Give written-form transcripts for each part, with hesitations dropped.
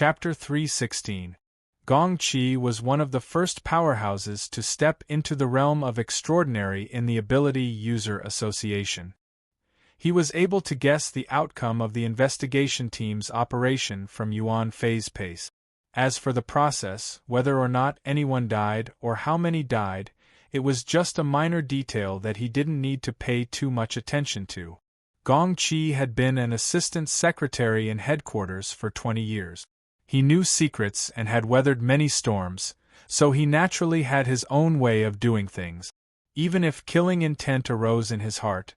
Chapter 316. Gongqi was one of the first powerhouses to step into the realm of extraordinary in the Ability User Association. He was able to guess the outcome of the investigation team's operation from Yuan Fei's pace. As for the process, whether or not anyone died or how many died, it was just a minor detail that he didn't need to pay too much attention to. Gongqi had been an assistant secretary in headquarters for 20 years. He knew secrets and had weathered many storms, so he naturally had his own way of doing things. Even if killing intent arose in his heart,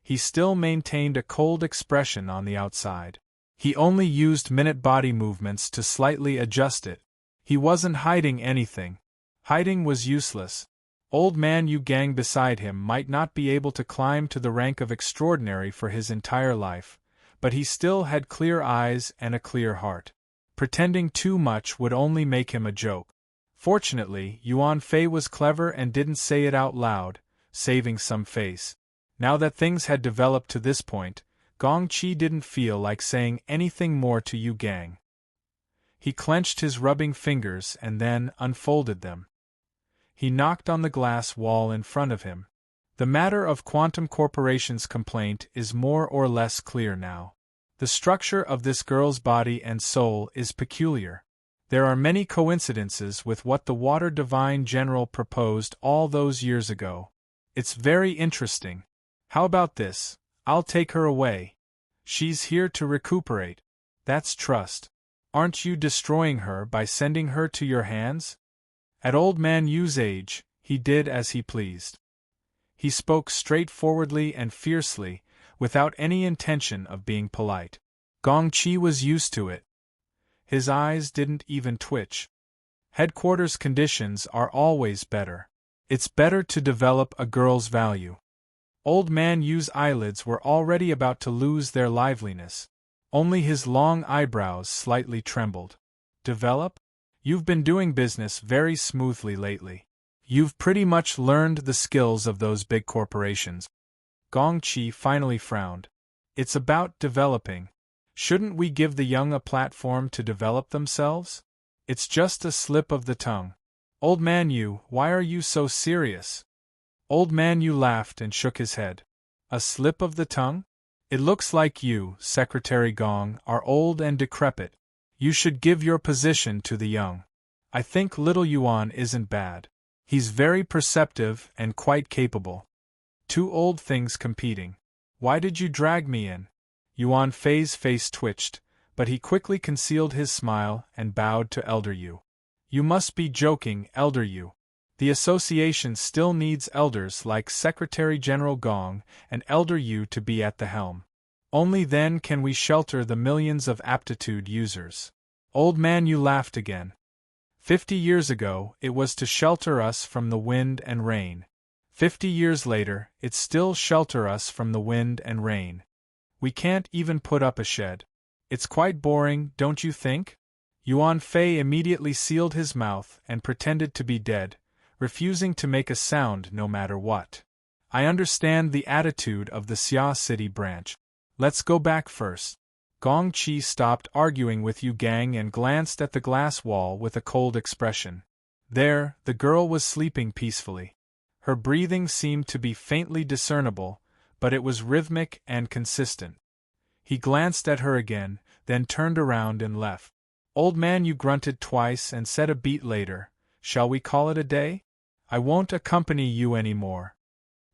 he still maintained a cold expression on the outside. He only used minute body movements to slightly adjust it. He wasn't hiding anything. Hiding was useless. Old man Yu Gang beside him might not be able to climb to the rank of extraordinary for his entire life, but he still had clear eyes and a clear heart. Pretending too much would only make him a joke. Fortunately, Yuan Fei was clever and didn't say it out loud, saving some face. Now that things had developed to this point, Gongqi didn't feel like saying anything more to Yu Gang. He clenched his rubbing fingers and then unfolded them. He knocked on the glass wall in front of him. The matter of Quantum Corporation's complaint is more or less clear now. The structure of this girl's body and soul is peculiar. There are many coincidences with what the Water Divine General proposed all those years ago. It's very interesting. How about this? I'll take her away. She's here to recuperate. That's trust. Aren't you destroying her by sending her to your hands? At Old Man Yu's age, he did as he pleased. He spoke straightforwardly and fiercely, without any intention of being polite. Gongqi was used to it. His eyes didn't even twitch. Headquarters conditions are always better. It's better to develop a girl's value. Old Man Yu's eyelids were already about to lose their liveliness. Only his long eyebrows slightly trembled. Develop? You've been doing business very smoothly lately. You've pretty much learned the skills of those big corporations. Gongqi finally frowned. It's about developing. Shouldn't we give the young a platform to develop themselves? It's just a slip of the tongue. Old Man Yu, why are you so serious? Old Man Yu laughed and shook his head. A slip of the tongue? It looks like you, Secretary Gong, are old and decrepit. You should give your position to the young. I think little Yuan isn't bad. He's very perceptive and quite capable. Two old things competing. Why did you drag me in? Yuan Fei's face twitched, but he quickly concealed his smile and bowed to Elder Yu. You must be joking, Elder Yu. The association still needs elders like Secretary General Gong and Elder Yu to be at the helm. Only then can we shelter the millions of aptitude users. Old Man Yu laughed again. 50 years ago, it was to shelter us from the wind and rain. 50 years later, it still shelter us from the wind and rain. We can't even put up a shed. It's quite boring, don't you think? Yuan Fei immediately sealed his mouth and pretended to be dead, refusing to make a sound no matter what. I understand the attitude of the Xia City branch. Let's go back first. Gongqi stopped arguing with Yu Gang and glanced at the glass wall with a cold expression. There, the girl was sleeping peacefully. Her breathing seemed to be faintly discernible, but it was rhythmic and consistent. He glanced at her again, then turned around and left. Old Man Yu grunted twice and said a beat later, "Shall we call it a day? I won't accompany you anymore."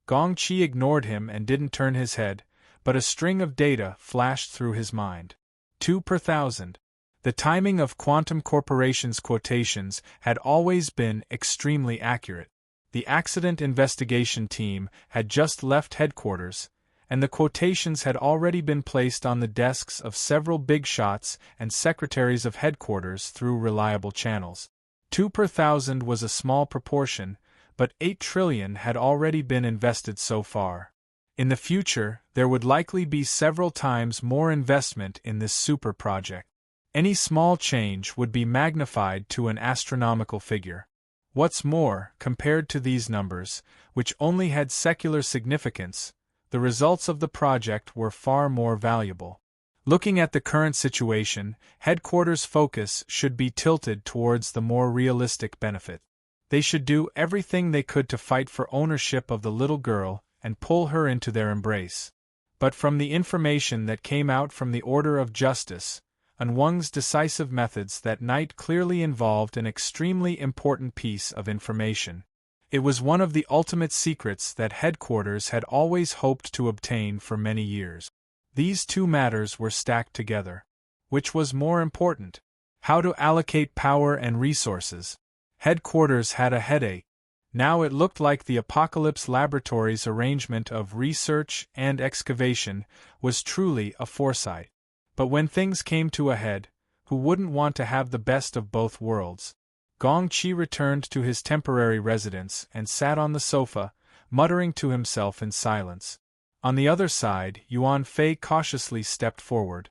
Gongqi ignored him and didn't turn his head, but a string of data flashed through his mind. 2 per thousand. The timing of Quantum Corporation's quotations had always been extremely accurate. The accident investigation team had just left headquarters, and the quotations had already been placed on the desks of several big shots and secretaries of headquarters through reliable channels. 2 per thousand was a small proportion, but 8 trillion had already been invested so far. In the future, there would likely be several times more investment in this super project. Any small change would be magnified to an astronomical figure. What's more, compared to these numbers, which only had secular significance, the results of the project were far more valuable. Looking at the current situation, headquarters' focus should be tilted towards the more realistic benefit. They should do everything they could to fight for ownership of the little girl and pull her into their embrace. But from the information that came out from the Order of Justice, Anwung's decisive methods that night clearly involved an extremely important piece of information. It was one of the ultimate secrets that headquarters had always hoped to obtain for many years. These two matters were stacked together. Which was more important? How to allocate power and resources. Headquarters had a headache. Now it looked like the Apocalypse Laboratories' arrangement of research and excavation was truly a foresight. But when things came to a head, who wouldn't want to have the best of both worlds? Gong Qi returned to his temporary residence and sat on the sofa, muttering to himself in silence. On the other side, Yuan Fei cautiously stepped forward.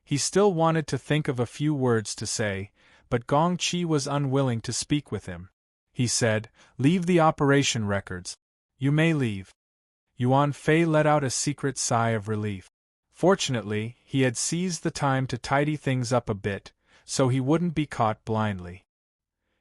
He still wanted to think of a few words to say, but Gong Qi was unwilling to speak with him. He said, "Leave the operation records. You may leave." Yuan Fei let out a secret sigh of relief. Fortunately, he had seized the time to tidy things up a bit, so he wouldn't be caught blindly.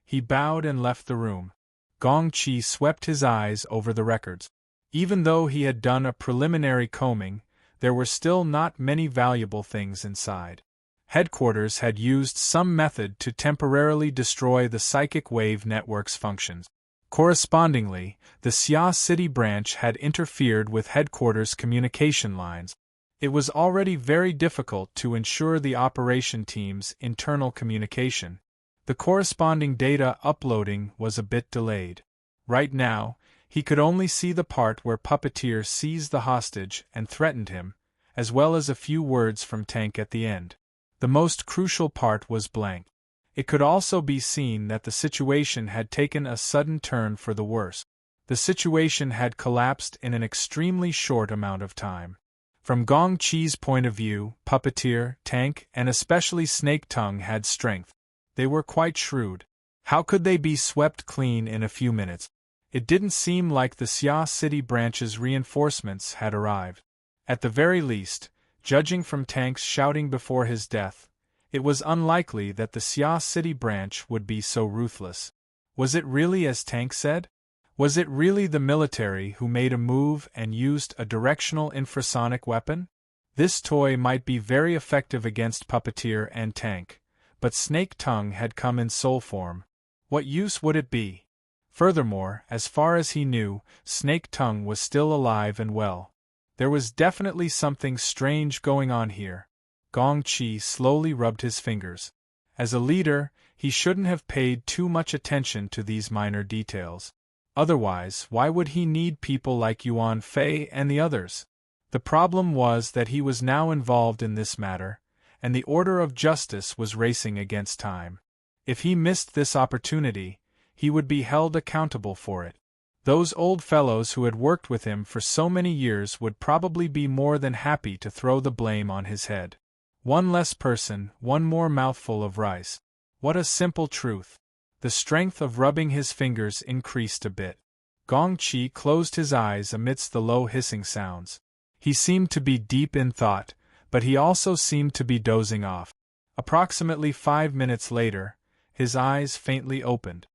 He bowed and left the room. Gong Qi swept his eyes over the records. Even though he had done a preliminary combing, there were still not many valuable things inside. Headquarters had used some method to temporarily destroy the psychic wave network's functions. Correspondingly, the Xia City branch had interfered with headquarters' communication lines. It was already very difficult to ensure the operation team's internal communication. The corresponding data uploading was a bit delayed. Right now, he could only see the part where Puppeteer seized the hostage and threatened him, as well as a few words from Tank at the end. The most crucial part was blank. It could also be seen that the situation had taken a sudden turn for the worse. The situation had collapsed in an extremely short amount of time. From Gong Qi's point of view, Puppeteer, Tank, and especially Snake Tongue had strength. They were quite shrewd. How could they be swept clean in a few minutes? It didn't seem like the Xia City branch's reinforcements had arrived. At the very least, judging from Tank's shouting before his death, it was unlikely that the Xia City branch would be so ruthless. Was it really as Tank said? Was it really the military who made a move and used a directional infrasonic weapon? This toy might be very effective against Puppeteer and Tank, but Snake Tongue had come in soul form. What use would it be? Furthermore, as far as he knew, Snake Tongue was still alive and well. There was definitely something strange going on here. Gong Qi slowly rubbed his fingers. As a leader, he shouldn't have paid too much attention to these minor details. Otherwise, why would he need people like Yuan Fei and the others? The problem was that he was now involved in this matter, and the Order of Justice was racing against time. If he missed this opportunity, he would be held accountable for it. Those old fellows who had worked with him for so many years would probably be more than happy to throw the blame on his head. One less person, one more mouthful of rice. What a simple truth. The strength of rubbing his fingers increased a bit. Gong Qi closed his eyes amidst the low hissing sounds. He seemed to be deep in thought, but he also seemed to be dozing off. Approximately 5 minutes later, his eyes faintly opened.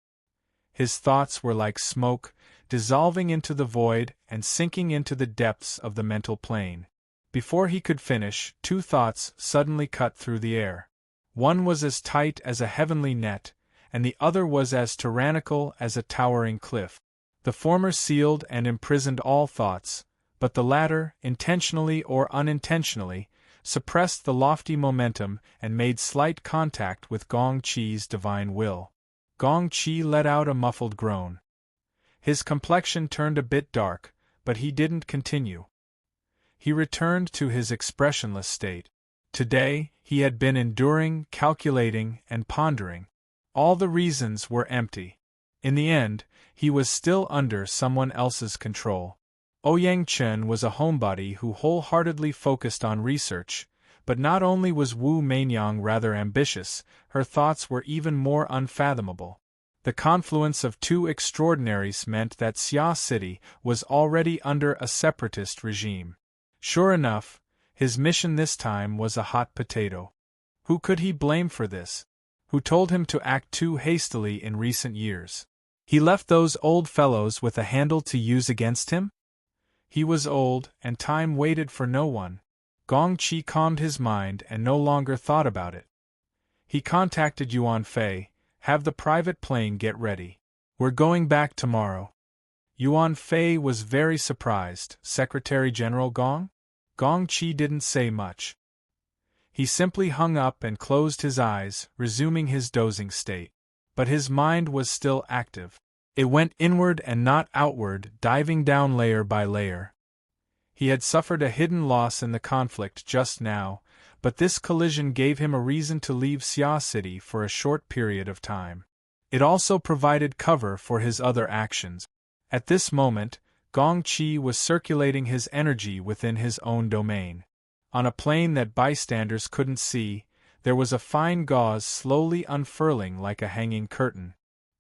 His thoughts were like smoke, dissolving into the void and sinking into the depths of the mental plane. Before he could finish, 2 thoughts suddenly cut through the air. One was as tight as a heavenly net, and the other was as tyrannical as a towering cliff. The former sealed and imprisoned all thoughts, but the latter, intentionally or unintentionally, suppressed the lofty momentum and made slight contact with Gong Qi's divine will. Gong Qi let out a muffled groan. His complexion turned a bit dark, but he didn't continue. He returned to his expressionless state. Today, he had been enduring, calculating, and pondering. All the reasons were empty. In the end, he was still under someone else's control. Ouyang Chen was a homebody who wholeheartedly focused on research, but not only was Wu Mainyang rather ambitious, her thoughts were even more unfathomable. The confluence of 2 extraordinaries meant that Xia City was already under a separatist regime. Sure enough, His mission this time was a hot potato. Who could he blame for this? Who told him to act too hastily in recent years? He left those old fellows with a handle to use against him? He was old, and time waited for no one. Gong Qi calmed his mind and no longer thought about it. He contacted Yuan Fei. Have the private plane get ready. We're going back tomorrow. Yuan Fei was very surprised. Secretary General Gong? Gong Qi didn't say much. He simply hung up and closed his eyes, resuming his dozing state. But his mind was still active. It went inward and not outward, diving down layer by layer. He had suffered a hidden loss in the conflict just now, but this collision gave him a reason to leave Xia City for a short period of time. It also provided cover for his other actions. At this moment, Gong Qi was circulating his energy within his own domain. On a plane that bystanders couldn't see, there was a fine gauze slowly unfurling like a hanging curtain.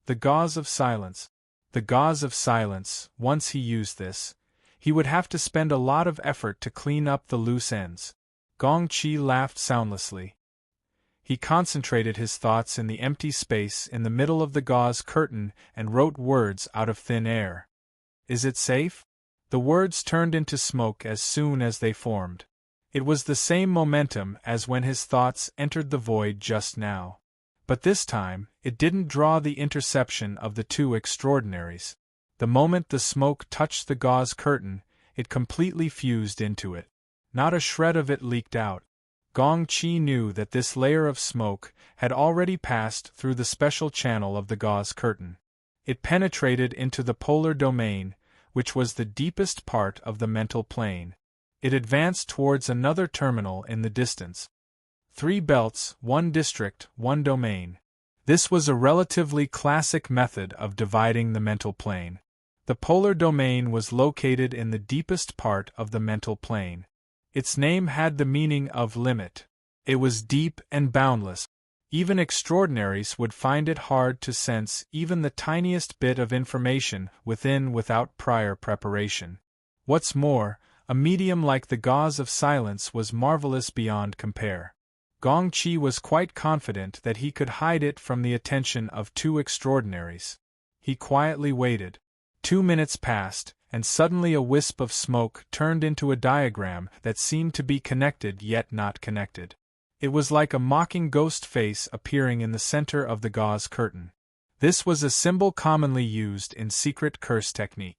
The gauze of silence. The gauze of silence. Once he used this, he would have to spend a lot of effort to clean up the loose ends. Gong Qi laughed soundlessly. He concentrated his thoughts in the empty space in the middle of the gauze curtain and wrote words out of thin air. Is it safe? The words turned into smoke as soon as they formed. It was the same momentum as when his thoughts entered the void just now. But this time, it didn't draw the interception of the two extraordinaries. The moment the smoke touched the gauze curtain, it completely fused into it. Not a shred of it leaked out. Gong Qi knew that this layer of smoke had already passed through the special channel of the gauze curtain. It penetrated into the polar domain, which was the deepest part of the mental plane. It advanced towards another terminal in the distance. 3 belts, 1 district, 1 domain. This was a relatively classic method of dividing the mental plane. The polar domain was located in the deepest part of the mental plane. Its name had the meaning of limit. It was deep and boundless. Even extraordinaries would find it hard to sense even the tiniest bit of information within without prior preparation. What's more, a medium like the gauze of silence was marvelous beyond compare. Gong Qi was quite confident that he could hide it from the attention of 2 extraordinaries. He quietly waited. 2 minutes passed, and suddenly a wisp of smoke turned into a diagram that seemed to be connected yet not connected. It was like a mocking ghost face appearing in the center of the gauze curtain. This was a symbol commonly used in secret curse technique.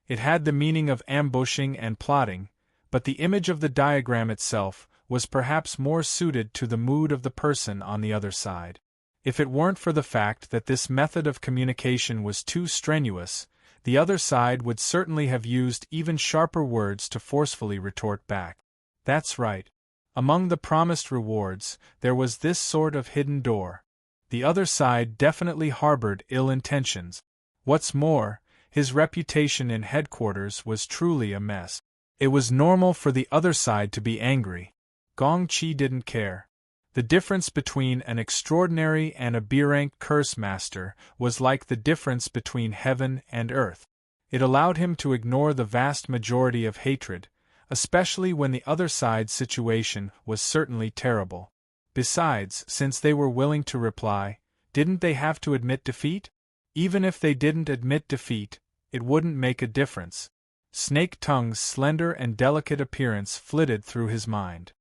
It had the meaning of ambushing and plotting, but the image of the diagram itself was perhaps more suited to the mood of the person on the other side. If it weren't for the fact that this method of communication was too strenuous, the other side would certainly have used even sharper words to forcefully retort back. That's right. Among the promised rewards, there was this sort of hidden door. The other side definitely harbored ill intentions. What's more, his reputation in headquarters was truly a mess. It was normal for the other side to be angry. Gong Qi didn't care. The difference between an extraordinary and a B-rank curse master was like the difference between heaven and earth. It allowed him to ignore the vast majority of hatred, especially when the other side's situation was certainly terrible. Besides, since they were willing to reply, didn't they have to admit defeat? Even if they didn't admit defeat, it wouldn't make a difference. Snake Tongue's slender and delicate appearance flitted through his mind.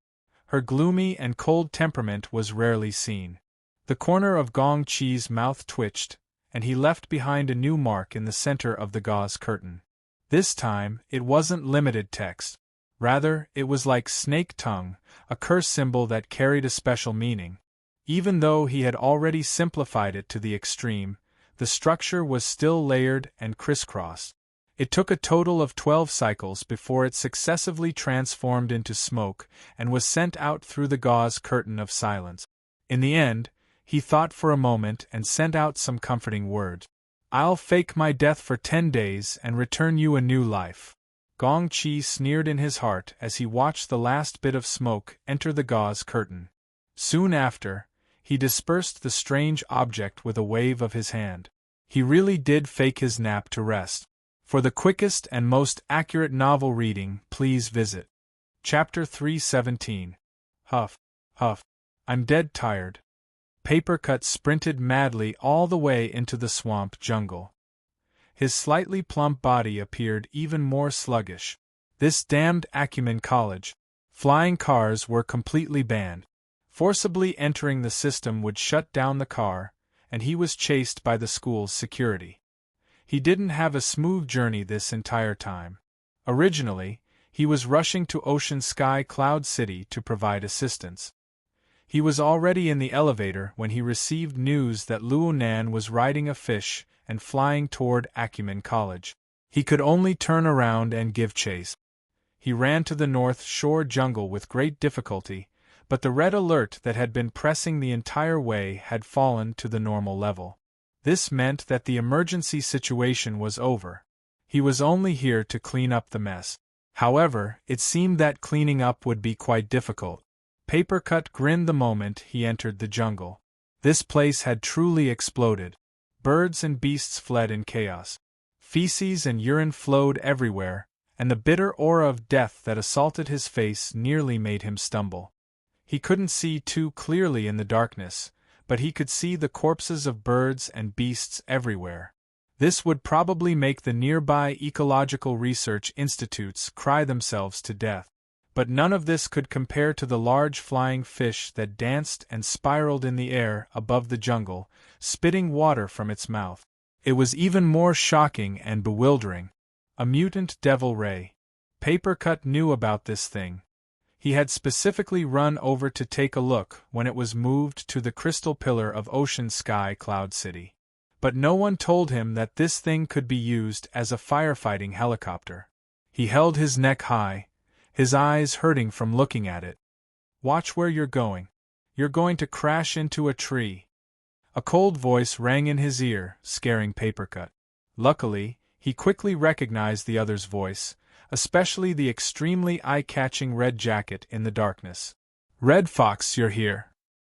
Her gloomy and cold temperament was rarely seen. The corner of Gong Qi's mouth twitched, and he left behind a new mark in the center of the gauze curtain. This time, it wasn't limited text. Rather, it was like Snake Tongue, a curse symbol that carried a special meaning. Even though he had already simplified it to the extreme, the structure was still layered and crisscrossed. It took a total of 12 cycles before it successively transformed into smoke and was sent out through the gauze curtain of silence. In the end, he thought for a moment and sent out some comforting words. "I'll fake my death for 10 days and return you a new life." Gong Qi sneered in his heart as he watched the last bit of smoke enter the gauze curtain. Soon after, he dispersed the strange object with a wave of his hand. He really did fake his nap to rest. For the quickest and most accurate novel reading, please visit Chapter 317. Huff, huff. I'm dead tired. Papercut sprinted madly all the way into the swamp jungle. His slightly plump body appeared even more sluggish. This damned Acumen College. Flying cars were completely banned. Forcibly entering the system would shut down the car, and he was chased by the school's security. He didn't have a smooth journey this entire time. Originally, he was rushing to Ocean Sky Cloud City to provide assistance. He was already in the elevator when he received news that Luo Nan was riding a fish and flying toward Acumen College. He could only turn around and give chase. He ran to the North Shore jungle with great difficulty, but the red alert that had been pressing the entire way had fallen to the normal level. This meant that the emergency situation was over. He was only here to clean up the mess. However, it seemed that cleaning up would be quite difficult. Papercut grinned the moment he entered the jungle. This place had truly exploded. Birds and beasts fled in chaos. Feces and urine flowed everywhere, and the bitter aura of death that assaulted his face nearly made him stumble. He couldn't see too clearly in the darkness, but he could see the corpses of birds and beasts everywhere. This would probably make the nearby ecological research institutes cry themselves to death. But none of this could compare to the large flying fish that danced and spiraled in the air above the jungle, spitting water from its mouth. It was even more shocking and bewildering. A mutant devil ray. Papercut knew about this thing. He had specifically run over to take a look when it was moved to the crystal pillar of Ocean Sky Cloud City. But no one told him that this thing could be used as a firefighting helicopter. He held his neck high, his eyes hurting from looking at it. Watch where you're going. You're going to crash into a tree. A cold voice rang in his ear, scaring Papercut. Luckily, he quickly recognized the other's voice, especially the extremely eye-catching red jacket in the darkness. Red Fox, you're here.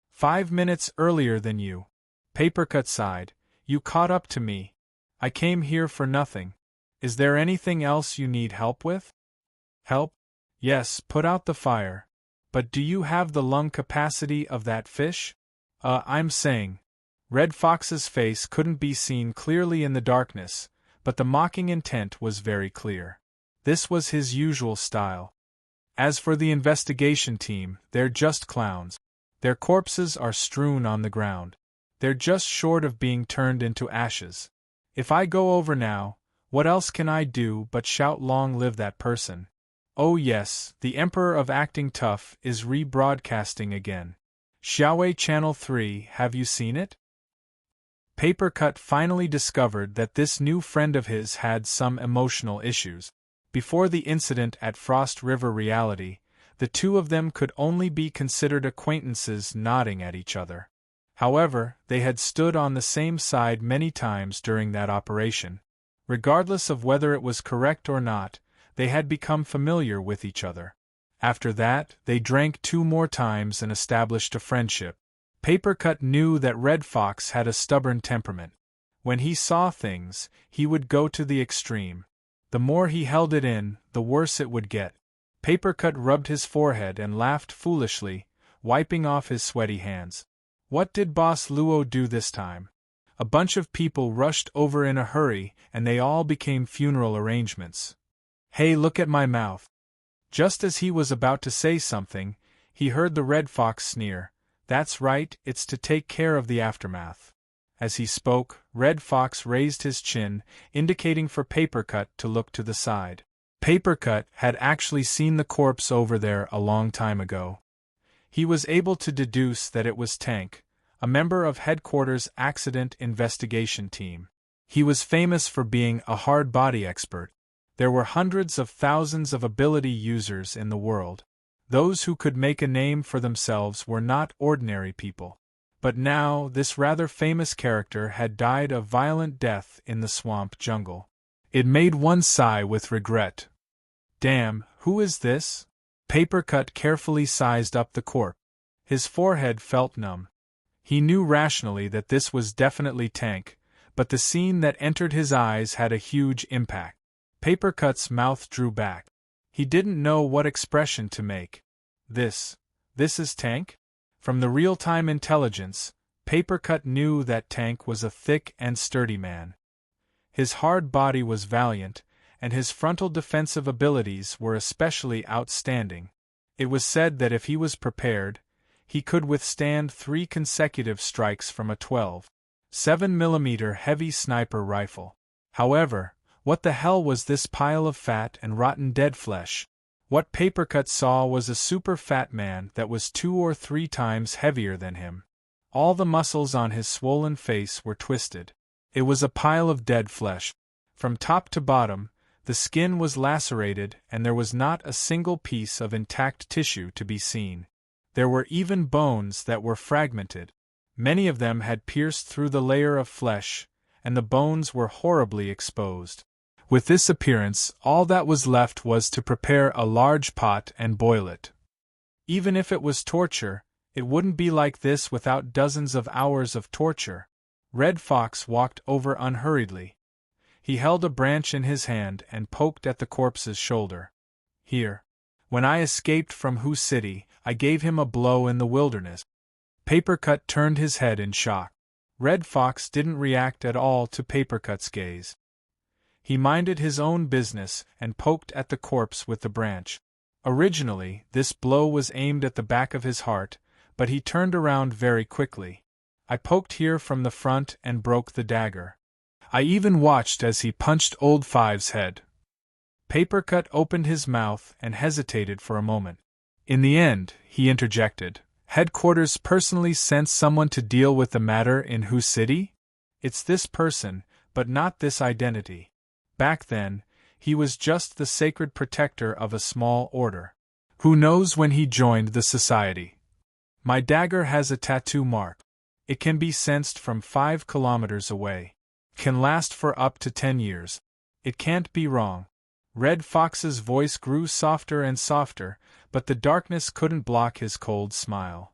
5 minutes earlier than you. Papercut sighed. You caught up to me. I came here for nothing. Is there anything else you need help with? Help? Yes, put out the fire. But do you have the lung capacity of that fish? I'm saying. Red Fox's face couldn't be seen clearly in the darkness, but the mocking intent was very clear. This was his usual style. As for the investigation team, they're just clowns. Their corpses are strewn on the ground. They're just short of being turned into ashes. If I go over now, what else can I do but shout long live that person? Oh yes, the Emperor of Acting Tough is rebroadcasting again. Xiaowei Channel 3, have you seen it? Papercut finally discovered that this new friend of his had some emotional issues. Before the incident at Frost River Reality, the two of them could only be considered acquaintances nodding at each other. However, they had stood on the same side many times during that operation. Regardless of whether it was correct or not, they had become familiar with each other. After that, they drank 2 more times and established a friendship. Papercut knew that Red Fox had a stubborn temperament. When he saw things, he would go to the extreme. The more he held it in, the worse it would get. Papercut rubbed his forehead and laughed foolishly, wiping off his sweaty hands. What did Boss Luo do this time? A bunch of people rushed over in a hurry, and they all became funeral arrangements. Hey, look at my mouth. Just as he was about to say something, he heard the Red Fox sneer. That's right, it's to take care of the aftermath. As he spoke, Red Fox raised his chin, indicating for Papercut to look to the side. Papercut had actually seen the corpse over there a long time ago. He was able to deduce that it was Tank, a member of Headquarters' Accident Investigation Team. He was famous for being a hard body expert. There were hundreds of thousands of ability users in the world. Those who could make a name for themselves were not ordinary people. But now, this rather famous character had died a violent death in the swamp jungle. It made one sigh with regret. Damn, who is this? Papercut carefully sized up the corpse. His forehead felt numb. He knew rationally that this was definitely Tank, but the scene that entered his eyes had a huge impact. Papercut's mouth drew back. He didn't know what expression to make. This is Tank? From the real-time intelligence, Papercut knew that Tank was a thick and sturdy man. His hard body was valiant, and his frontal defensive abilities were especially outstanding. It was said that if he was prepared, he could withstand 3 consecutive strikes from a 12.7mm heavy sniper rifle. However, what the hell was this pile of fat and rotten dead flesh? What Papercut saw was a super fat man that was 2 or 3 times heavier than him. All the muscles on his swollen face were twisted. It was a pile of dead flesh. From top to bottom, the skin was lacerated and there was not a single piece of intact tissue to be seen. There were even bones that were fragmented. Many of them had pierced through the layer of flesh, and the bones were horribly exposed. With this appearance, all that was left was to prepare a large pot and boil it. Even if it was torture, it wouldn't be like this without dozens of hours of torture. Red Fox walked over unhurriedly. He held a branch in his hand and poked at the corpse's shoulder. Here. When I escaped from Who City, I gave him a blow in the wilderness. Papercut turned his head in shock. Red Fox didn't react at all to Papercut's gaze. He minded his own business and poked at the corpse with the branch. Originally, this blow was aimed at the back of his heart, but he turned around very quickly. I poked here from the front and broke the dagger. I even watched as he punched Old Five's head. Papercut opened his mouth and hesitated for a moment. In the end, he interjected. Headquarters personally sent someone to deal with the matter in Who City? It's this person, but not this identity. Back then, he was just the sacred protector of a small order. Who knows when he joined the society? My dagger has a tattoo mark. It can be sensed from 5 kilometers away. Can last for up to 10 years. It can't be wrong. Red Fox's voice grew softer and softer, but the darkness couldn't block his cold smile.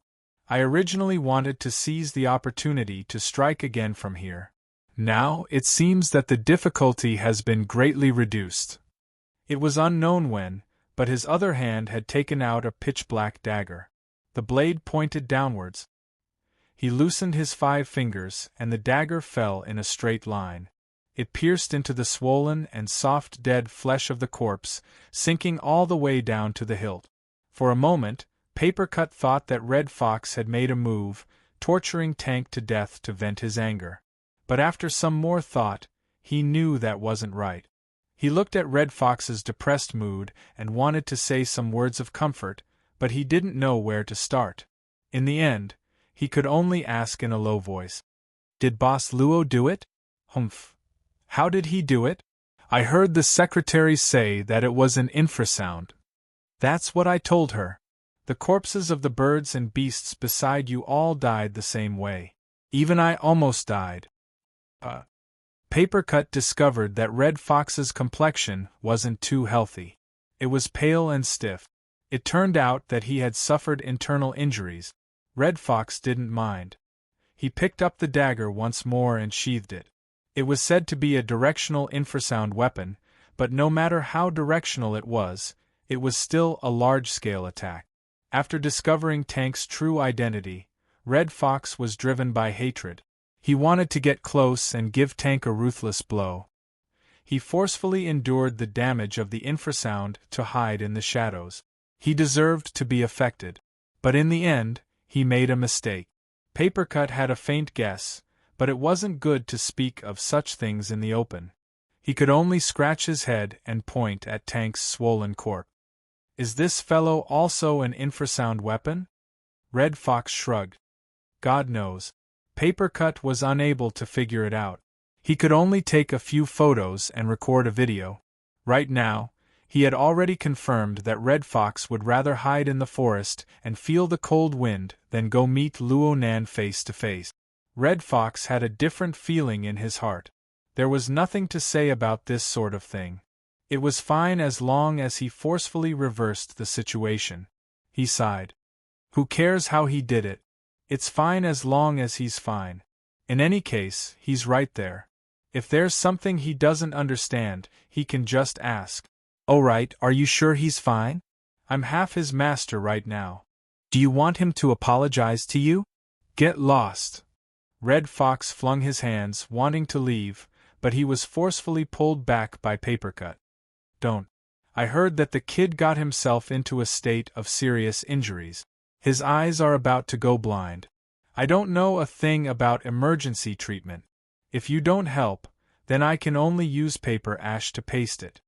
I originally wanted to seize the opportunity to strike again from here. Now, it seems that the difficulty has been greatly reduced. It was unknown when, but his other hand had taken out a pitch-black dagger. The blade pointed downwards. He loosened his 5 fingers, and the dagger fell in a straight line. It pierced into the swollen and soft dead flesh of the corpse, sinking all the way down to the hilt. For a moment, Papercut thought that Red Fox had made a move, torturing Tank to death to vent his anger. But after some more thought, he knew that wasn't right. He looked at Red Fox's depressed mood and wanted to say some words of comfort, but he didn't know where to start. In the end, he could only ask in a low voice. Did Boss Luo do it? Humph. How did he do it? I heard the secretary say that it was an infrasound. That's what I told her. The corpses of the birds and beasts beside you all died the same way. Even I almost died. Papercut discovered that Red Fox's complexion wasn't too healthy. It was pale and stiff. It turned out that he had suffered internal injuries. Red Fox didn't mind. He picked up the dagger once more and sheathed it. It was said to be a directional infrasound weapon, but no matter how directional it was still a large-scale attack. After discovering Tank's true identity, Red Fox was driven by hatred. He wanted to get close and give Tank a ruthless blow. He forcefully endured the damage of the infrasound to hide in the shadows. He deserved to be affected. But in the end, he made a mistake. Papercut had a faint guess, but it wasn't good to speak of such things in the open. He could only scratch his head and point at Tank's swollen corpse. Is this fellow also an infrasound weapon? Red Fox shrugged. God knows. Papercut was unable to figure it out. He could only take a few photos and record a video. Right now, he had already confirmed that Red Fox would rather hide in the forest and feel the cold wind than go meet Luo Nan face to face. Red Fox had a different feeling in his heart. There was nothing to say about this sort of thing. It was fine as long as he forcefully reversed the situation. He sighed. Who cares how he did it? It's fine as long as he's fine. In any case, he's right there. If there's something he doesn't understand, he can just ask. "Oh right, are you sure he's fine? I'm half his master right now. Do you want him to apologize to you?" "Get lost!" Red Fox flung his hands, wanting to leave, but he was forcefully pulled back by Papercut. "Don't. I heard that the kid got himself into a state of serious injuries. His eyes are about to go blind. I don't know a thing about emergency treatment. If you don't help, then I can only use paper ash to paste it.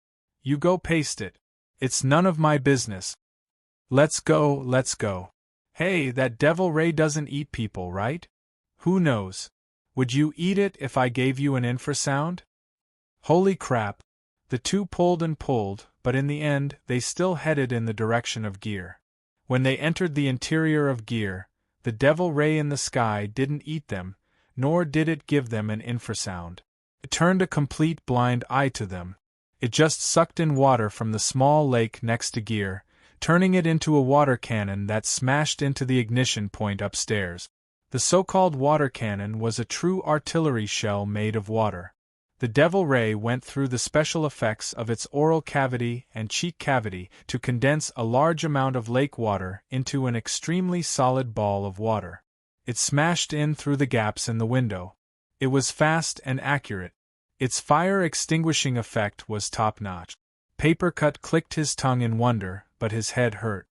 You go paste it. It's none of my business. Let's go, let's go. Hey, that devil ray doesn't eat people, right? Who knows? Would you eat it if I gave you an infrasound?" Holy crap! The two pulled and pulled, but in the end they still headed in the direction of Gear. When they entered the interior of Gear, the devil ray in the sky didn't eat them, nor did it give them an infrasound. It turned a complete blind eye to them. It just sucked in water from the small lake next to Gear, turning it into a water cannon that smashed into the ignition point upstairs. The so-called water cannon was a true artillery shell made of water. The devil ray went through the special effects of its oral cavity and cheek cavity to condense a large amount of lake water into an extremely solid ball of water. It smashed in through the gaps in the window. It was fast and accurate. Its fire-extinguishing effect was top-notch. Papercut clicked his tongue in wonder, but his head hurt.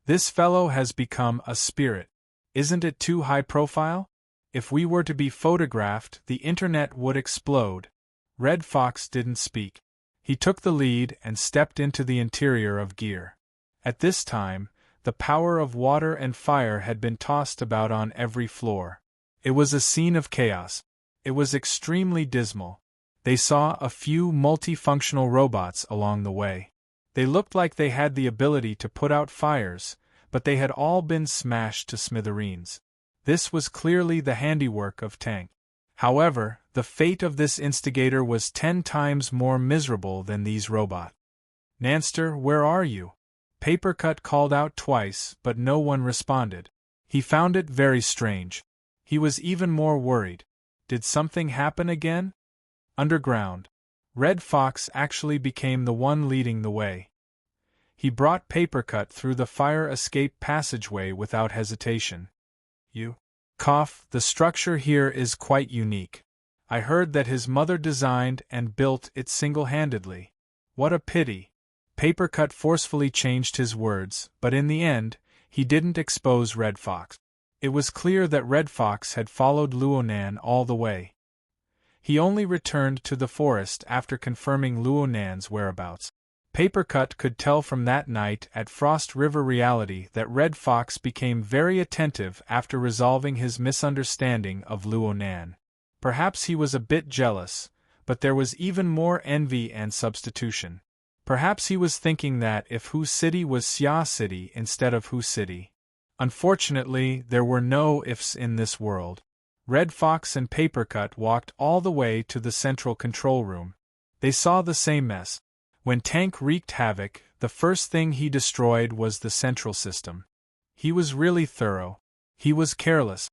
This fellow has become a spirit. Isn't it too high profile? If we were to be photographed, the internet would explode. Red Fox didn't speak. He took the lead and stepped into the interior of Gear. At this time, the power of water and fire had been tossed about on every floor. It was a scene of chaos. It was extremely dismal. They saw a few multifunctional robots along the way. They looked like they had the ability to put out fires, but they had all been smashed to smithereens. This was clearly the handiwork of Tank. However, the fate of this instigator was 10 times more miserable than these robots. "Nanster, where are you?" Papercut called out twice, but no one responded. He found it very strange. He was even more worried. Did something happen again? Underground. Red Fox actually became the one leading the way. He brought Papercut through the fire escape passageway without hesitation. The structure here is quite unique. I heard that his mother designed and built it single-handedly. What a pity. Papercut forcefully changed his words, but in the end, he didn't expose Red Fox. It was clear that Red Fox had followed Luonan all the way. He only returned to the forest after confirming Luonan's whereabouts. Papercut could tell from that night at Frost River Reality that Red Fox became very attentive after resolving his misunderstanding of Luonan. Perhaps he was a bit jealous, but there was even more envy and substitution. Perhaps he was thinking that if Hu City was Xia City instead of Hu City. Unfortunately, there were no ifs in this world. Red Fox and Papercut walked all the way to the central control room. They saw the same mess. When Tank wreaked havoc, the first thing he destroyed was the central system. He was really thorough. He was careless.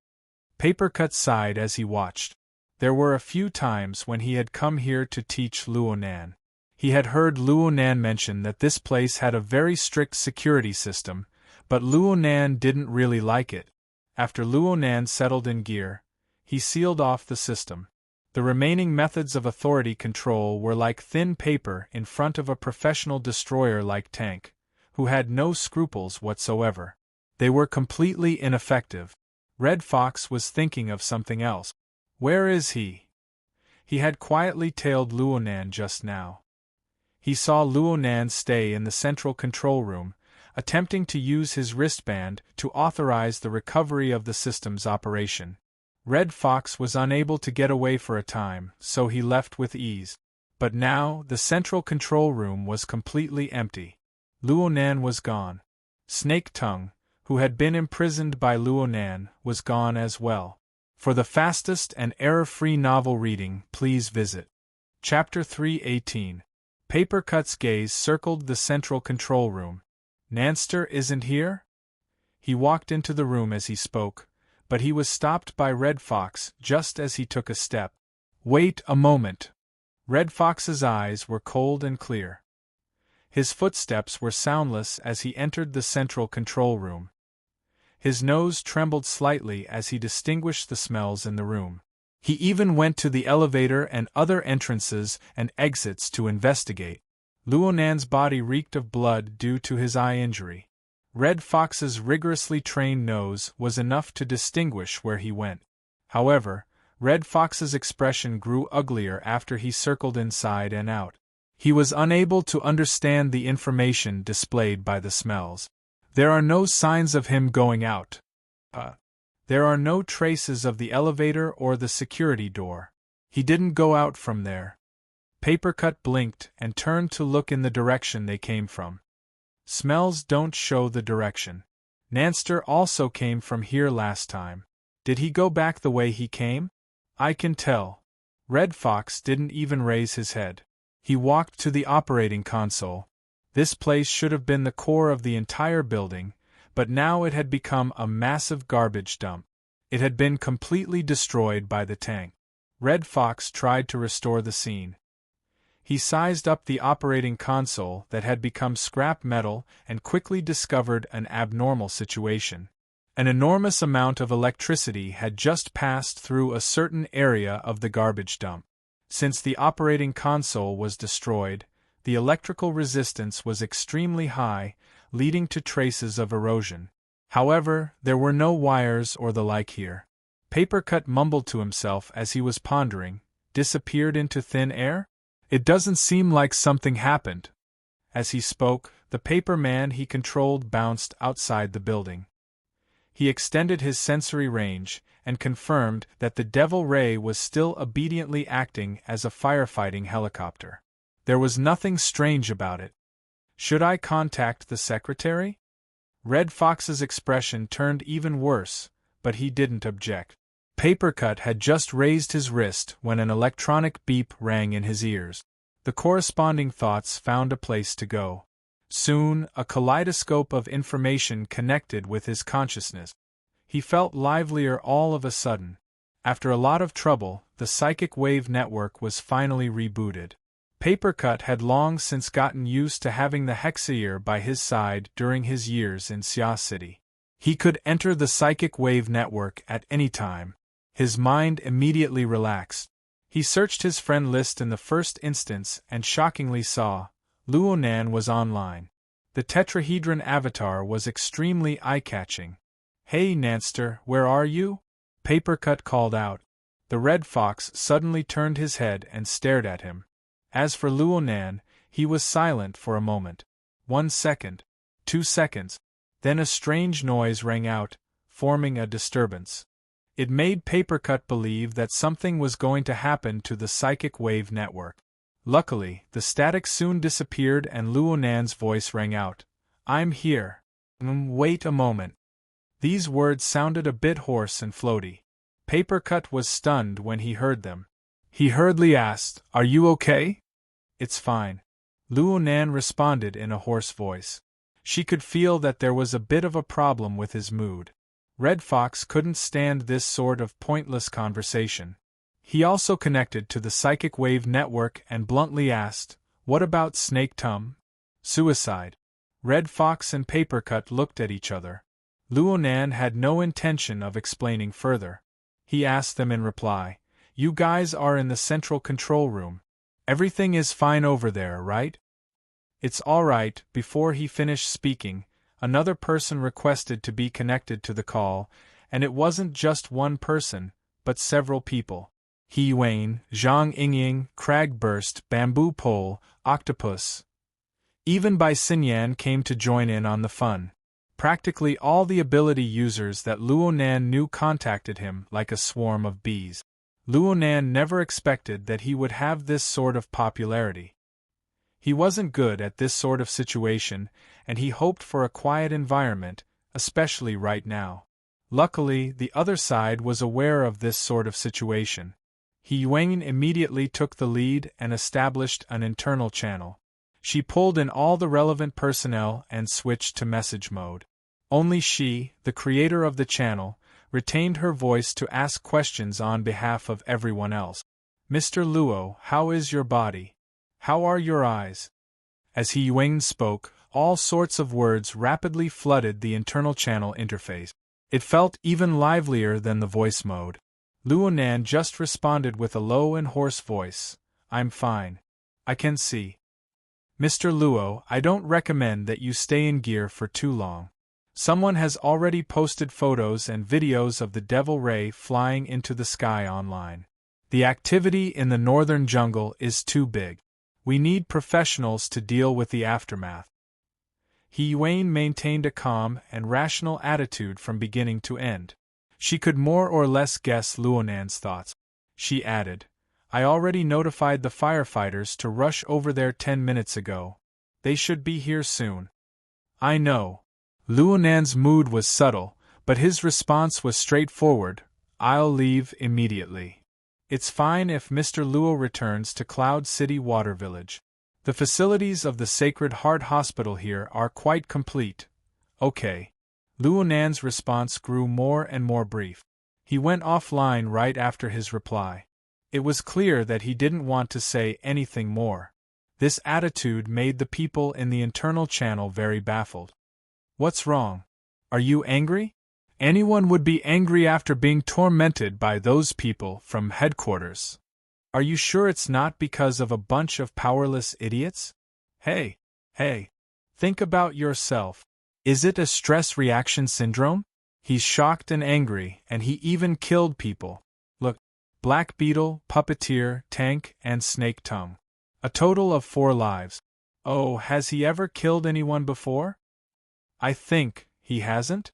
Papercut sighed as he watched. There were a few times when he had come here to teach Luonan. He had heard Luonan mention that this place had a very strict security system, but Luonan didn't really like it. After Luonan settled in Gear, he sealed off the system. The remaining methods of authority control were like thin paper in front of a professional destroyer like Tank, who had no scruples whatsoever. They were completely ineffective. Red Fox was thinking of something else. Where is he? He had quietly tailed Luonan just now. He saw Luonan stay in the central control room, attempting to use his wristband to authorize the recovery of the system's operation. Red Fox was unable to get away for a time, so he left with ease. But now, the central control room was completely empty. Luonan was gone. Snake Tongue, who had been imprisoned by Luonan, was gone as well. For the fastest and error-free novel reading, please visit Chapter 318. Papercut's gaze circled the central control room. Nanster isn't here? He walked into the room as he spoke, but he was stopped by Red Fox just as he took a step. Wait a moment. Red Fox's eyes were cold and clear. His footsteps were soundless as he entered the central control room. His nose trembled slightly as he distinguished the smells in the room. He even went to the elevator and other entrances and exits to investigate. Luonan's body reeked of blood due to his eye injury. Red Fox's rigorously trained nose was enough to distinguish where he went. However, Red Fox's expression grew uglier after he circled inside and out. He was unable to understand the information displayed by the smells. There are no signs of him going out. There are no traces of the elevator or the security door. He didn't go out from there. Papercut blinked and turned to look in the direction they came from. Smells don't show the direction. Nanster also came from here last time. Did he go back the way he came? I can tell. Red Fox didn't even raise his head. He walked to the operating console. This place should have been the core of the entire building, but now it had become a massive garbage dump. It had been completely destroyed by the tank. Red Fox tried to restore the scene. He sized up the operating console that had become scrap metal and quickly discovered an abnormal situation. An enormous amount of electricity had just passed through a certain area of the garbage dump. Since the operating console was destroyed, the electrical resistance was extremely high, leading to traces of erosion. However, there were no wires or the like here. Papercut mumbled to himself as he was pondering, disappeared into thin air? It doesn't seem like something happened. As he spoke, the paper man he controlled bounced outside the building. He extended his sensory range and confirmed that the Devil Ray was still obediently acting as a firefighting helicopter. There was nothing strange about it. Should I contact the secretary? Red Fox's expression turned even worse, but he didn't object. Papercut had just raised his wrist when an electronic beep rang in his ears. The corresponding thoughts found a place to go. Soon, a kaleidoscope of information connected with his consciousness. He felt livelier all of a sudden. After a lot of trouble, the psychic wave network was finally rebooted. Papercut had long since gotten used to having the Hexaear by his side during his years in Xia City. He could enter the psychic wave network at any time. His mind immediately relaxed. He searched his friend list in the first instance and shockingly saw Luonan was online. The tetrahedron avatar was extremely eye-catching. Hey Nanster, where are you? Papercut called out. The Red Fox suddenly turned his head and stared at him. As for Luonan, he was silent for a moment. 1 second. 2 seconds. Then a strange noise rang out, forming a disturbance. It made Papercut believe that something was going to happen to the psychic wave network. Luckily, the static soon disappeared and Luonan's voice rang out. I'm here. Wait a moment. These words sounded a bit hoarse and floaty. Papercut was stunned when he heard them. He hurriedly asked, Are you okay? It's fine. Luonan responded in a hoarse voice. She could feel that there was a bit of a problem with his mood. Red Fox couldn't stand this sort of pointless conversation. He also connected to the psychic wave network and bluntly asked, What about Snake Tum? Suicide. Red Fox and Papercut looked at each other. Luonan had no intention of explaining further. He asked them in reply, You guys are in the central control room. Everything is fine over there, right? It's all right. Before he finished speaking, another person requested to be connected to the call, and it wasn't just one person, but several people. He Wayne, Zhang Yingying, Cragburst, Bamboo Pole, Octopus. Even Bai Xinyan came to join in on the fun. Practically all the ability users that Luonan knew contacted him like a swarm of bees. Luonan never expected that he would have this sort of popularity. He wasn't good at this sort of situation, and he hoped for a quiet environment, especially right now. Luckily, the other side was aware of this sort of situation. He Yuan immediately took the lead and established an internal channel. She pulled in all the relevant personnel and switched to message mode. Only she, the creator of the channel, retained her voice to ask questions on behalf of everyone else. Mr. Luo, how is your body? How are your eyes? As He Yuan spoke, all sorts of words rapidly flooded the internal channel interface. It felt even livelier than the voice mode. Luonan just responded with a low and hoarse voice. I'm fine. I can see. Mr. Luo, I don't recommend that you stay in gear for too long. Someone has already posted photos and videos of the Devil Ray flying into the sky online. The activity in the northern jungle is too big. We need professionals to deal with the aftermath. He Yuan maintained a calm and rational attitude from beginning to end. She could more or less guess Luonan's thoughts. She added, I already notified the firefighters to rush over there 10 minutes ago. They should be here soon. I know. Luonan's mood was subtle, but his response was straightforward. I'll leave immediately. It's fine if Mr. Luo returns to Cloud City Water Village. The facilities of the Sacred Heart Hospital here are quite complete. Okay. Luonan's response grew more and more brief. He went offline right after his reply. It was clear that he didn't want to say anything more. This attitude made the people in the internal channel very baffled. What's wrong? Are you angry? Anyone would be angry after being tormented by those people from headquarters. Are you sure it's not because of a bunch of powerless idiots? Hey, think about yourself. Is it a stress reaction syndrome? He's shocked and angry, and he even killed people. Look, Black Beetle, Puppeteer, Tank, and Snake Tongue. A total of 4 lives. Oh, has he ever killed anyone before? I think he hasn't?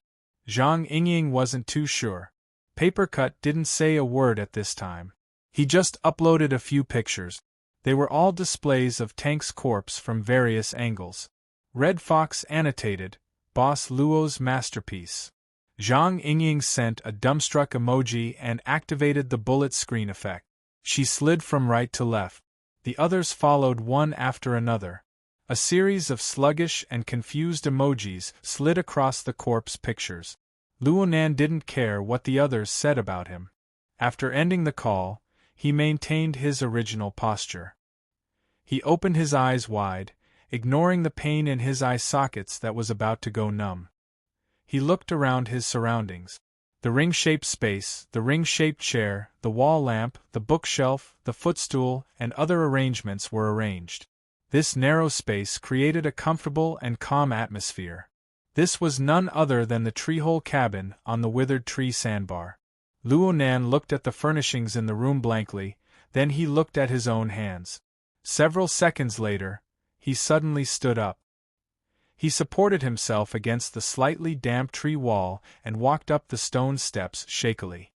Zhang Yingying wasn't too sure. Papercut didn't say a word at this time. He just uploaded a few pictures. They were all displays of Tank's corpse from various angles. Red Fox annotated, Boss Luo's masterpiece. Zhang Yingying sent a dumbstruck emoji and activated the bullet screen effect. She slid from right to left. The others followed one after another. A series of sluggish and confused emojis slid across the corpse pictures. Luonan didn't care what the others said about him. After ending the call, he maintained his original posture. He opened his eyes wide, ignoring the pain in his eye sockets that was about to go numb. He looked around his surroundings. The ring-shaped space, the ring-shaped chair, the wall lamp, the bookshelf, the footstool, and other arrangements were arranged. This narrow space created a comfortable and calm atmosphere. This was none other than the treehole cabin on the withered tree sandbar. Luonan looked at the furnishings in the room blankly, then he looked at his own hands. Several seconds later, he suddenly stood up. He supported himself against the slightly damp tree wall and walked up the stone steps shakily.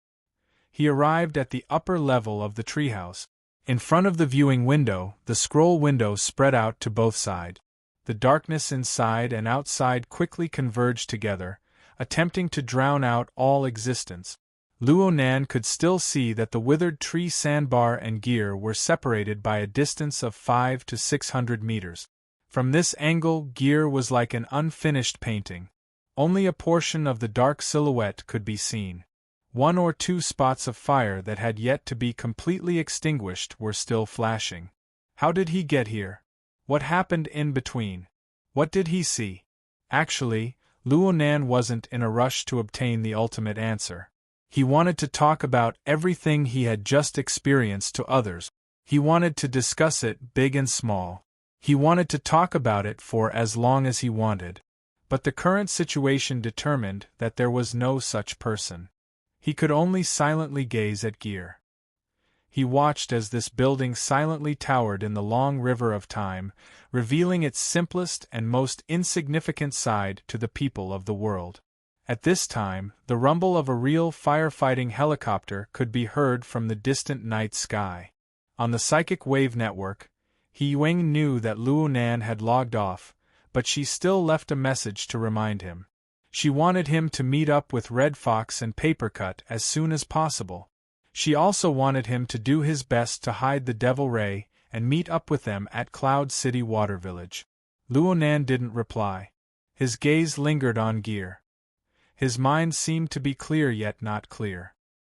He arrived at the upper level of the treehouse. In front of the viewing window, the scroll window spread out to both sides. The darkness inside and outside quickly converged together, attempting to drown out all existence. Luonan could still see that the withered tree sandbar and gear were separated by a distance of 500 to 600 meters. From this angle, gear was like an unfinished painting. Only a portion of the dark silhouette could be seen. 1 or 2 spots of fire that had yet to be completely extinguished were still flashing. How did he get here? What happened in between? What did he see? Actually, Luonan wasn't in a rush to obtain the ultimate answer. He wanted to talk about everything he had just experienced to others. He wanted to discuss it, big and small. He wanted to talk about it for as long as he wanted. But the current situation determined that there was no such person. He could only silently gaze at gear. He watched as this building silently towered in the long river of time, revealing its simplest and most insignificant side to the people of the world. At this time, the rumble of a real firefighting helicopter could be heard from the distant night sky. On the psychic wave network, He Yuan knew that Luonan had logged off, but she still left a message to remind him. She wanted him to meet up with Red Fox and Papercut as soon as possible. She also wanted him to do his best to hide the Devil Ray and meet up with them at Cloud City Water Village. Luonan didn't reply. His gaze lingered on gear. His mind seemed to be clear yet not clear.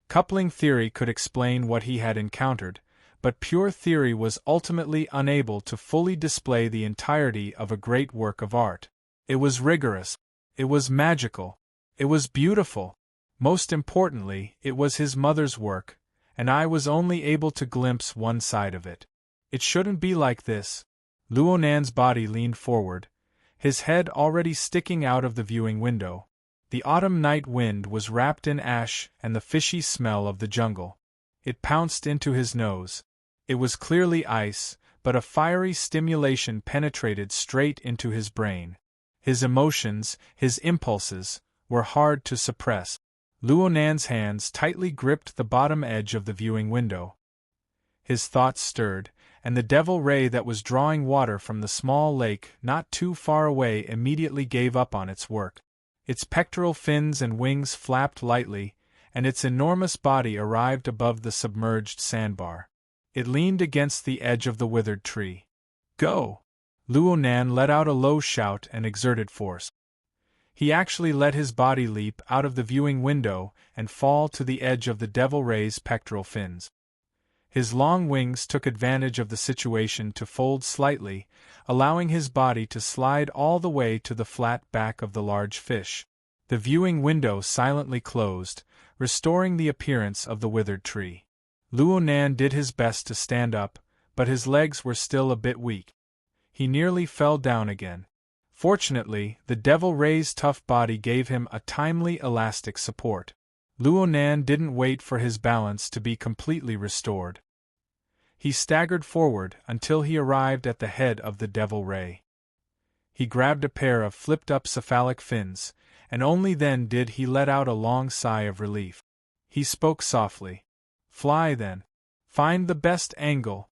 Coupling theory could explain what he had encountered, but pure theory was ultimately unable to fully display the entirety of a great work of art. It was rigorous. It was magical. It was beautiful. Most importantly, it was his mother's work, and I was only able to glimpse one side of it. It shouldn't be like this. Luonan's body leaned forward, his head already sticking out of the viewing window. The autumn night wind was wrapped in ash and the fishy smell of the jungle. It pounced into his nose. It was clearly ice, but a fiery stimulation penetrated straight into his brain. His emotions, his impulses, were hard to suppress. Luonan's hands tightly gripped the bottom edge of the viewing window. His thoughts stirred, and the devil ray that was drawing water from the small lake not too far away immediately gave up on its work. Its pectoral fins and wings flapped lightly, and its enormous body arrived above the submerged sandbar. It leaned against the edge of the withered tree. "Go!" Luonan let out a low shout and exerted force. He actually let his body leap out of the viewing window and fall to the edge of the devil ray's pectoral fins. His long wings took advantage of the situation to fold slightly, allowing his body to slide all the way to the flat back of the large fish. The viewing window silently closed, restoring the appearance of the withered tree. Luonan did his best to stand up, but his legs were still a bit weak. He nearly fell down again. Fortunately, the devil ray's tough body gave him a timely elastic support. Luonan didn't wait for his balance to be completely restored. He staggered forward until he arrived at the head of the devil ray. He grabbed a pair of flipped-up cephalic fins, and only then did he let out a long sigh of relief. He spoke softly. "Fly then. Find the best angle."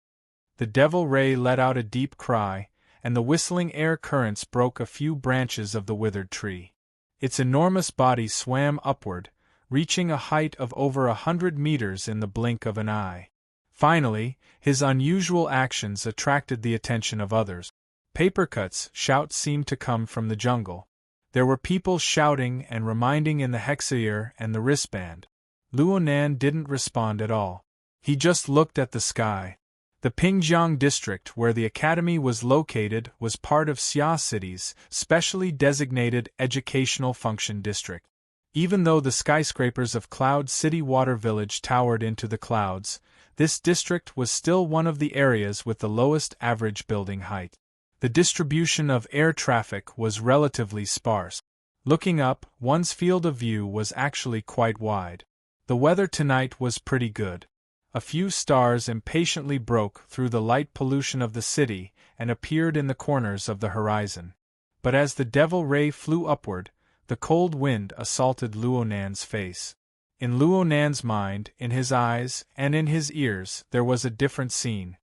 The devil ray let out a deep cry, and the whistling air currents broke a few branches of the withered tree. Its enormous body swam upward, reaching a height of over 100 meters in the blink of an eye. Finally, his unusual actions attracted the attention of others. Papercuts shouts seemed to come from the jungle. There were people shouting and reminding in the hexaear and the wristband. Luonan didn't respond at all. He just looked at the sky. The Pingjiang district where the academy was located was part of Xia City's specially designated educational function district. Even though the skyscrapers of Cloud City Water Village towered into the clouds, this district was still one of the areas with the lowest average building height. The distribution of air traffic was relatively sparse. Looking up, one's field of view was actually quite wide. The weather tonight was pretty good. A few stars impatiently broke through the light pollution of the city and appeared in the corners of the horizon. But as the devil ray flew upward, the cold wind assaulted Luonan's face. In Luonan's mind, in his eyes, and in his ears, there was a different scene.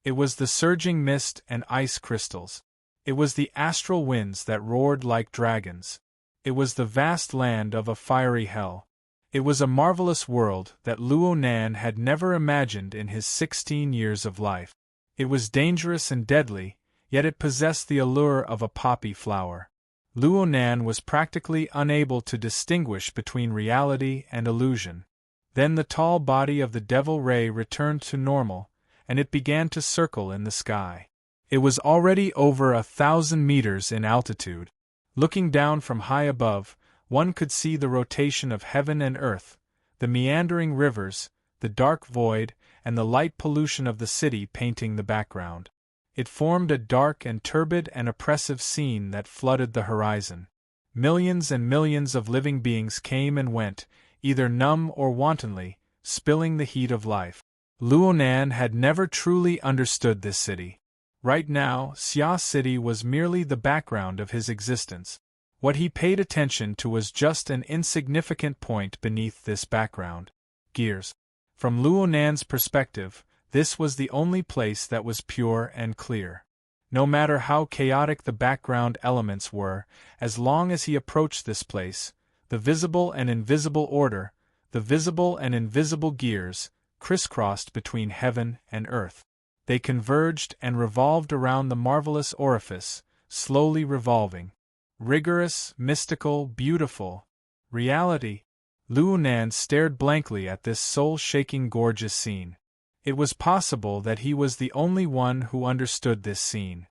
It was the surging mist and ice crystals. It was the astral winds that roared like dragons. It was the vast land of a fiery hell. It was a marvelous world that Luonan had never imagined in his 16 years of life. It was dangerous and deadly, yet it possessed the allure of a poppy flower. Luonan was practically unable to distinguish between reality and illusion. Then the tall body of the devil ray returned to normal, and it began to circle in the sky. It was already over 1,000 meters in altitude. Looking down from high above, one could see the rotation of heaven and earth, the meandering rivers, the dark void, and the light pollution of the city painting the background. It formed a dark and turbid and oppressive scene that flooded the horizon. Millions and millions of living beings came and went, either numb or wantonly, spilling the heat of life. Luonan had never truly understood this city. Right now, Xia City was merely the background of his existence. What he paid attention to was just an insignificant point beneath this background. Gears. From Luonan's perspective, this was the only place that was pure and clear. No matter how chaotic the background elements were, as long as he approached this place, the visible and invisible order, the visible and invisible gears, crisscrossed between heaven and earth. They converged and revolved around the marvelous orifice, slowly revolving. Rigorous, mystical, beautiful. Reality. Luonan stared blankly at this soul-shaking gorgeous scene. It was possible that he was the only one who understood this scene.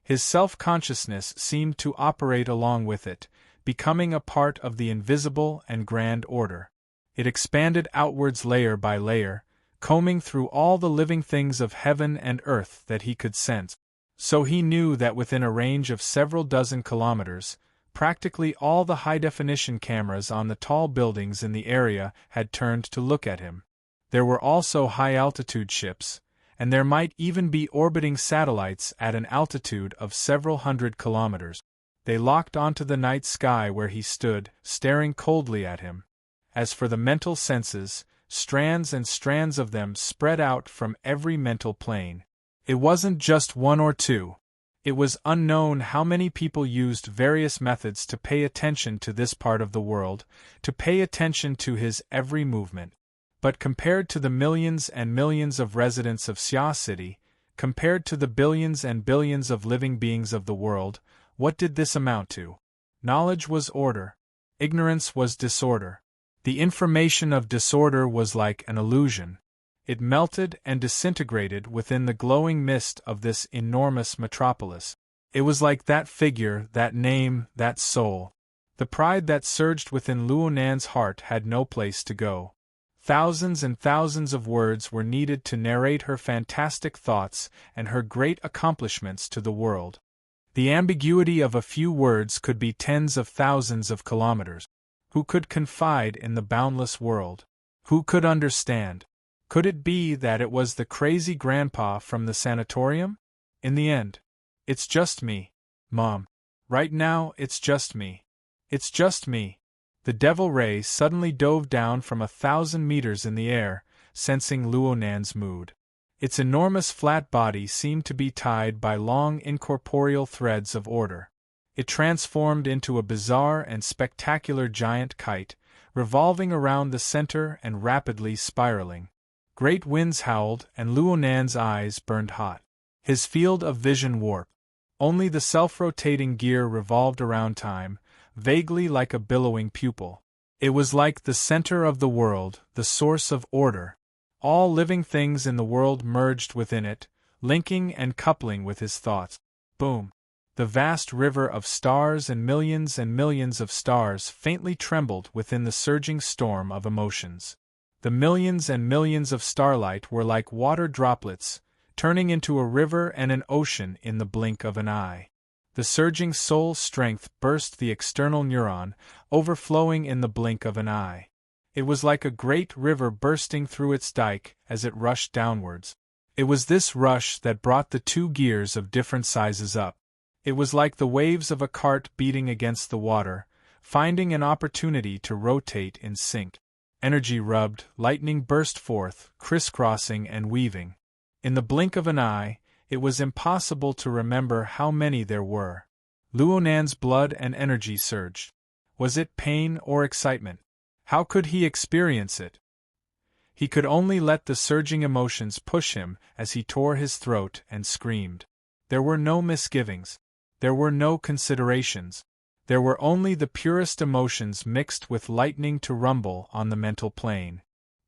His self-consciousness seemed to operate along with it, becoming a part of the invisible and grand order. It expanded outwards layer by layer, combing through all the living things of heaven and earth that he could sense. So he knew that within a range of several dozen kilometers, practically all the high-definition cameras on the tall buildings in the area had turned to look at him. There were also high-altitude ships, and there might even be orbiting satellites at an altitude of several hundred kilometers. They locked onto the night sky where he stood, staring coldly at him. As for the mental senses, strands and strands of them spread out from every mental plane. It wasn't just one or two. It was unknown how many people used various methods to pay attention to this part of the world, to pay attention to his every movement. But compared to the millions and millions of residents of Xia City, compared to the billions and billions of living beings of the world, what did this amount to? Knowledge was order. Ignorance was disorder. The information of disorder was like an illusion. It melted and disintegrated within the glowing mist of this enormous metropolis. It was like that figure, that name, that soul. The pride that surged within Luo Nan's heart had no place to go. Thousands and thousands of words were needed to narrate her fantastic thoughts and her great accomplishments to the world. The ambiguity of a few words could be tens of thousands of kilometers. Who could confide in the boundless world? Who could understand? Could it be that it was the crazy grandpa from the sanatorium? In the end, it's just me, Mom. Right now, it's just me. It's just me. The Devil Ray suddenly dove down from 1,000 meters in the air, sensing Luo Nan's mood. Its enormous flat body seemed to be tied by long incorporeal threads of order. It transformed into a bizarre and spectacular giant kite, revolving around the center and rapidly spiraling. Great winds howled, and Luo Nan's eyes burned hot. His field of vision warped. Only the self-rotating gear revolved around time, vaguely like a billowing pupil. It was like the center of the world, the source of order. All living things in the world merged within it, linking and coupling with his thoughts. Boom! The vast river of stars and millions of stars faintly trembled within the surging storm of emotions. The millions and millions of starlight were like water droplets, turning into a river and an ocean in the blink of an eye. The surging soul strength burst the external neuron, overflowing in the blink of an eye. It was like a great river bursting through its dike as it rushed downwards. It was this rush that brought the two gears of different sizes up. It was like the waves of a cart beating against the water, finding an opportunity to rotate in sync. Energy rubbed, lightning burst forth, crisscrossing and weaving. In the blink of an eye, it was impossible to remember how many there were. Luo Nan's blood and energy surged. Was it pain or excitement? How could he experience it? He could only let the surging emotions push him as he tore his throat and screamed. There were no misgivings. There were no considerations. There were only the purest emotions mixed with lightning to rumble on the mental plane.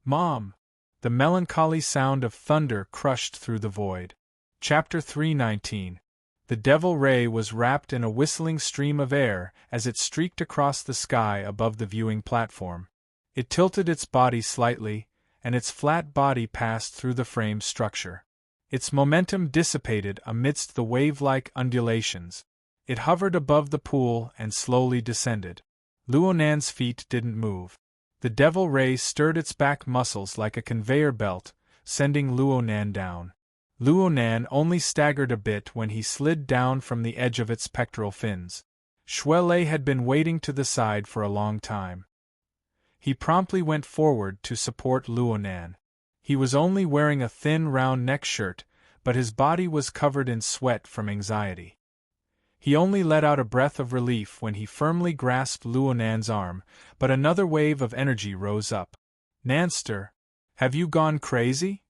Mom! The melancholy sound of thunder crushed through the void. Chapter 319. The Devil Ray was wrapped in a whistling stream of air as it streaked across the sky above the viewing platform. It tilted its body slightly, and its flat body passed through the frame structure. Its momentum dissipated amidst the wave-like undulations. It hovered above the pool and slowly descended. Luo Nan's feet didn't move. The Devil Ray stirred its back muscles like a conveyor belt, sending Luo Nan down. Luo Nan only staggered a bit when he slid down from the edge of its pectoral fins. Shuelei had been waiting to the side for a long time. He promptly went forward to support Luo Nan. He was only wearing a thin round neck shirt, but his body was covered in sweat from anxiety. He only let out a breath of relief when he firmly grasped Luo Nan's arm, but another wave of energy rose up. Nanster, have you gone crazy?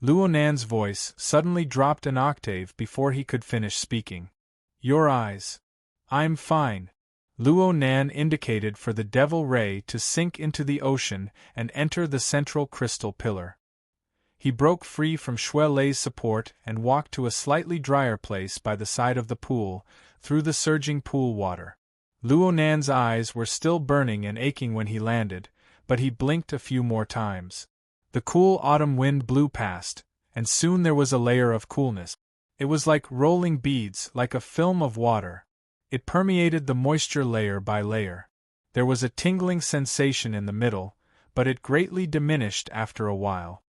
Luo Nan's voice suddenly dropped an octave before he could finish speaking. Your eyes. I'm fine. Luo Nan indicated for the Devil Ray to sink into the ocean and enter the central crystal pillar. He broke free from Xue Lei's support and walked to a slightly drier place by the side of the pool, through the surging pool water. Luo Nan's eyes were still burning and aching when he landed, but he blinked a few more times. The cool autumn wind blew past, and soon there was a layer of coolness. It was like rolling beads, like a film of water. It permeated the moisture layer by layer. There was a tingling sensation in the middle, but it greatly diminished after a while.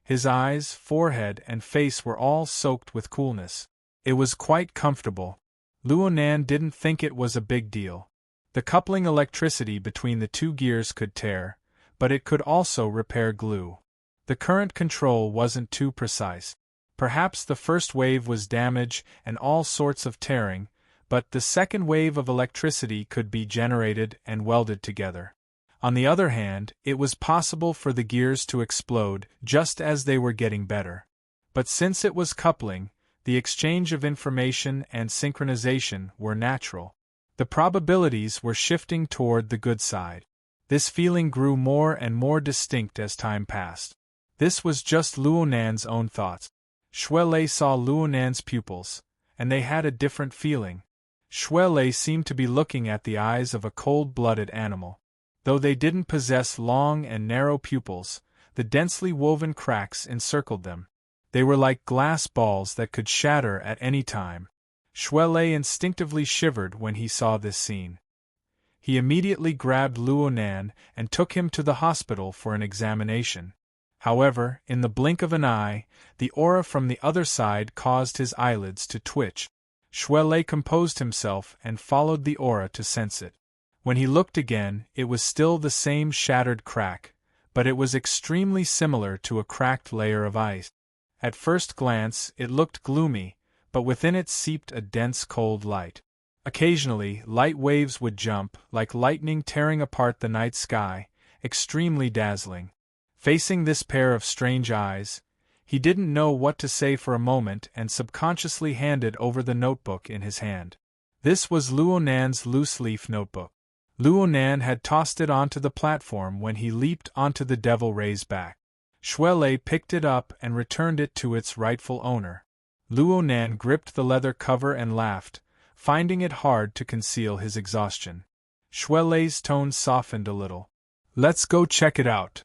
His eyes, forehead, and face were all soaked with coolness. It was quite comfortable. Luo Nan didn't think it was a big deal. The coupling electricity between the two gears could tear, but it could also repair glue. The current control wasn't too precise. Perhaps the first wave was damage and all sorts of tearing, but the second wave of electricity could be generated and welded together. On the other hand, it was possible for the gears to explode just as they were getting better. But since it was coupling, the exchange of information and synchronization were natural. The probabilities were shifting toward the good side. This feeling grew more and more distinct as time passed. This was just Luo Nan's own thoughts. Xue Lei saw Luo Nan's pupils, and they had a different feeling. Xue Lei seemed to be looking at the eyes of a cold-blooded animal. Though they didn't possess long and narrow pupils, the densely woven cracks encircled them. They were like glass balls that could shatter at any time. Xue Lei instinctively shivered when he saw this scene. He immediately grabbed Luo Nan and took him to the hospital for an examination. However, in the blink of an eye, the aura from the other side caused his eyelids to twitch. Xue Lei composed himself and followed the aura to sense it. When he looked again, it was still the same shattered crack, but it was extremely similar to a cracked layer of ice. At first glance, it looked gloomy, but within it seeped a dense cold light. Occasionally, light waves would jump, like lightning tearing apart the night sky, extremely dazzling. Facing this pair of strange eyes, he didn't know what to say for a moment and subconsciously handed over the notebook in his hand. This was Luo Nan's loose-leaf notebook. Luo Nan had tossed it onto the platform when he leaped onto the Devil Ray's back. Xue Lei picked it up and returned it to its rightful owner. Luo Nan gripped the leather cover and laughed, finding it hard to conceal his exhaustion. Xue Lei's tone softened a little. "Let's go check it out."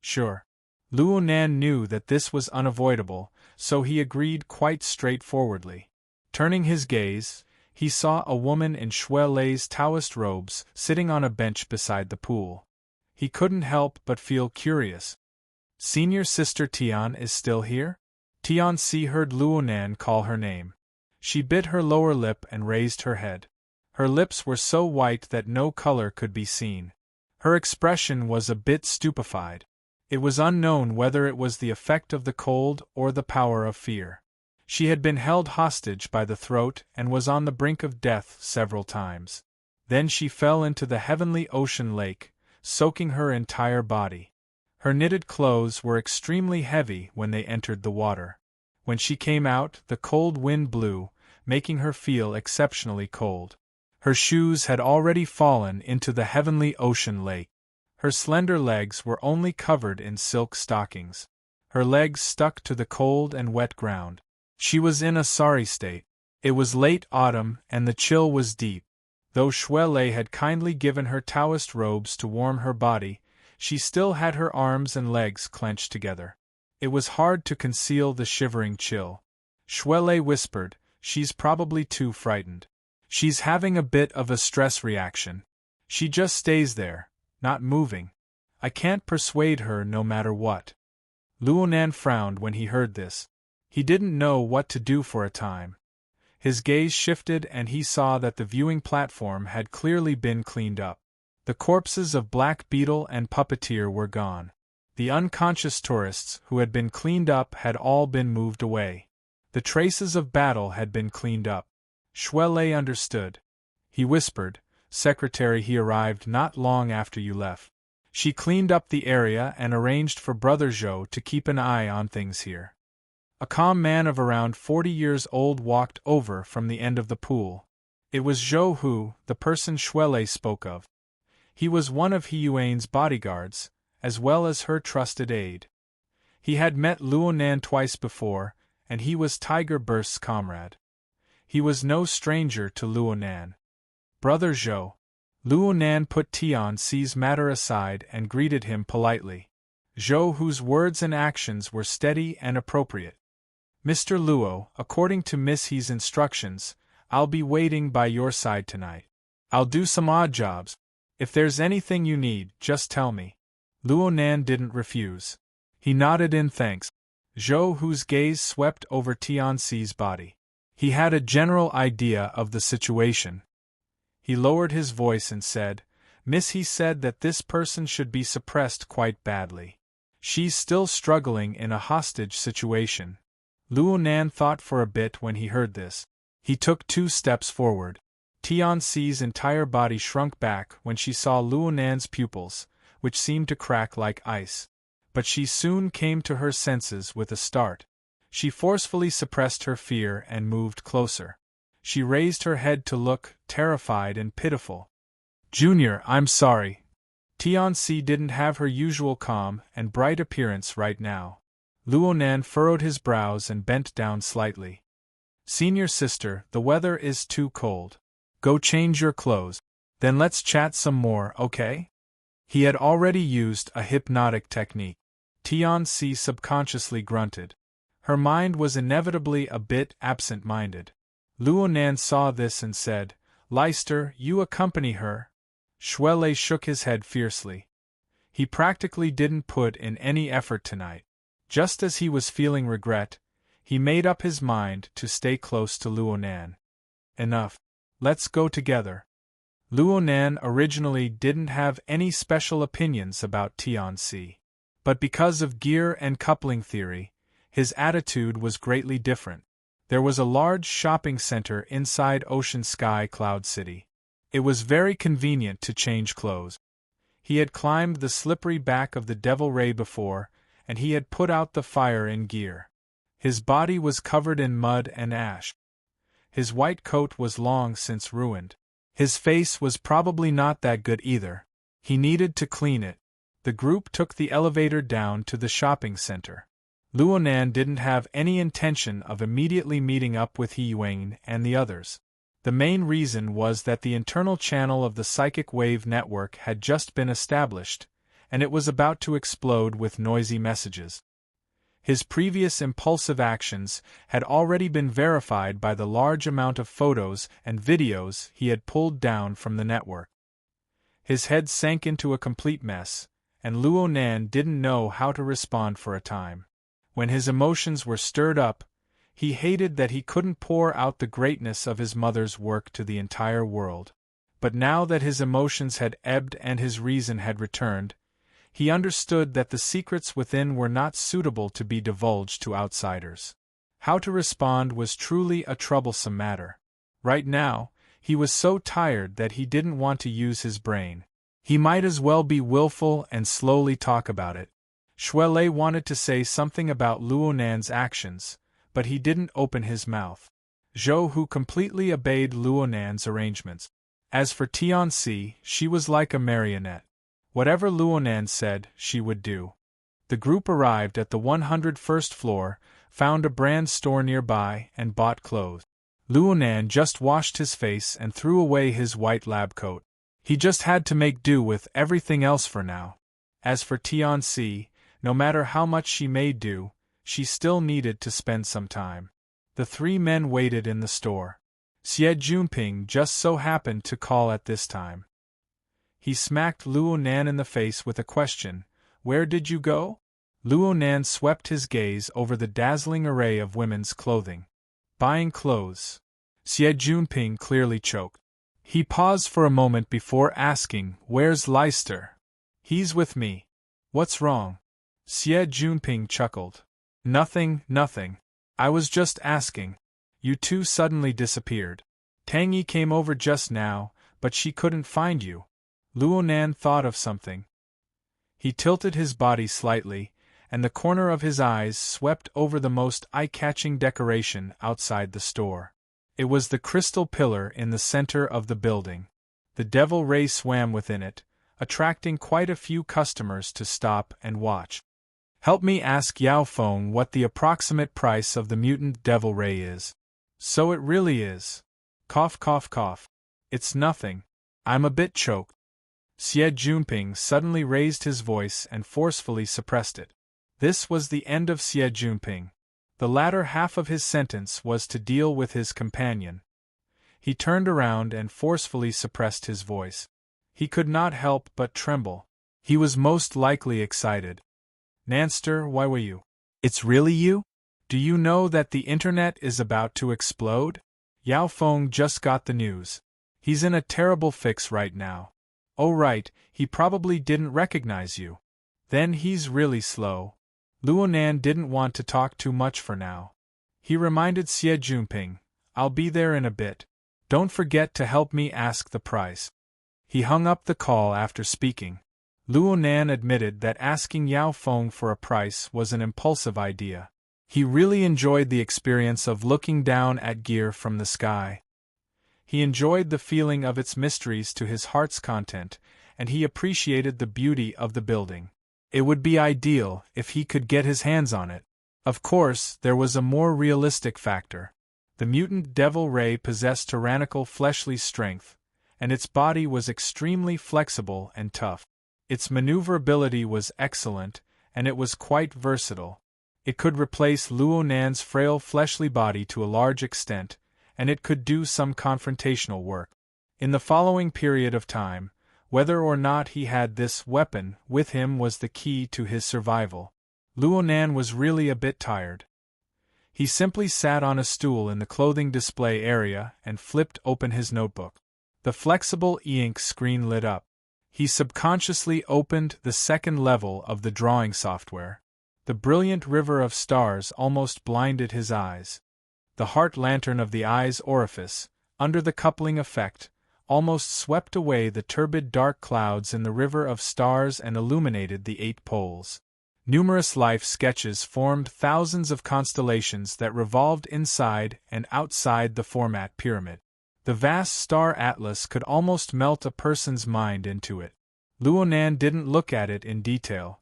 "Sure." Luo Nan knew that this was unavoidable, so he agreed quite straightforwardly. Turning his gaze, he saw a woman in Xue Lei's Taoist robes sitting on a bench beside the pool. He couldn't help but feel curious. "Senior Sister Tian is still here?" Tian Si heard Luo Nan call her name. She bit her lower lip and raised her head. Her lips were so white that no color could be seen. Her expression was a bit stupefied. It was unknown whether it was the effect of the cold or the power of fear. She had been held hostage by the throat and was on the brink of death several times. Then she fell into the heavenly ocean lake, soaking her entire body. Her knitted clothes were extremely heavy when they entered the water. When she came out, the cold wind blew, making her feel exceptionally cold. Her shoes had already fallen into the heavenly ocean lake. Her slender legs were only covered in silk stockings. Her legs stuck to the cold and wet ground. She was in a sorry state. It was late autumn and the chill was deep. Though Xue Lei had kindly given her Taoist robes to warm her body, she still had her arms and legs clenched together. It was hard to conceal the shivering chill. Xue Lei whispered, "She's probably too frightened. She's having a bit of a stress reaction. She just stays there, not moving. I can't persuade her no matter what." Luo Nan frowned when he heard this. He didn't know what to do for a time. His gaze shifted and he saw that the viewing platform had clearly been cleaned up. The corpses of Black Beetle and Puppeteer were gone. The unconscious tourists who had been cleaned up had all been moved away. The traces of battle had been cleaned up. Xue Lei understood. He whispered, "Secretary, he arrived not long after you left. She cleaned up the area and arranged for Brother Zhou to keep an eye on things here." A calm man of around 40 years old walked over from the end of the pool. It was Zhou Hu, the person Xue Lei spoke of. He was one of He Yuan's bodyguards, as well as her trusted aide. He had met Luo Nan twice before, and he was Tiger Burst's comrade. He was no stranger to Luo Nan. "Brother Zhou." Luo Nan put Tian Xi's matter aside and greeted him politely. Zhou, whose words and actions were steady and appropriate. "Mr. Luo, according to Miss He's instructions, I'll be waiting by your side tonight. I'll do some odd jobs. If there's anything you need, just tell me." Luo Nan didn't refuse. He nodded in thanks. Zhou, whose gaze swept over Tian Xi's body. He had a general idea of the situation. He lowered his voice and said, "Miss He said that this person should be suppressed quite badly. She's still struggling in a hostage situation." Luo Nan thought for a bit when he heard this. He took 2 steps forward. Tian Xi's entire body shrunk back when she saw Luo Nan's pupils, which seemed to crack like ice. But she soon came to her senses with a start. She forcefully suppressed her fear and moved closer. She raised her head to look, terrified and pitiful. "Junior, I'm sorry." Tian Xi didn't have her usual calm and bright appearance right now. Luo Nan furrowed his brows and bent down slightly. "Senior sister, the weather is too cold. Go change your clothes. Then let's chat some more, okay?" He had already used a hypnotic technique. Tian Xi subconsciously grunted. Her mind was inevitably a bit absent-minded. Luo Nan saw this and said, "Leister, you accompany her?" Shuelei shook his head fiercely. He practically didn't put in any effort tonight. Just as he was feeling regret, he made up his mind to stay close to Luo Nan. "Enough. Let's go together." Luo Nan originally didn't have any special opinions about Tian Xi. But because of gear and coupling theory, his attitude was greatly different. There was a large shopping center inside Ocean Sky Cloud City. It was very convenient to change clothes. He had climbed the slippery back of the Devil Ray before, and he had put out the fire in gear. His body was covered in mud and ash. His white coat was long since ruined. His face was probably not that good either. He needed to clean it. The group took the elevator down to the shopping center. Luo Nan didn't have any intention of immediately meeting up with He Yuan and the others. The main reason was that the internal channel of the psychic wave network had just been established, and it was about to explode with noisy messages. His previous impulsive actions had already been verified by the large amount of photos and videos he had pulled down from the network. His head sank into a complete mess, and Luo Nan didn't know how to respond for a time. When his emotions were stirred up, he hated that he couldn't pour out the greatness of his mother's work to the entire world. But now that his emotions had ebbed and his reason had returned, he understood that the secrets within were not suitable to be divulged to outsiders. How to respond was truly a troublesome matter. Right now, he was so tired that he didn't want to use his brain. He might as well be willful and slowly talk about it. Shuelei wanted to say something about Luo Nan's actions, but he didn't open his mouth. Zhou, who completely obeyed Luo Nan's arrangements. As for Tian Xi, she was like a marionette. Whatever Luo Nan said, she would do. The group arrived at the 101st floor, found a brand store nearby, and bought clothes. Luo Nan just washed his face and threw away his white lab coat. He just had to make do with everything else for now. As for Tian Xi, no matter how much she may do, she still needed to spend some time. The 3 men waited in the store. Xie Junping just so happened to call at this time. He smacked Luo Nan in the face with a question, "Where did you go?" Luo Nan swept his gaze over the dazzling array of women's clothing. "Buying clothes." Xie Junping clearly choked. He paused for a moment before asking, "Where's Leister?" "He's with me." "What's wrong?" Xie Junping chuckled. Nothing. I was just asking. You 2 suddenly disappeared. Tang Yi came over just now, but she couldn't find you." Luo Nan thought of something. He tilted his body slightly, and the corner of his eyes swept over the most eye-catching decoration outside the store. It was the crystal pillar in the center of the building. The Devil Ray swam within it, attracting quite a few customers to stop and watch. Help me ask Yao Feng what the approximate price of the mutant devil ray is. So it really is. Cough cough cough. It's nothing. I'm a bit choked. Xie Junping suddenly raised his voice and forcefully suppressed it. This was the end of Xie Junping. The latter half of his sentence was to deal with his companion. He turned around and forcefully suppressed his voice. He could not help but tremble. He was most likely excited. Nanster, why were you? It's really you? Do you know that the internet is about to explode? Yao Feng just got the news. He's in a terrible fix right now. Oh right, he probably didn't recognize you. Then he's really slow. Luonan didn't want to talk too much for now. He reminded Xie Junping, I'll be there in a bit. Don't forget to help me ask the price. He hung up the call after speaking. Luonan admitted that asking Yao Feng for a price was an impulsive idea. He really enjoyed the experience of looking down at gear from the sky. He enjoyed the feeling of its mysteries to his heart's content, and he appreciated the beauty of the building. It would be ideal if he could get his hands on it. Of course, there was a more realistic factor. The mutant devil ray possessed tyrannical fleshly strength, and its body was extremely flexible and tough. Its maneuverability was excellent, and it was quite versatile. It could replace Luonan's frail fleshly body to a large extent, and it could do some confrontational work. In the following period of time, whether or not he had this weapon with him was the key to his survival. Luonan was really a bit tired. He simply sat on a stool in the clothing display area and flipped open his notebook. The flexible e-ink screen lit up. He subconsciously opened the second level of the drawing software. The brilliant river of stars almost blinded his eyes. The heart lantern of the eye's orifice, under the coupling effect, almost swept away the turbid dark clouds in the river of stars and illuminated the 8 poles. Numerous life sketches formed thousands of constellations that revolved inside and outside the format pyramid. The vast star atlas could almost melt a person's mind into it. Luonan didn't look at it in detail.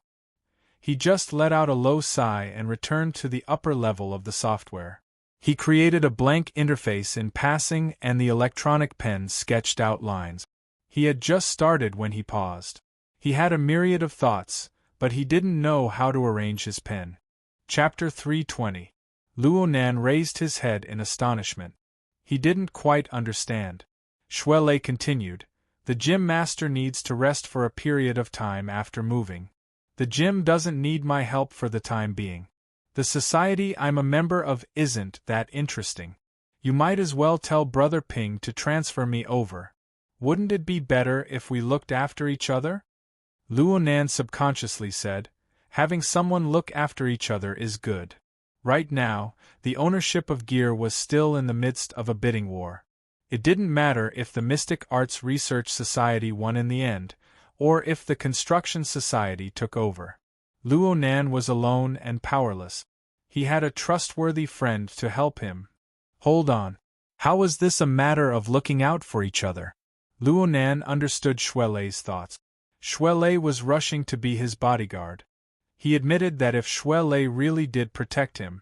He just let out a low sigh and returned to the upper level of the software. He created a blank interface in passing and the electronic pen sketched out lines. He had just started when he paused. He had a myriad of thoughts, but he didn't know how to arrange his pen. Chapter 320. Luonan raised his head in astonishment. He didn't quite understand. Shuelei continued, The gym master needs to rest for a period of time after moving. The gym doesn't need my help for the time being. The society I'm a member of isn't that interesting. You might as well tell Brother Ping to transfer me over. Wouldn't it be better if we looked after each other? Luonan subconsciously said, Having someone look after each other is good. Right now, the ownership of gear was still in the midst of a bidding war. It didn't matter if the Mystic Arts Research Society won in the end, or if the Construction Society took over. Luonan was alone and powerless. He had a trustworthy friend to help him. Hold on. How was this a matter of looking out for each other? Luonan understood Shuelei's thoughts. Shuelei was rushing to be his bodyguard. He admitted that if Shuelei really did protect him,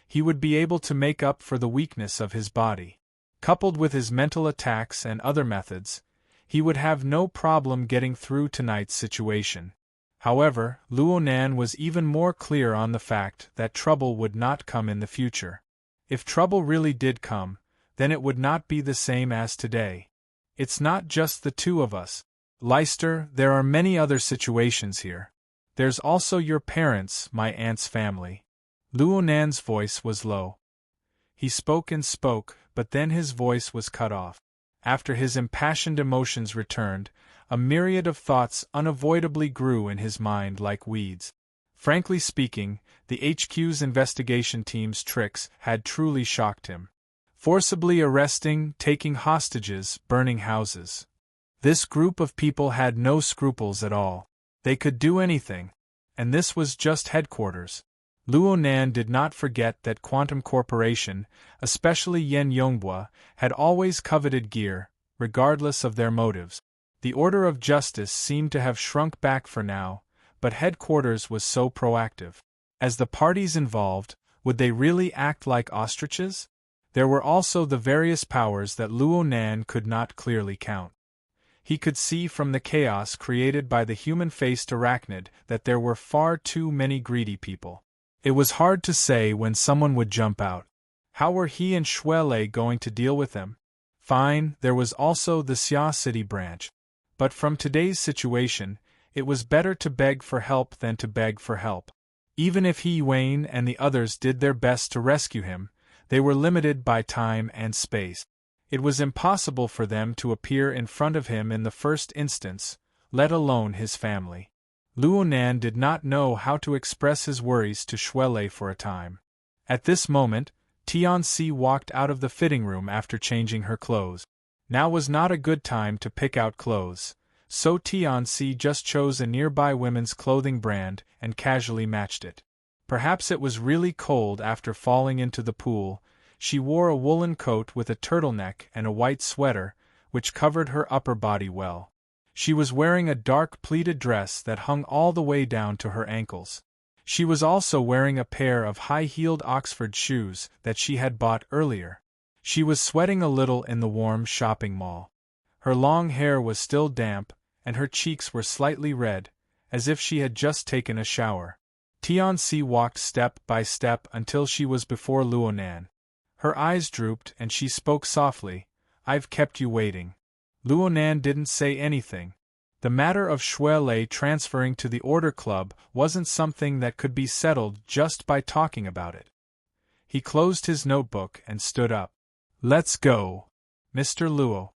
he would be able to make up for the weakness of his body. Coupled with his mental attacks and other methods, he would have no problem getting through tonight's situation. However, Luonan was even more clear on the fact that trouble would not come in the future. If trouble really did come, then it would not be the same as today. It's not just the two of us. Leicester, there are many other situations here. There's also your parents, my aunt's family. Luonan's voice was low. He spoke and spoke, but then his voice was cut off. After his impassioned emotions returned, a myriad of thoughts unavoidably grew in his mind like weeds. Frankly speaking, the HQ's investigation team's tricks had truly shocked him. Forcibly arresting, taking hostages, burning houses. This group of people had no scruples at all. They could do anything. And this was just headquarters. Luonan did not forget that Quantum Corporation, especially Yen Yongbua, had always coveted gear, regardless of their motives. The order of justice seemed to have shrunk back for now, but headquarters was so proactive. As the parties involved, would they really act like ostriches? There were also the various powers that Luo Nan could not clearly count. He could see from the chaos created by the human-faced arachnid that there were far too many greedy people. It was hard to say when someone would jump out. How were he and Shuele going to deal with them? Fine, there was also the Xia City branch. But from today's situation, it was better to beg for help than to beg for help. Even if He Yuan and the others did their best to rescue him, they were limited by time and space. It was impossible for them to appear in front of him in the first instance, let alone his family. Luo Nan did not know how to express his worries to Shuele for a time. At this moment, Tianxi walked out of the fitting room after changing her clothes. Now was not a good time to pick out clothes, so Tianxi just chose a nearby women's clothing brand and casually matched it. Perhaps it was really cold after falling into the pool. She wore a woolen coat with a turtleneck and a white sweater, which covered her upper body well. She was wearing a dark pleated dress that hung all the way down to her ankles. She was also wearing a pair of high-heeled Oxford shoes that she had bought earlier. She was sweating a little in the warm shopping mall. Her long hair was still damp, and her cheeks were slightly red, as if she had just taken a shower. Tianxi walked step by step until she was before Luo Nan. Her eyes drooped and she spoke softly, "I've kept you waiting." Luo Nan didn't say anything. The matter of Shuele transferring to the Order Club wasn't something that could be settled just by talking about it. He closed his notebook and stood up. "Let's go, Mr. Luo."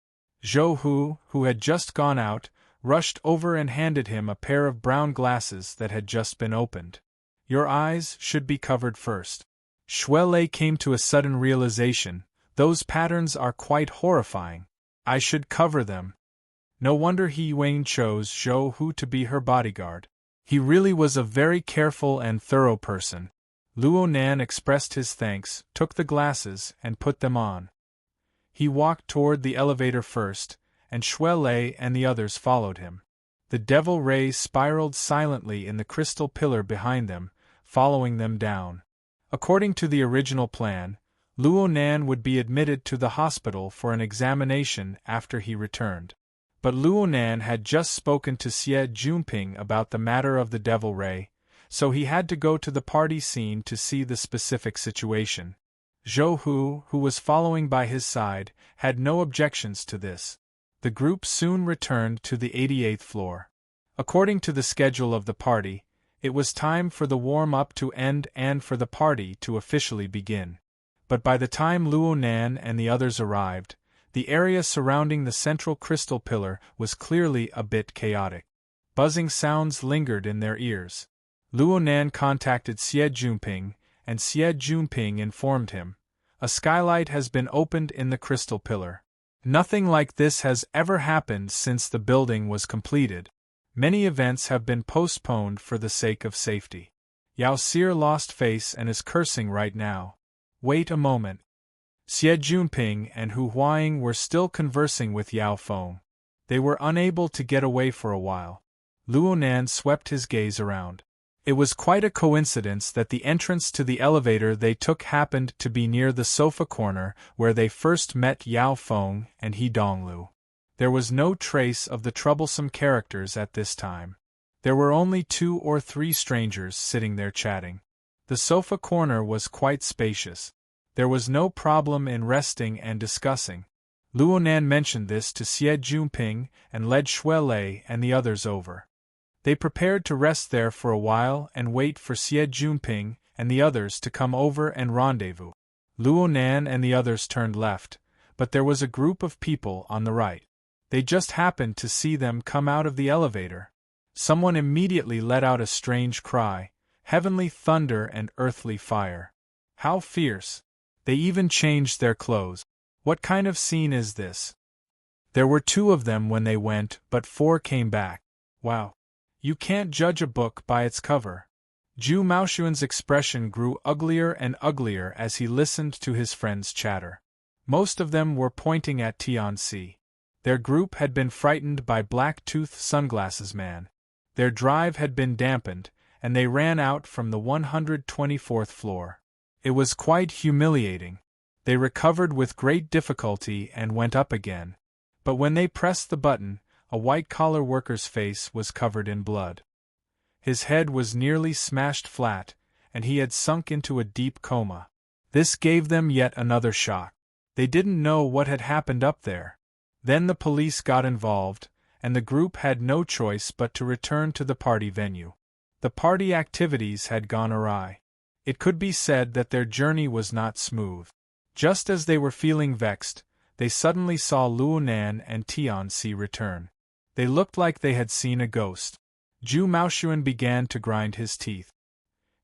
Zhou Hu, who had just gone out, rushed over and handed him a pair of brown glasses that had just been opened. "Your eyes should be covered first." Shuele came to a sudden realization, those patterns are quite horrifying. I should cover them. No wonder He Yuan chose Zhou Hu to be her bodyguard. He really was a very careful and thorough person. Luo Nan expressed his thanks, took the glasses, and put them on. He walked toward the elevator first, and Shuele and the others followed him. The devil ray spiraled silently in the crystal pillar behind them, following them down. According to the original plan, Luo Nan would be admitted to the hospital for an examination after he returned. But Luo Nan had just spoken to Xie Junping about the matter of the devil ray, so he had to go to the party scene to see the specific situation. Zhou Hu, who was following by his side, had no objections to this. The group soon returned to the 88th floor. According to the schedule of the party, it was time for the warm-up to end and for the party to officially begin. But by the time Luo Nan and the others arrived, the area surrounding the central crystal pillar was clearly a bit chaotic. Buzzing sounds lingered in their ears. Luo Nan contacted Xie Junping, and Xie Junping informed him, "A skylight has been opened in the crystal pillar. Nothing like this has ever happened since the building was completed. Many events have been postponed for the sake of safety." Yao Xir lost face and is cursing right now. Wait a moment. Xie Junping and Hu Huaying were still conversing with Yao Feng. They were unable to get away for a while. Luo Nan swept his gaze around. It was quite a coincidence that the entrance to the elevator they took happened to be near the sofa corner where they first met Yao Feng and He Donglu. There was no trace of the troublesome characters at this time. There were only 2 or 3 strangers sitting there chatting. The sofa corner was quite spacious. There was no problem in resting and discussing. Luo Nan mentioned this to Xie Junping and led Shuele and the others over. They prepared to rest there for a while and wait for Xie Junping and the others to come over and rendezvous. Luo Nan and the others turned left, but there was a group of people on the right. They just happened to see them come out of the elevator. Someone immediately let out a strange cry, "Heavenly thunder and earthly fire. How fierce! They even changed their clothes. What kind of scene is this?" There were 2 of them when they went, but 4 came back. Wow! You can't judge a book by its cover. Zhu Maoshuan's expression grew uglier and uglier as he listened to his friends' chatter. Most of them were pointing at Tianxi. Their group had been frightened by Black-Tooth Sunglasses Man. Their drive had been dampened, and they ran out from the 124th floor. It was quite humiliating. They recovered with great difficulty and went up again. But when they pressed the button, a white-collar worker's face was covered in blood. His head was nearly smashed flat, and he had sunk into a deep coma. This gave them yet another shock. They didn't know what had happened up there. Then the police got involved, and the group had no choice but to return to the party venue. The party activities had gone awry. It could be said that their journey was not smooth. Just as they were feeling vexed, they suddenly saw Luo Nan and Tianxi return. They looked like they had seen a ghost. Zhu Maoshuan began to grind his teeth.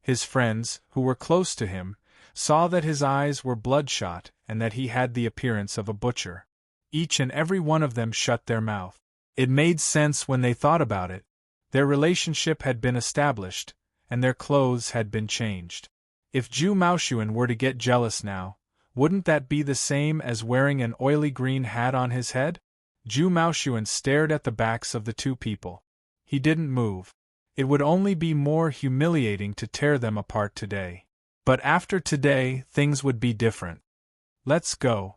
His friends, who were close to him, saw that his eyes were bloodshot and that he had the appearance of a butcher. Each and every one of them shut their mouth. It made sense when they thought about it. Their relationship had been established, and their clothes had been changed. If Zhu Maoshuan were to get jealous now, wouldn't that be the same as wearing an oily green hat on his head? Zhu Maoshuan stared at the backs of the two people. He didn't move. It would only be more humiliating to tear them apart today. But after today, things would be different. Let's go.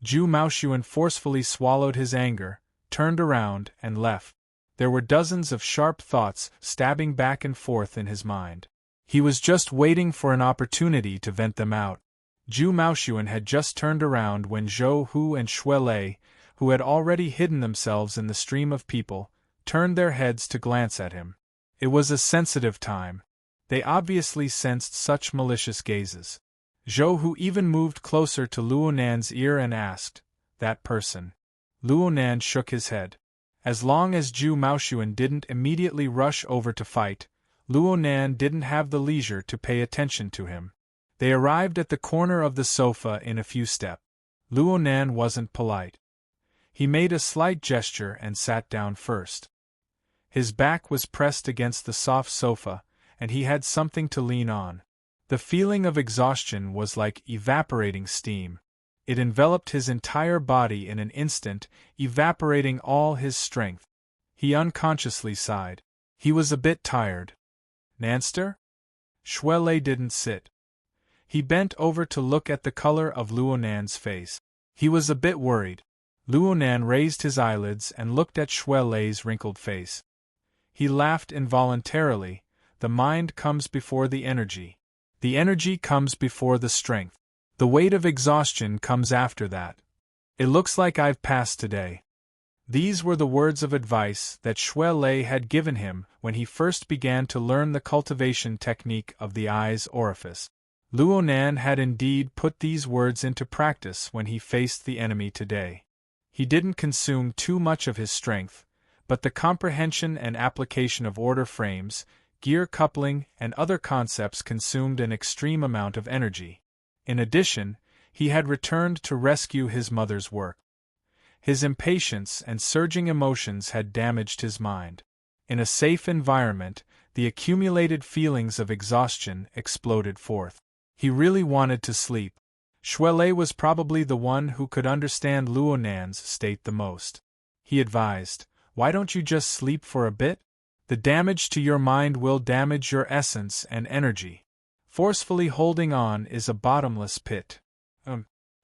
Zhu Maoshuan forcefully swallowed his anger, turned around, and left. There were dozens of sharp thoughts stabbing back and forth in his mind. He was just waiting for an opportunity to vent them out. Zhu Maoshuan had just turned around when Zhou Hu and Xue Lei, who had already hidden themselves in the stream of people, turned their heads to glance at him. It was a sensitive time. They obviously sensed such malicious gazes. Zhou Hu even moved closer to Luo Nan's ear and asked, "That person?" Luo Nan shook his head. As long as Zhu Maoshuan didn't immediately rush over to fight, Luo Nan didn't have the leisure to pay attention to him. They arrived at the corner of the sofa in a few steps. Luo Nan wasn't polite. He made a slight gesture and sat down first. His back was pressed against the soft sofa, and he had something to lean on. The feeling of exhaustion was like evaporating steam. It enveloped his entire body in an instant, evaporating all his strength. He unconsciously sighed. He was a bit tired. "Nanster?" Xue Lei didn't sit. He bent over to look at the color of Luo Nan's face. He was a bit worried. Luo Nan raised his eyelids and looked at Xue Lei's wrinkled face. He laughed involuntarily. The mind comes before the energy. The energy comes before the strength. The weight of exhaustion comes after that. It looks like I've passed today. These were the words of advice that Xue Lei had given him when he first began to learn the cultivation technique of the eye's orifice. Luo Nan had indeed put these words into practice when he faced the enemy today. He didn't consume too much of his strength, but the comprehension and application of order frames, gear coupling, and other concepts consumed an extreme amount of energy. In addition, he had returned to rescue his mother's work. His impatience and surging emotions had damaged his mind. In a safe environment, the accumulated feelings of exhaustion exploded forth. He really wanted to sleep. Xue Lei was probably the one who could understand Luo Nan's state the most. He advised, "Why don't you just sleep for a bit? The damage to your mind will damage your essence and energy. Forcefully holding on is a bottomless pit."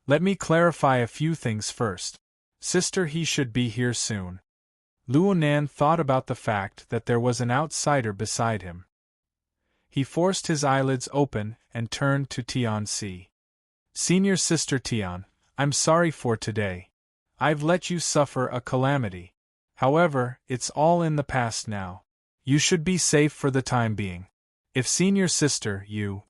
Let me clarify a few things first. Sister, he should be here soon. Luo Nan thought about the fact that there was an outsider beside him. He forced his eyelids open and turned to Tianxi. "Senior Sister Tian, I'm sorry for today. I've let you suffer a calamity. However, it's all in the past now. You should be safe for the time being. If Senior Sister, you..."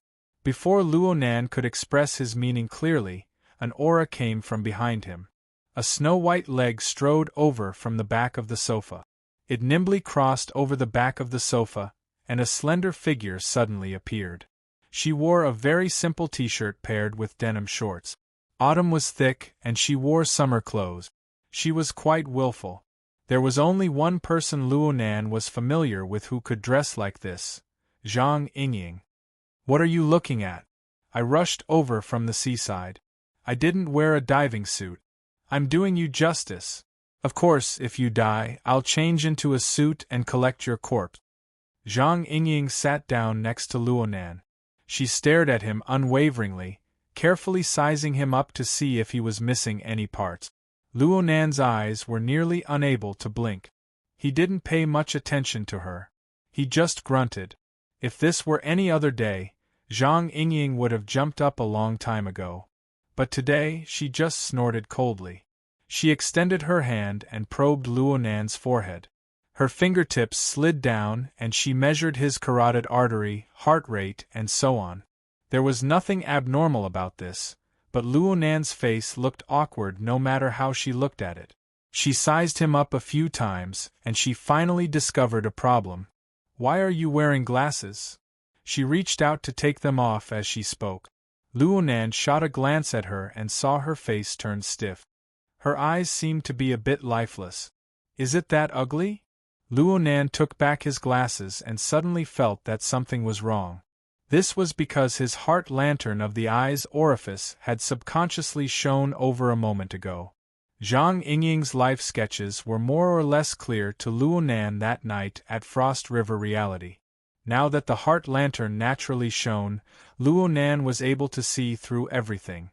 Before Luo Nan could express his meaning clearly, an aura came from behind him. A snow-white leg strode over from the back of the sofa. It nimbly crossed over the back of the sofa, and a slender figure suddenly appeared. She wore a very simple t-shirt paired with denim shorts. Autumn was thick, and she wore summer clothes. She was quite willful. There was only one person Luo Nan was familiar with who could dress like this: Zhang Yingying. "What are you looking at? I rushed over from the seaside. I didn't wear a diving suit. I'm doing you justice. Of course, if you die, I'll change into a suit and collect your corpse." Zhang Yingying sat down next to Luonan. She stared at him unwaveringly, carefully sizing him up to see if he was missing any parts. Luonan's eyes were nearly unable to blink. He didn't pay much attention to her. He just grunted. If this were any other day, Zhang Yingying would have jumped up a long time ago. But today she just snorted coldly. She extended her hand and probed Luonan's forehead. Her fingertips slid down and she measured his carotid artery, heart rate, and so on. There was nothing abnormal about this, but Luonan's face looked awkward no matter how she looked at it. She sized him up a few times, and she finally discovered a problem. "Why are you wearing glasses?" She reached out to take them off as she spoke. Luonan shot a glance at her and saw her face turn stiff. Her eyes seemed to be a bit lifeless. "Is it that ugly?" Luonan took back his glasses and suddenly felt that something was wrong. This was because his heart lantern of the eye's orifice had subconsciously shone over a moment ago. Zhang Yingying's life sketches were more or less clear to Luonan that night at Frost River Reality. Now that the heart lantern naturally shone, Luonan was able to see through everything.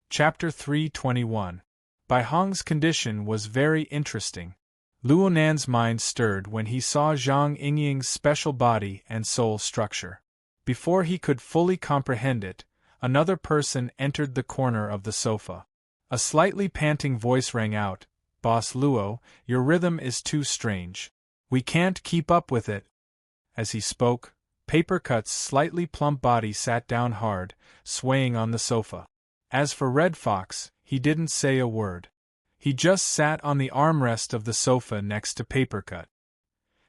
Chapter 321. Bai Hong's condition was very interesting. Luonan's mind stirred when he saw Zhang Yingying's special body and soul structure. Before he could fully comprehend it, another person entered the corner of the sofa. A slightly panting voice rang out, "Boss Luo, your rhythm is too strange. We can't keep up with it." As he spoke, Papercut's slightly plump body sat down hard, swaying on the sofa. As for Red Fox, he didn't say a word. He just sat on the armrest of the sofa next to Papercut.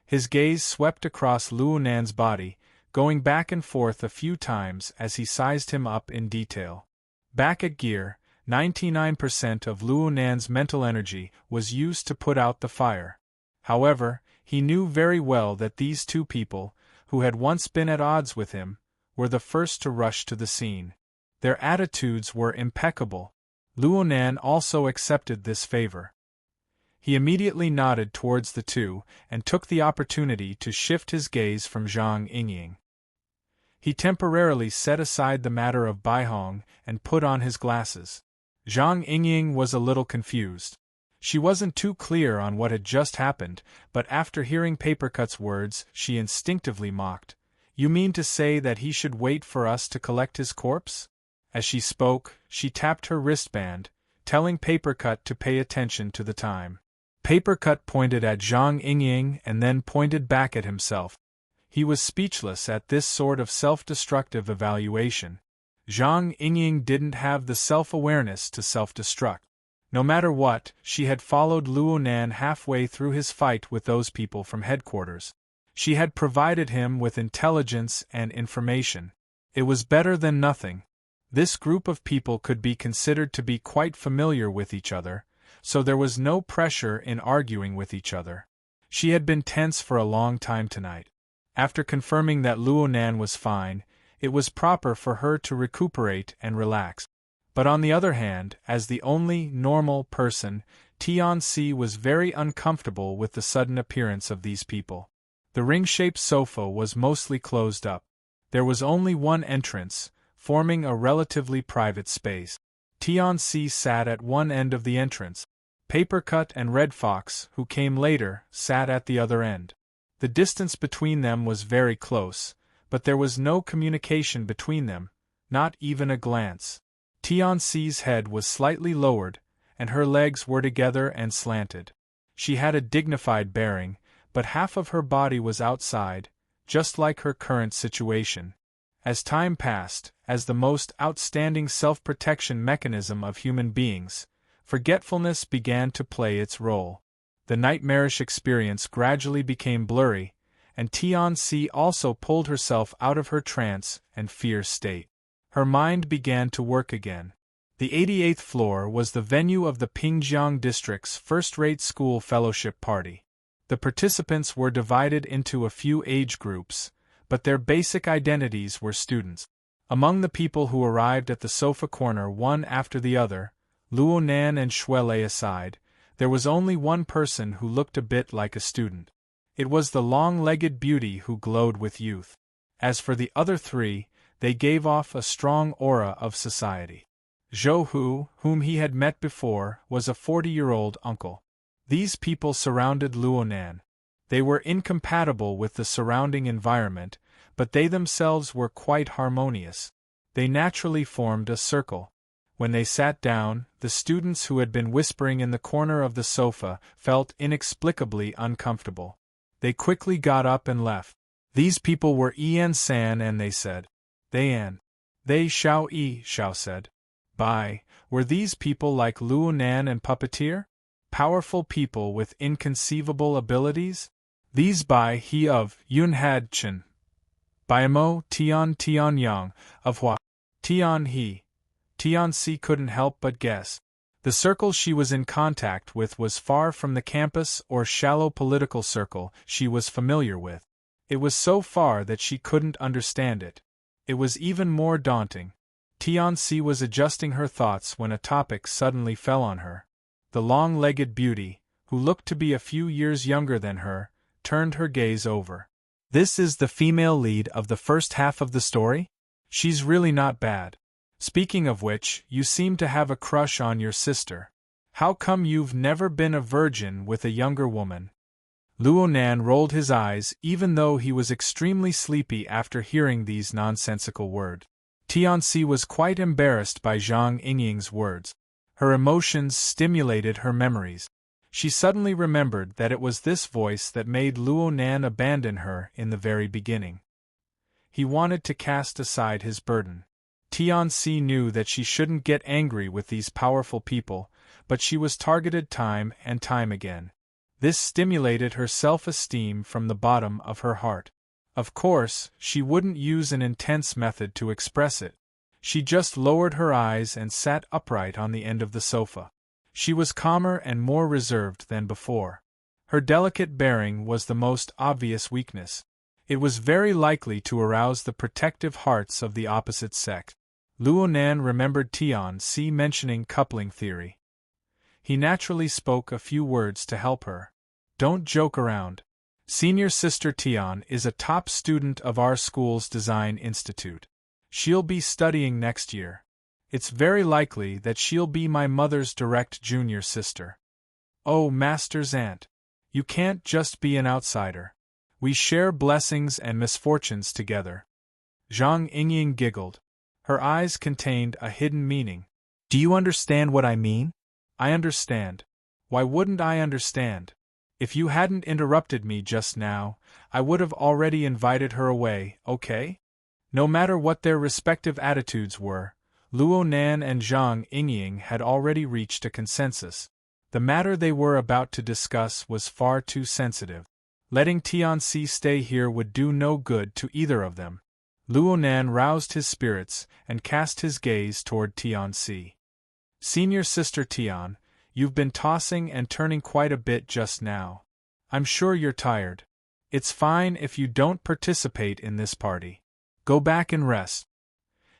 His gaze swept across Luonan's body, going back and forth a few times as he sized him up in detail. Back at Gear, 99% of Luonan's mental energy was used to put out the fire. However, he knew very well that these two people, who had once been at odds with him, were the first to rush to the scene. Their attitudes were impeccable. Luonan also accepted this favor. He immediately nodded towards the two and took the opportunity to shift his gaze from Zhang Yingying. He temporarily set aside the matter of Bai Hong and put on his glasses. Zhang Yingying was a little confused. She wasn't too clear on what had just happened, but after hearing Papercut's words, she instinctively mocked. "You mean to say that he should wait for us to collect his corpse?" As she spoke, she tapped her wristband, telling Papercut to pay attention to the time. Papercut pointed at Zhang Yingying and then pointed back at himself. He was speechless at this sort of self-destructive evaluation. Zhang Yingying didn't have the self-awareness to self-destruct. No matter what, she had followed Luonan halfway through his fight with those people from headquarters. She had provided him with intelligence and information. It was better than nothing. This group of people could be considered to be quite familiar with each other, so there was no pressure in arguing with each other. She had been tense for a long time tonight. After confirming that Luonan was fine, it was proper for her to recuperate and relax. But on the other hand, as the only normal person, Tianxi was very uncomfortable with the sudden appearance of these people. The ring-shaped sofa was mostly closed up. There was only one entrance, forming a relatively private space. Tianxi sat at one end of the entrance. Papercut and Red Fox, who came later, sat at the other end. The distance between them was very close, but there was no communication between them, not even a glance. Tianxi's head was slightly lowered, and her legs were together and slanted. She had a dignified bearing, but half of her body was outside, just like her current situation. As time passed, as the most outstanding self-protection mechanism of human beings, forgetfulness began to play its role. The nightmarish experience gradually became blurry, and Tianxi also pulled herself out of her trance and fear state. Her mind began to work again. The 88th floor was the venue of the Pingjiang district's first-rate school fellowship party. The participants were divided into a few age groups, but their basic identities were students. Among the people who arrived at the sofa corner one after the other, Luonan and Shuelei aside, there was only one person who looked a bit like a student. It was the long-legged beauty who glowed with youth. As for the other three, they gave off a strong aura of society. Zhou Hu, whom he had met before, was a 40-year-old uncle. These people surrounded Luonan. They were incompatible with the surrounding environment, but they themselves were quite harmonious. They naturally formed a circle. When they sat down, the students who had been whispering in the corner of the sofa felt inexplicably uncomfortable. They quickly got up and left. These people were Ian San and they said. They Xiao Yi, Xiao said. Were these people like Luonan and Puppeteer? Powerful people with inconceivable abilities? These He of Yun had Chen. Mo Tian Yang, of Hua. Tian He. Tian Si couldn't help but guess. The circle she was in contact with was far from the campus or shallow political circle she was familiar with. It was so far that she couldn't understand it. It was even more daunting. Tian Si was adjusting her thoughts when a topic suddenly fell on her. The long-legged beauty, who looked to be a few years younger than her, turned her gaze over. This is the female lead of the first half of the story? She's really not bad. Speaking of which, you seem to have a crush on your sister. How come you've never been a virgin with a younger woman? Luonan rolled his eyes even though he was extremely sleepy after hearing these nonsensical words. Tianxi was quite embarrassed by Zhang Yingying's words. Her emotions stimulated her memories. She suddenly remembered that it was this voice that made Luonan abandon her in the very beginning. He wanted to cast aside his burden. Tianxi knew that she shouldn't get angry with these powerful people, but she was targeted time and time again. This stimulated her self-esteem from the bottom of her heart. Of course, she wouldn't use an intense method to express it. She just lowered her eyes and sat upright on the end of the sofa. She was calmer and more reserved than before. Her delicate bearing was the most obvious weakness. It was very likely to arouse the protective hearts of the opposite sex. Luonan remembered Tianxi mentioning coupling theory. He naturally spoke a few words to help her. Don't joke around. Senior sister Tian is a top student of our school's design institute. She'll be studying next year. It's very likely that she'll be my mother's direct junior sister. Oh, Master's aunt. You can't just be an outsider. We share blessings and misfortunes together. Zhang Yingying giggled. Her eyes contained a hidden meaning. Do you understand what I mean? I understand. Why wouldn't I understand? If you hadn't interrupted me just now, I would have already invited her away, okay? No matter what their respective attitudes were, Luonan and Zhang Yingying had already reached a consensus. The matter they were about to discuss was far too sensitive. Letting Tianxi stay here would do no good to either of them. Luonan roused his spirits and cast his gaze toward Tianxi. Senior sister Tian, you've been tossing and turning quite a bit just now. I'm sure you're tired. It's fine if you don't participate in this party. Go back and rest.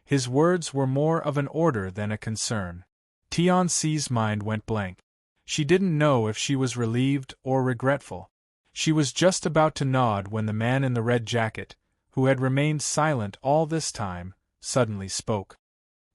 His words were more of an order than a concern. Tianxi's mind went blank. She didn't know if she was relieved or regretful. She was just about to nod when the man in the red jacket, who had remained silent all this time, suddenly spoke.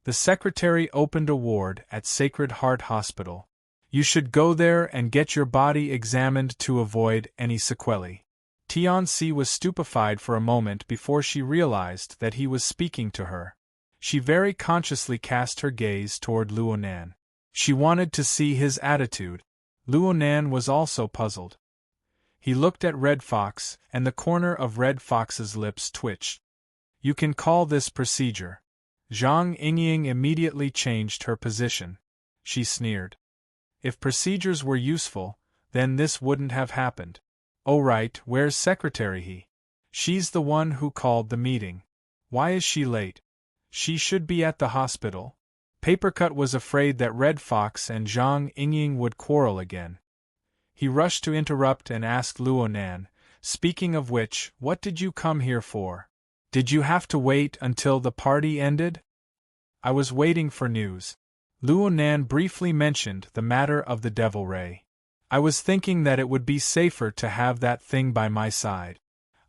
The secretary opened a ward at Sacred Heart Hospital. You should go there and get your body examined to avoid any sequelae. Tianxi was stupefied for a moment before she realized that he was speaking to her. She very consciously cast her gaze toward Luonan. She wanted to see his attitude. Luonan was also puzzled. He looked at Red Fox, and the corner of Red Fox's lips twitched. You can call this procedure. Zhang Yingying immediately changed her position. She sneered. If procedures were useful, then this wouldn't have happened. Oh right, where's Secretary He? She's the one who called the meeting. Why is she late? She should be at the hospital. Papercut was afraid that Red Fox and Zhang Yingying would quarrel again. He rushed to interrupt and asked Luonan, speaking of which, what did you come here for? Did you have to wait until the party ended? I was waiting for news. Luonan briefly mentioned the matter of the Devil Ray. I was thinking that it would be safer to have that thing by my side.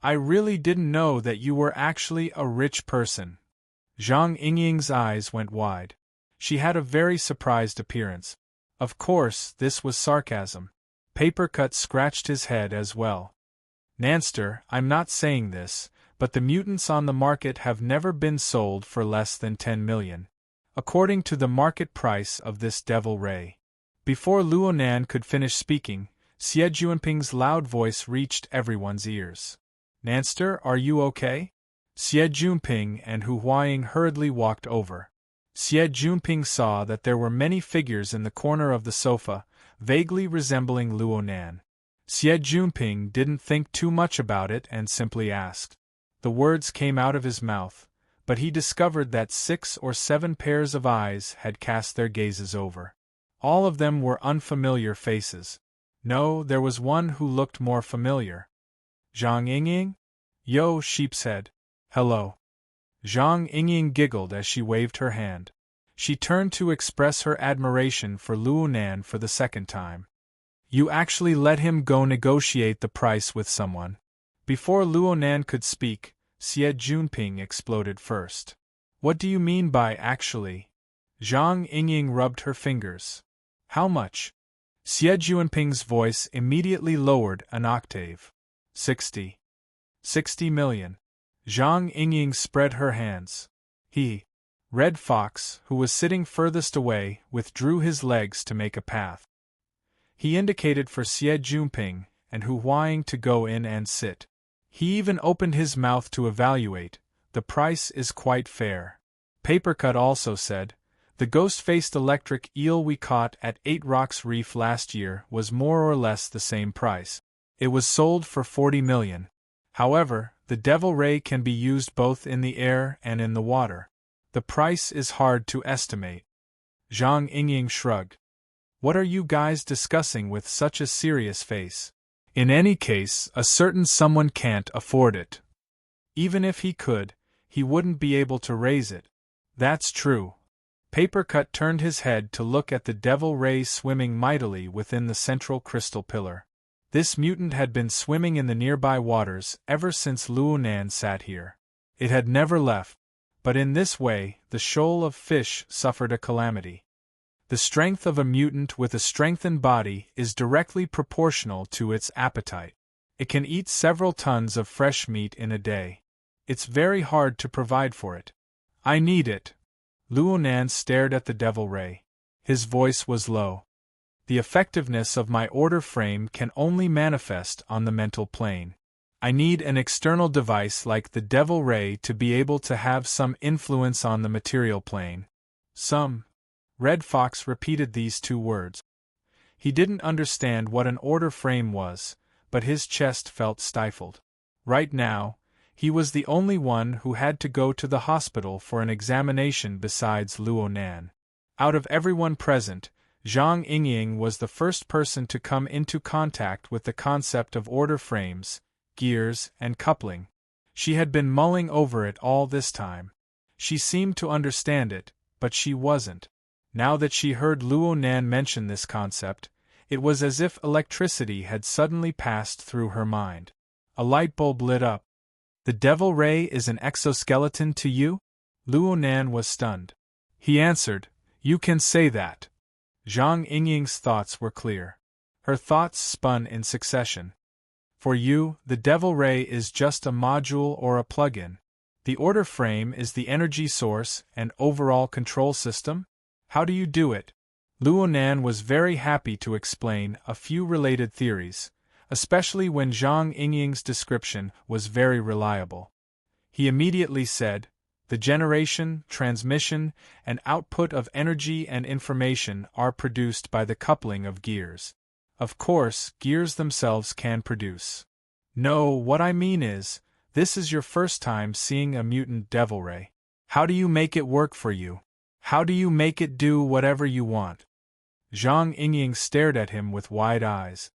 I really didn't know that you were actually a rich person. Zhang Yingying's eyes went wide. She had a very surprised appearance. Of course, this was sarcasm. Papercut scratched his head as well. Nanster, I'm not saying this, but the mutants on the market have never been sold for less than 10 million. According to the market price of this devil ray. Before Luonan could finish speaking, Xie Junping's loud voice reached everyone's ears. Nanster, are you okay? Xie Junping and Hu Huaying hurriedly walked over. Xie Junping saw that there were many figures in the corner of the sofa, vaguely resembling Luonan. Xie Junping didn't think too much about it and simply asked. The words came out of his mouth, but he discovered that 6 or 7 pairs of eyes had cast their gazes over. All of them were unfamiliar faces. No, there was one who looked more familiar. Zhang Yingying? Yo, Sheepshead. Hello. Zhang Yingying giggled as she waved her hand. She turned to express her admiration for Luonan for the second time. You actually let him go negotiate the price with someone. Before Luonan could speak, Xie Junping exploded first. What do you mean by actually? Zhang Yingying rubbed her fingers. How much? Xie Junping's voice immediately lowered an octave. 60 million. Zhang Yingying spread her hands. Red Fox, who was sitting furthest away, withdrew his legs to make a path. He indicated for Xie Junping and Hu Huaying to go in and sit. He even opened his mouth to evaluate. The price is quite fair. Papercut also said, the ghost-faced electric eel we caught at 8 Rocks Reef last year was more or less the same price. It was sold for 40 million. However, the devil ray can be used both in the air and in the water. The price is hard to estimate. Zhang Yingying shrugged. What are you guys discussing with such a serious face? In any case, a certain someone can't afford it. Even if he could, he wouldn't be able to raise it. That's true. Papercut turned his head to look at the devil ray swimming mightily within the central crystal pillar. This mutant had been swimming in the nearby waters ever since Luonan sat here. It had never left, but in this way, the shoal of fish suffered a calamity. The strength of a mutant with a strengthened body is directly proportional to its appetite. It can eat several tons of fresh meat in a day. It's very hard to provide for it. I need it. Luonan stared at the devil ray. His voice was low. The effectiveness of my order frame can only manifest on the mental plane. I need an external device like the devil ray to be able to have some influence on the material plane. Red Fox repeated these 2 words. He didn't understand what an order frame was, but his chest felt stifled. Right now, he was the only one who had to go to the hospital for an examination besides Luonan. Out of everyone present, Zhang Yingying was the first person to come into contact with the concept of order frames, gears, and coupling. She had been mulling over it all this time. She seemed to understand it, but she wasn't. Now that she heard Luonan mention this concept, it was as if electricity had suddenly passed through her mind. A light bulb lit up. The devil ray is an exoskeleton to you? Luonan was stunned. He answered, You can say that. Zhang Yingying's thoughts were clear. Her thoughts spun in succession. For you, the devil ray is just a module or a plug-in. The order frame is the energy source and overall control system? How do you do it? Luonan was very happy to explain a few related theories, especially when Zhang Yingying's description was very reliable. He immediately said, the generation, transmission, and output of energy and information are produced by the coupling of gears. Of course, gears themselves can produce. No, what I mean is, this is your first time seeing a mutant devil ray. How do you make it work for you? How do you make it do whatever you want? Zhang Yingying stared at him with wide eyes.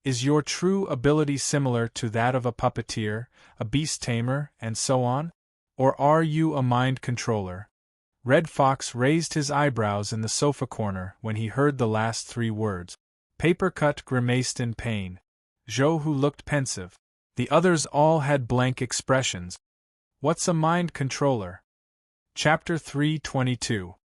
Is your true ability similar to that of a puppeteer, a beast tamer, and so on? Or are you a mind controller? Red Fox raised his eyebrows in the sofa corner when he heard the last 3 words. Papercut grimaced in pain. Zhou Hu looked pensive. The others all had blank expressions. What's a mind controller? Chapter 322.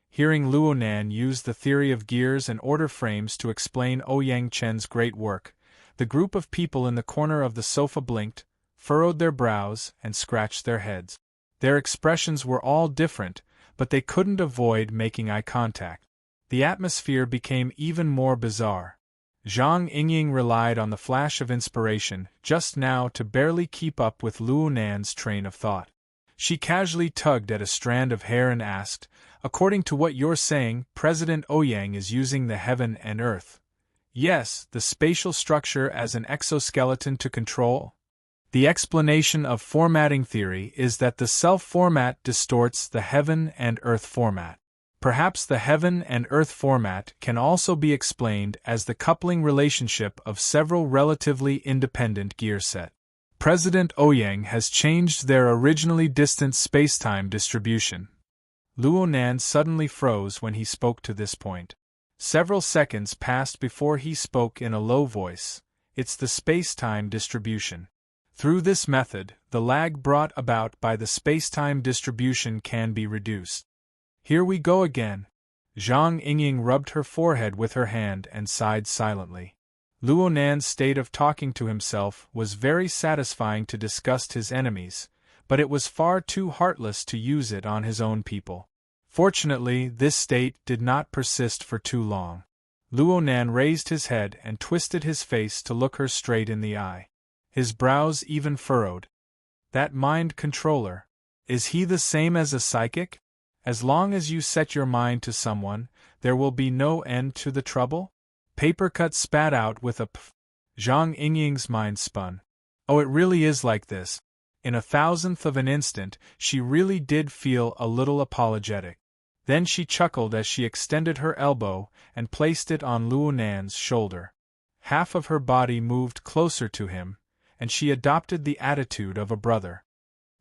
Hearing Luonan use the theory of gears and order frames to explain Ouyang Chen's great work, the group of people in the corner of the sofa blinked, furrowed their brows, and scratched their heads. Their expressions were all different, but they couldn't avoid making eye contact. The atmosphere became even more bizarre. Zhang Yingying relied on the flash of inspiration just now to barely keep up with Luonan's train of thought. She casually tugged at a strand of hair and asked, "According to what you're saying, President Ouyang is using the heaven and earth. Yes, the spatial structure as an exoskeleton to control?" The explanation of formatting theory is that the self-format distorts the heaven and earth format. Perhaps the heaven and earth format can also be explained as the coupling relationship of several relatively independent gear sets. President Ouyang has changed their originally distant spacetime distribution. Luonan suddenly froze when he spoke to this point. Several seconds passed before he spoke in a low voice. It's the spacetime distribution. Through this method, the lag brought about by the spacetime distribution can be reduced. Here we go again. Zhang Yingying rubbed her forehead with her hand and sighed silently. Luonan's state of talking to himself was very satisfying to disgust his enemies, but it was far too heartless to use it on his own people. Fortunately, this state did not persist for too long. Luonan raised his head and twisted his face to look her straight in the eye. His brows even furrowed. That mind controller, is he the same as a psychic? As long as you set your mind to someone, there will be no end to the trouble? Papercut spat out with a pff. Zhang Yingying's mind spun. Oh, it really is like this. In a thousandth of an instant, she really did feel a little apologetic. Then she chuckled as she extended her elbow and placed it on Luonan's shoulder. Half of her body moved closer to him, and she adopted the attitude of a brother.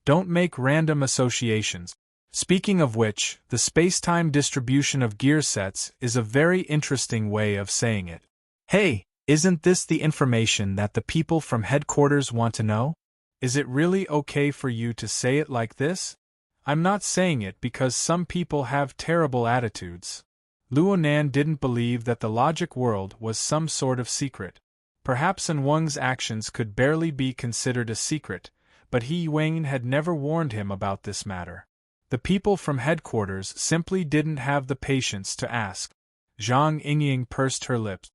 Don't make random associations. Speaking of which, the spacetime distribution of gear sets is a very interesting way of saying it. Hey, isn't this the information that the people from headquarters want to know? Is it really okay for you to say it like this? I'm not saying it because some people have terrible attitudes. Luonan didn't believe that the logic world was some sort of secret. Perhaps An Weng's actions could barely be considered a secret, but He Wang had never warned him about this matter. The people from headquarters simply didn't have the patience to ask. Zhang Yingying pursed her lips.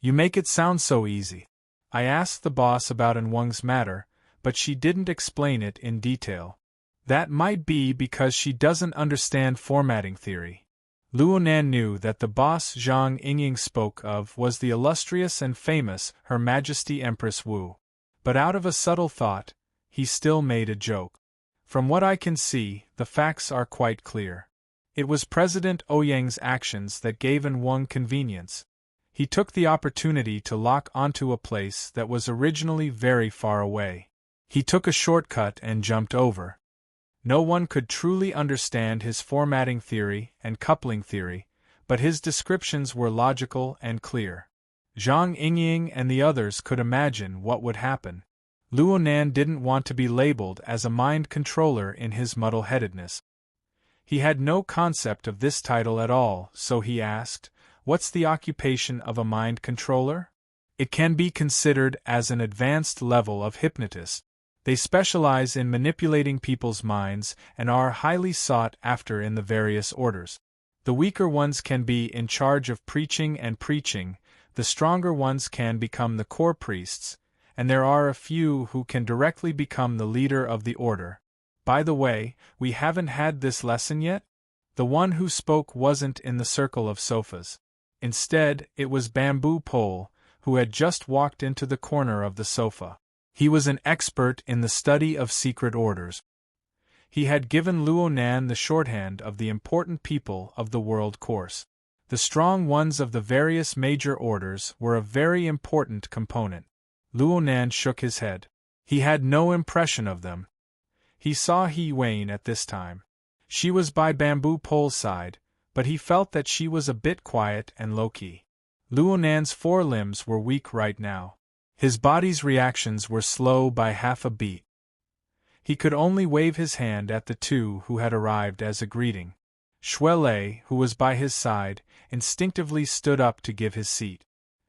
You make it sound so easy. I asked the boss about An Weng's matter, but she didn't explain it in detail. That might be because she doesn't understand formatting theory. Luonan knew that the boss Zhang Yingying spoke of was the illustrious and famous Her Majesty Empress Wu. But out of a subtle thought, he still made a joke. From what I can see, the facts are quite clear. It was President Ouyang's actions that gave An Weng convenience. He took the opportunity to lock onto a place that was originally very far away. He took a shortcut and jumped over. No one could truly understand his formatting theory and coupling theory, but his descriptions were logical and clear. Zhang Yingying and the others could imagine what would happen. Luonan didn't want to be labeled as a mind controller in his muddle-headedness. He had no concept of this title at all, so he asked, "What's the occupation of a mind controller?" It can be considered as an advanced level of hypnotist. They specialize in manipulating people's minds and are highly sought after in the various orders. The weaker ones can be in charge of preaching and preaching, the stronger ones can become the core priests, and there are a few who can directly become the leader of the order. By the way, we haven't had this lesson yet? The one who spoke wasn't in the circle of sofas. Instead, it was Bamboo Pole, who had just walked into the corner of the sofa. He was an expert in the study of secret orders. He had given Luonan the shorthand of the important people of the world course. The strong ones of the various major orders were a very important component. Luonan shook his head. He had no impression of them. He saw He Wang at this time. She was by Bamboo Pole's side, but he felt that she was a bit quiet and low-key. Luonan's forelimbs were weak right now. His body's reactions were slow by half a beat. He could only wave his hand at the two who had arrived as a greeting. Shuelei, who was by his side, instinctively stood up to give his seat.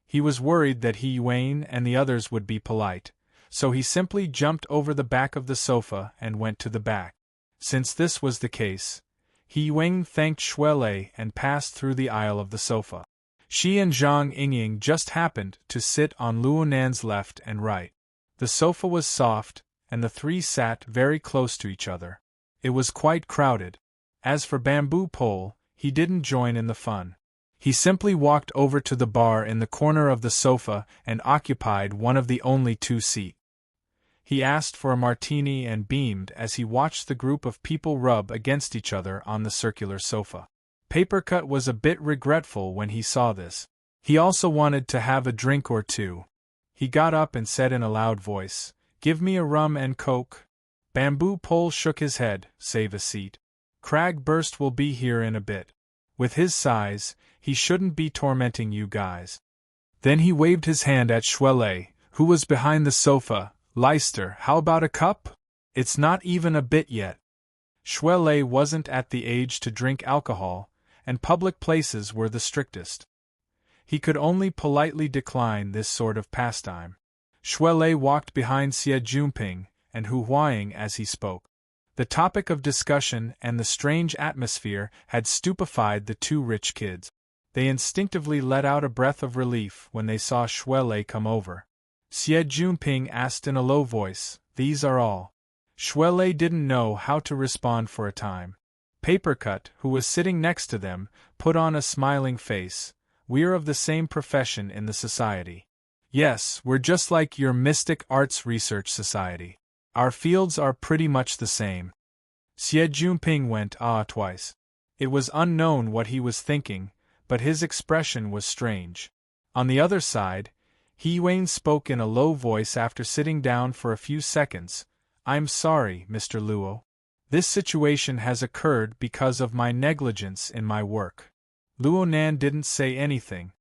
He was worried that He Yuan and the others would be polite, so he simply jumped over the back of the sofa and went to the back. Since this was the case, He Yuan thanked Shuelei and passed through the aisle of the sofa. She and Zhang Yingying just happened to sit on Luonan's left and right. The sofa was soft, and the three sat very close to each other. It was quite crowded. As for Bamboo Pole, he didn't join in the fun. He simply walked over to the bar in the corner of the sofa and occupied one of the only two seats. He asked for a martini and beamed as he watched the group of people rub against each other on the circular sofa. Papercut was a bit regretful when he saw this. He also wanted to have a drink or two. He got up and said in a loud voice, "Give me a rum and coke." Bamboo Pole shook his head, "Save a seat. Cragburst will be here in a bit. With his size, he shouldn't be tormenting you guys." Then he waved his hand at Shuelei, who was behind the sofa. "Leister, how about a cup? It's not even a bit yet." Shuelei wasn't at the age to drink alcohol, and public places were the strictest. He could only politely decline this sort of pastime. Shuelei walked behind Xie Junping and Hu Huaying as he spoke. The topic of discussion and the strange atmosphere had stupefied the two rich kids. They instinctively let out a breath of relief when they saw Shuelei come over. Xie Junping asked in a low voice, "These are all?" Shuelei didn't know how to respond for a time. Papercut, who was sitting next to them, put on a smiling face. "We're of the same profession in the society. Yes, we're just like your Mystic Arts Research Society. Our fields are pretty much the same." Xie Junping went twice. It was unknown what he was thinking, but his expression was strange. On the other side, He Yuan spoke in a low voice after sitting down for a few seconds. "I'm sorry, Mr. Luo. This situation has occurred because of my negligence in my work." Luonan didn't say anything.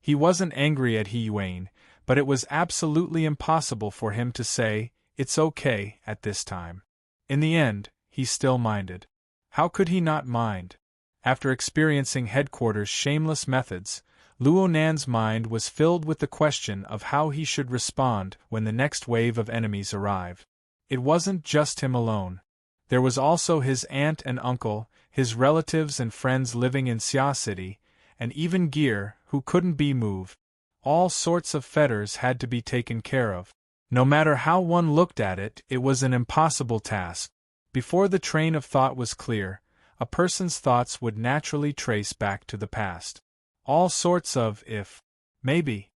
He wasn't angry at He Yuan, but it was absolutely impossible for him to say, "It's okay," at this time. In the end, he still minded. How could he not mind? After experiencing headquarters' shameless methods, Luonan's mind was filled with the question of how he should respond when the next wave of enemies arrived. It wasn't just him alone. There was also his aunt and uncle, his relatives and friends living in Xia City, and even Gear, who couldn't be moved. All sorts of fetters had to be taken care of. No matter how one looked at it, it was an impossible task. Before the train of thought was clear, a person's thoughts would naturally trace back to the past. All sorts of if, maybe,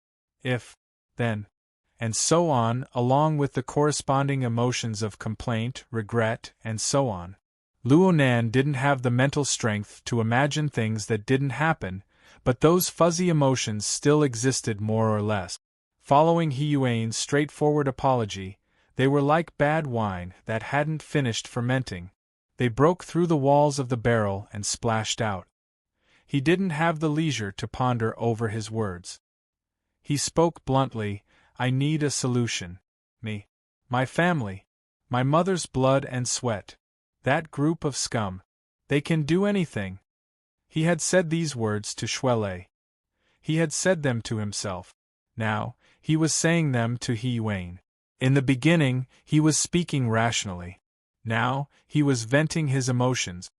if, then, and so on, along with the corresponding emotions of complaint, regret, and so on. Luonan didn't have the mental strength to imagine things that didn't happen, but those fuzzy emotions still existed more or less. Following He Yuan's straightforward apology, they were like bad wine that hadn't finished fermenting. They broke through the walls of the barrel and splashed out. He didn't have the leisure to ponder over his words. He spoke bluntly, "I need a solution. Me. My family. My mother's blood and sweat. That group of scum. They can do anything." He had said these words to Shuelei. He had said them to himself. Now, he was saying them to He Yuan. In the beginning, he was speaking rationally. Now, he was venting his emotions.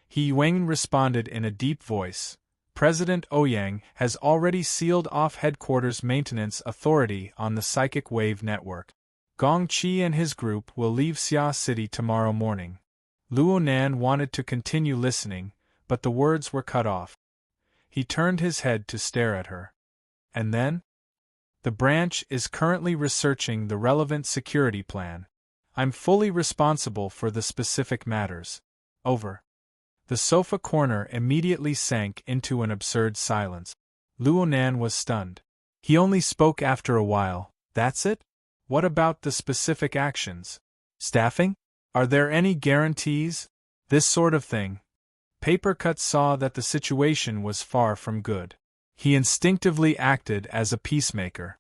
He Yuan responded in a deep voice. "President Ouyang has already sealed off headquarters maintenance authority on the psychic wave network. Gong Qi and his group will leave Xia City tomorrow morning." Luonan wanted to continue listening, but the words were cut off. He turned his head to stare at her. And then? "The branch is currently researching the relevant security plan. I'm fully responsible for the specific matters. Over." The sofa corner immediately sank into an absurd silence. Luonan was stunned. He only spoke after a while. "That's it? What about the specific actions? Staffing? Are there any guarantees? This sort of thing?" Papercut saw that the situation was far from good. He instinctively acted as a peacemaker.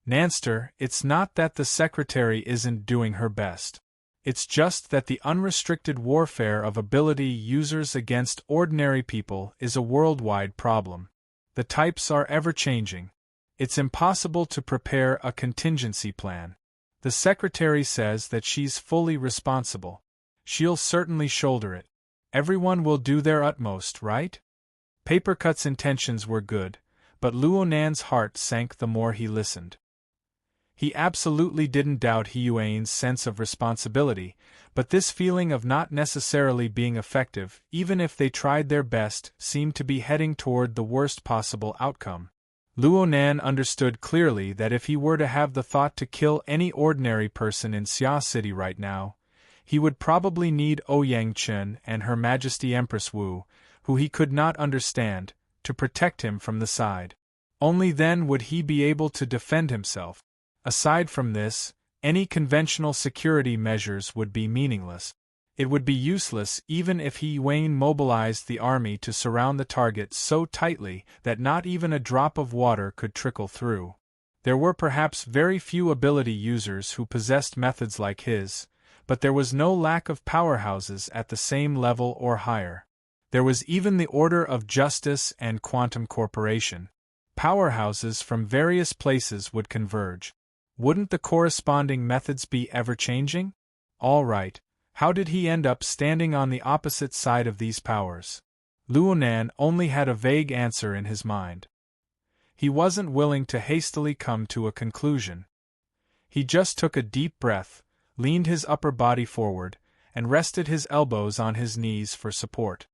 Nanster, it's not that the secretary isn't doing her best. It's just that the unrestricted warfare of ability users against ordinary people is a worldwide problem. The types are ever-changing. It's impossible to prepare a contingency plan. The secretary says that she's fully responsible. She'll certainly shoulder it. Everyone will do their utmost, right? Papercut's intentions were good, but Luonan's heart sank the more he listened. He absolutely didn't doubt Hiyuane's sense of responsibility, but this feeling of not necessarily being effective, even if they tried their best, seemed to be heading toward the worst possible outcome. Luonan understood clearly that if he were to have the thought to kill any ordinary person in Xia City right now, he would probably need Ouyang Chen and Her Majesty Empress Wu, who he could not understand, to protect him from the side. Only then would he be able to defend himself. Aside from this, any conventional security measures would be meaningless. It would be useless even if Hiyuane mobilized the army to surround the target so tightly that not even a drop of water could trickle through. There were perhaps very few ability users who possessed methods like his, but there was no lack of powerhouses at the same level or higher. There was even the Order of Justice and Quantum Corporation. Powerhouses from various places would converge. Wouldn't the corresponding methods be ever-changing? All right, how did he end up standing on the opposite side of these powers? Luonan only had a vague answer in his mind. He wasn't willing to hastily come to a conclusion. He just took a deep breath, leaned his upper body forward, and rested his elbows on his knees for support.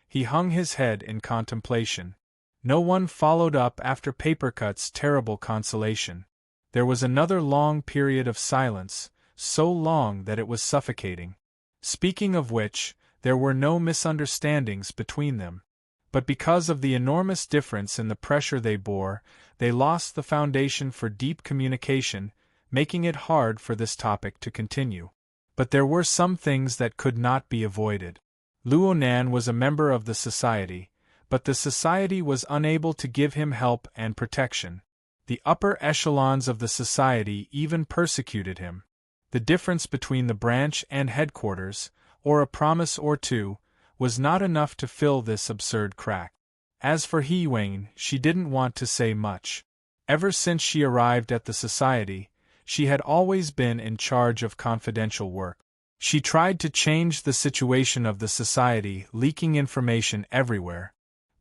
He hung his head in contemplation. No one followed up after Papercut's terrible consolation. There was another long period of silence, so long that it was suffocating. Speaking of which, there were no misunderstandings between them. But because of the enormous difference in the pressure they bore, they lost the foundation for deep communication, making it hard for this topic to continue. But there were some things that could not be avoided. Luonan was a member of the society, but the society was unable to give him help and protection. The upper echelons of the society even persecuted him. The difference between the branch and headquarters, or a promise or two, was not enough to fill this absurd crack. As for Hiyuane, she didn't want to say much. Ever since she arrived at the society, she had always been in charge of confidential work. She tried to change the situation of the society, leaking information everywhere.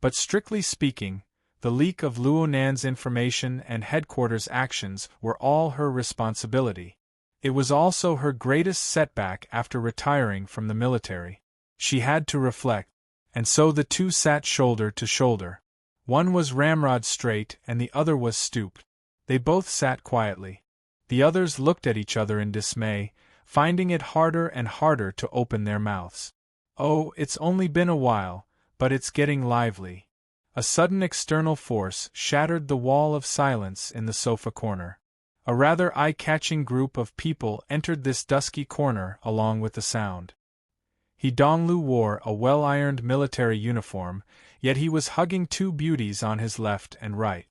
But strictly speaking, the leak of Luonan's information and headquarters' actions were all her responsibility. It was also her greatest setback after retiring from the military. She had to reflect, and so the two sat shoulder to shoulder. One was ramrod straight and the other was stooped. They both sat quietly. The others looked at each other in dismay, finding it harder and harder to open their mouths. Oh, it's only been a while, but it's getting lively. A sudden external force shattered the wall of silence in the sofa corner. A rather eye-catching group of people entered this dusky corner along with the sound. Donglu wore a well-ironed military uniform, yet he was hugging two beauties on his left and right.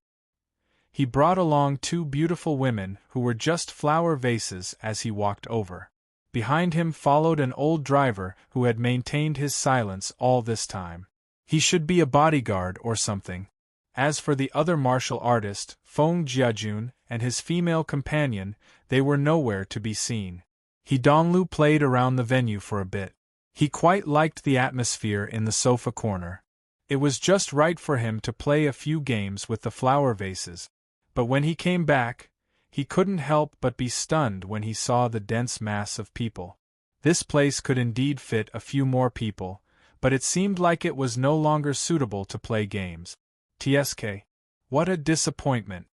He brought along two beautiful women who were just flower vases as he walked over. Behind him followed an old driver who had maintained his silence all this time. He should be a bodyguard or something. As for the other martial artist, Feng Jiajun, and his female companion, they were nowhere to be seen. Donglu played around the venue for a bit. He quite liked the atmosphere in the sofa corner. It was just right for him to play a few games with the flower vases. But when he came back, he couldn't help but be stunned when he saw the dense mass of people. This place could indeed fit a few more people, but it seemed like it was no longer suitable to play games. TSK. What a disappointment.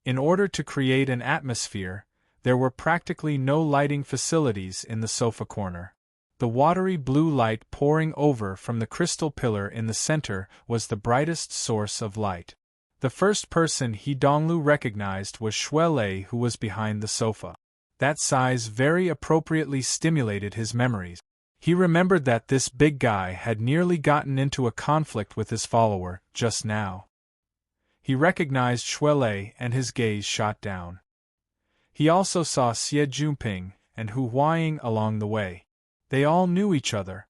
In order to create an atmosphere, there were practically no lighting facilities in the sofa corner. The watery blue light pouring over from the crystal pillar in the center was the brightest source of light. The first person Donglu recognized was Shuelei, who was behind the sofa. That size very appropriately stimulated his memories. He remembered that this big guy had nearly gotten into a conflict with his follower, just now. He recognized Shuilei and his gaze shot down. He also saw Xie Junping and Hu Huaying along the way. They all knew each other.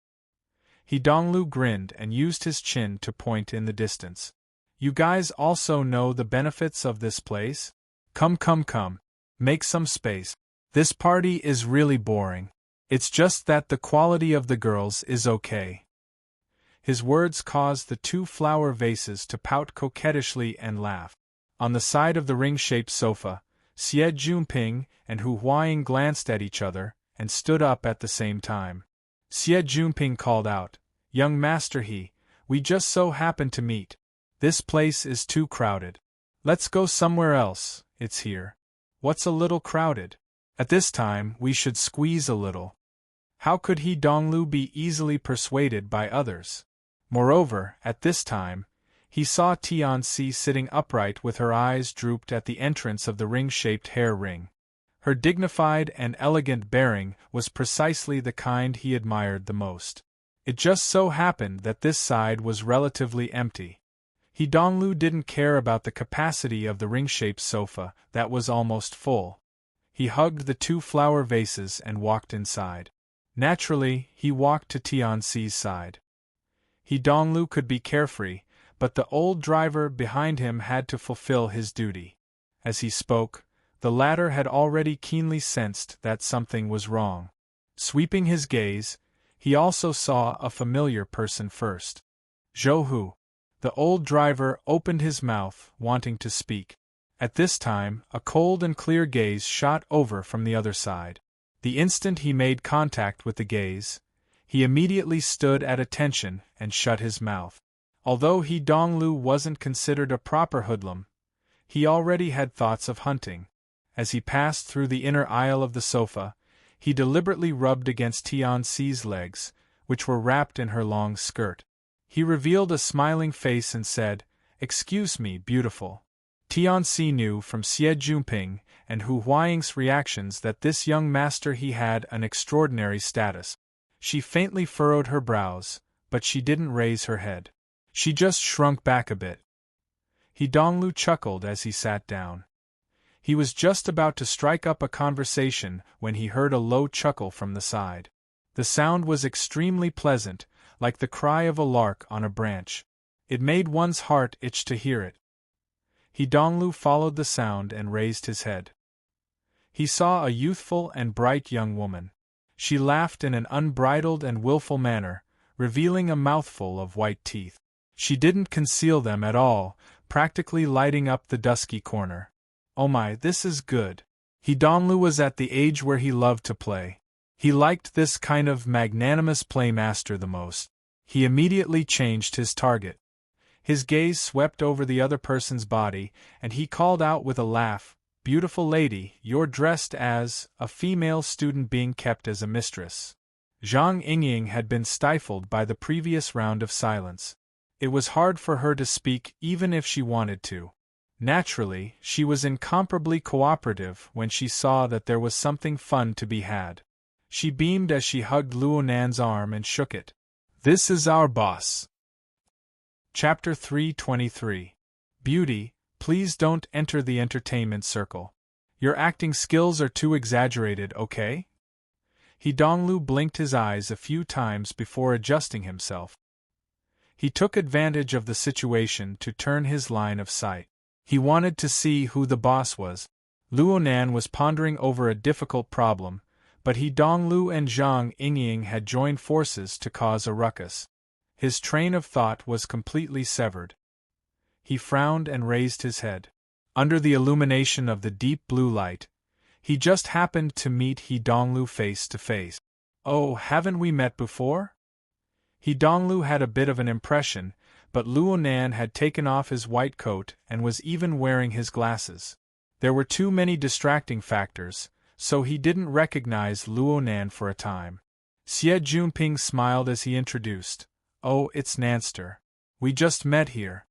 He Donglu grinned and used his chin to point in the distance. You guys also know the benefits of this place? Come. Make some space. This party is really boring. It's just that the quality of the girls is okay. His words caused the two flower vases to pout coquettishly and laugh. On the side of the ring-shaped sofa, Xie Junping and Hu Huaying glanced at each other and stood up at the same time. Xie Junping called out, "Young Master He, we just so happened to meet. This place is too crowded. Let's go somewhere else, it's here." "What's a little crowded? At this time we should squeeze a little." How could He Donglu be easily persuaded by others? Moreover, at this time, he saw Tianxi sitting upright with her eyes drooped at the entrance of the ring-shaped hair ring. Her dignified and elegant bearing was precisely the kind he admired the most. It just so happened that this side was relatively empty. He Donglu didn't care about the capacity of the ring-shaped sofa that was almost full. He hugged the two flower vases and walked inside. Naturally, he walked to Tianxi's side. He Donglu could be carefree, but the old driver behind him had to fulfill his duty. As he spoke, the latter had already keenly sensed that something was wrong. Sweeping his gaze, he also saw a familiar person first. Zhou Hu. The old driver opened his mouth, wanting to speak. At this time, a cold and clear gaze shot over from the other side. The instant he made contact with the gaze, he immediately stood at attention and shut his mouth. Although He Donglu wasn't considered a proper hoodlum, he already had thoughts of hunting. As he passed through the inner aisle of the sofa, he deliberately rubbed against Tianxi's legs, which were wrapped in her long skirt. He revealed a smiling face and said, "Excuse me, beautiful." Tianxi knew from Xie Junping and Hu Huaying's reactions that this young master he had an extraordinary status. She faintly furrowed her brows, but she didn't raise her head. She just shrunk back a bit. He Donglu chuckled as he sat down. He was just about to strike up a conversation when he heard a low chuckle from the side. The sound was extremely pleasant, like the cry of a lark on a branch. It made one's heart itch to hear it. He Donglu followed the sound and raised his head. He saw a youthful and bright young woman. She laughed in an unbridled and willful manner, revealing a mouthful of white teeth. She didn't conceal them at all, practically lighting up the dusky corner. Oh my, this is good. He Donglu was at the age where he loved to play. He liked this kind of magnanimous playmaster the most. He immediately changed his target. His gaze swept over the other person's body, and he called out with a laugh, "Beautiful lady, you're dressed as a female student being kept as a mistress." Zhang Yingying had been stifled by the previous round of silence. It was hard for her to speak even if she wanted to. Naturally, she was incomparably cooperative when she saw that there was something fun to be had. She beamed as she hugged Luonan's arm and shook it. "This is our boss." Chapter 323. Beauty, please don't enter the entertainment circle. Your acting skills are too exaggerated, okay? He Donglu blinked his eyes a few times before adjusting himself. He took advantage of the situation to turn his line of sight. He wanted to see who the boss was. Luonan was pondering over a difficult problem, but He Donglu and Zhang Yingying had joined forces to cause a ruckus. His train of thought was completely severed. He frowned and raised his head. Under the illumination of the deep blue light, he just happened to meet He Donglu face to face. "Oh, haven't we met before?" He Donglu had a bit of an impression, but Luonan had taken off his white coat and was even wearing his glasses. There were too many distracting factors, so he didn't recognize Luonan for a time. Xie Junping smiled as he introduced, "Oh, it's Nanster. We just met here."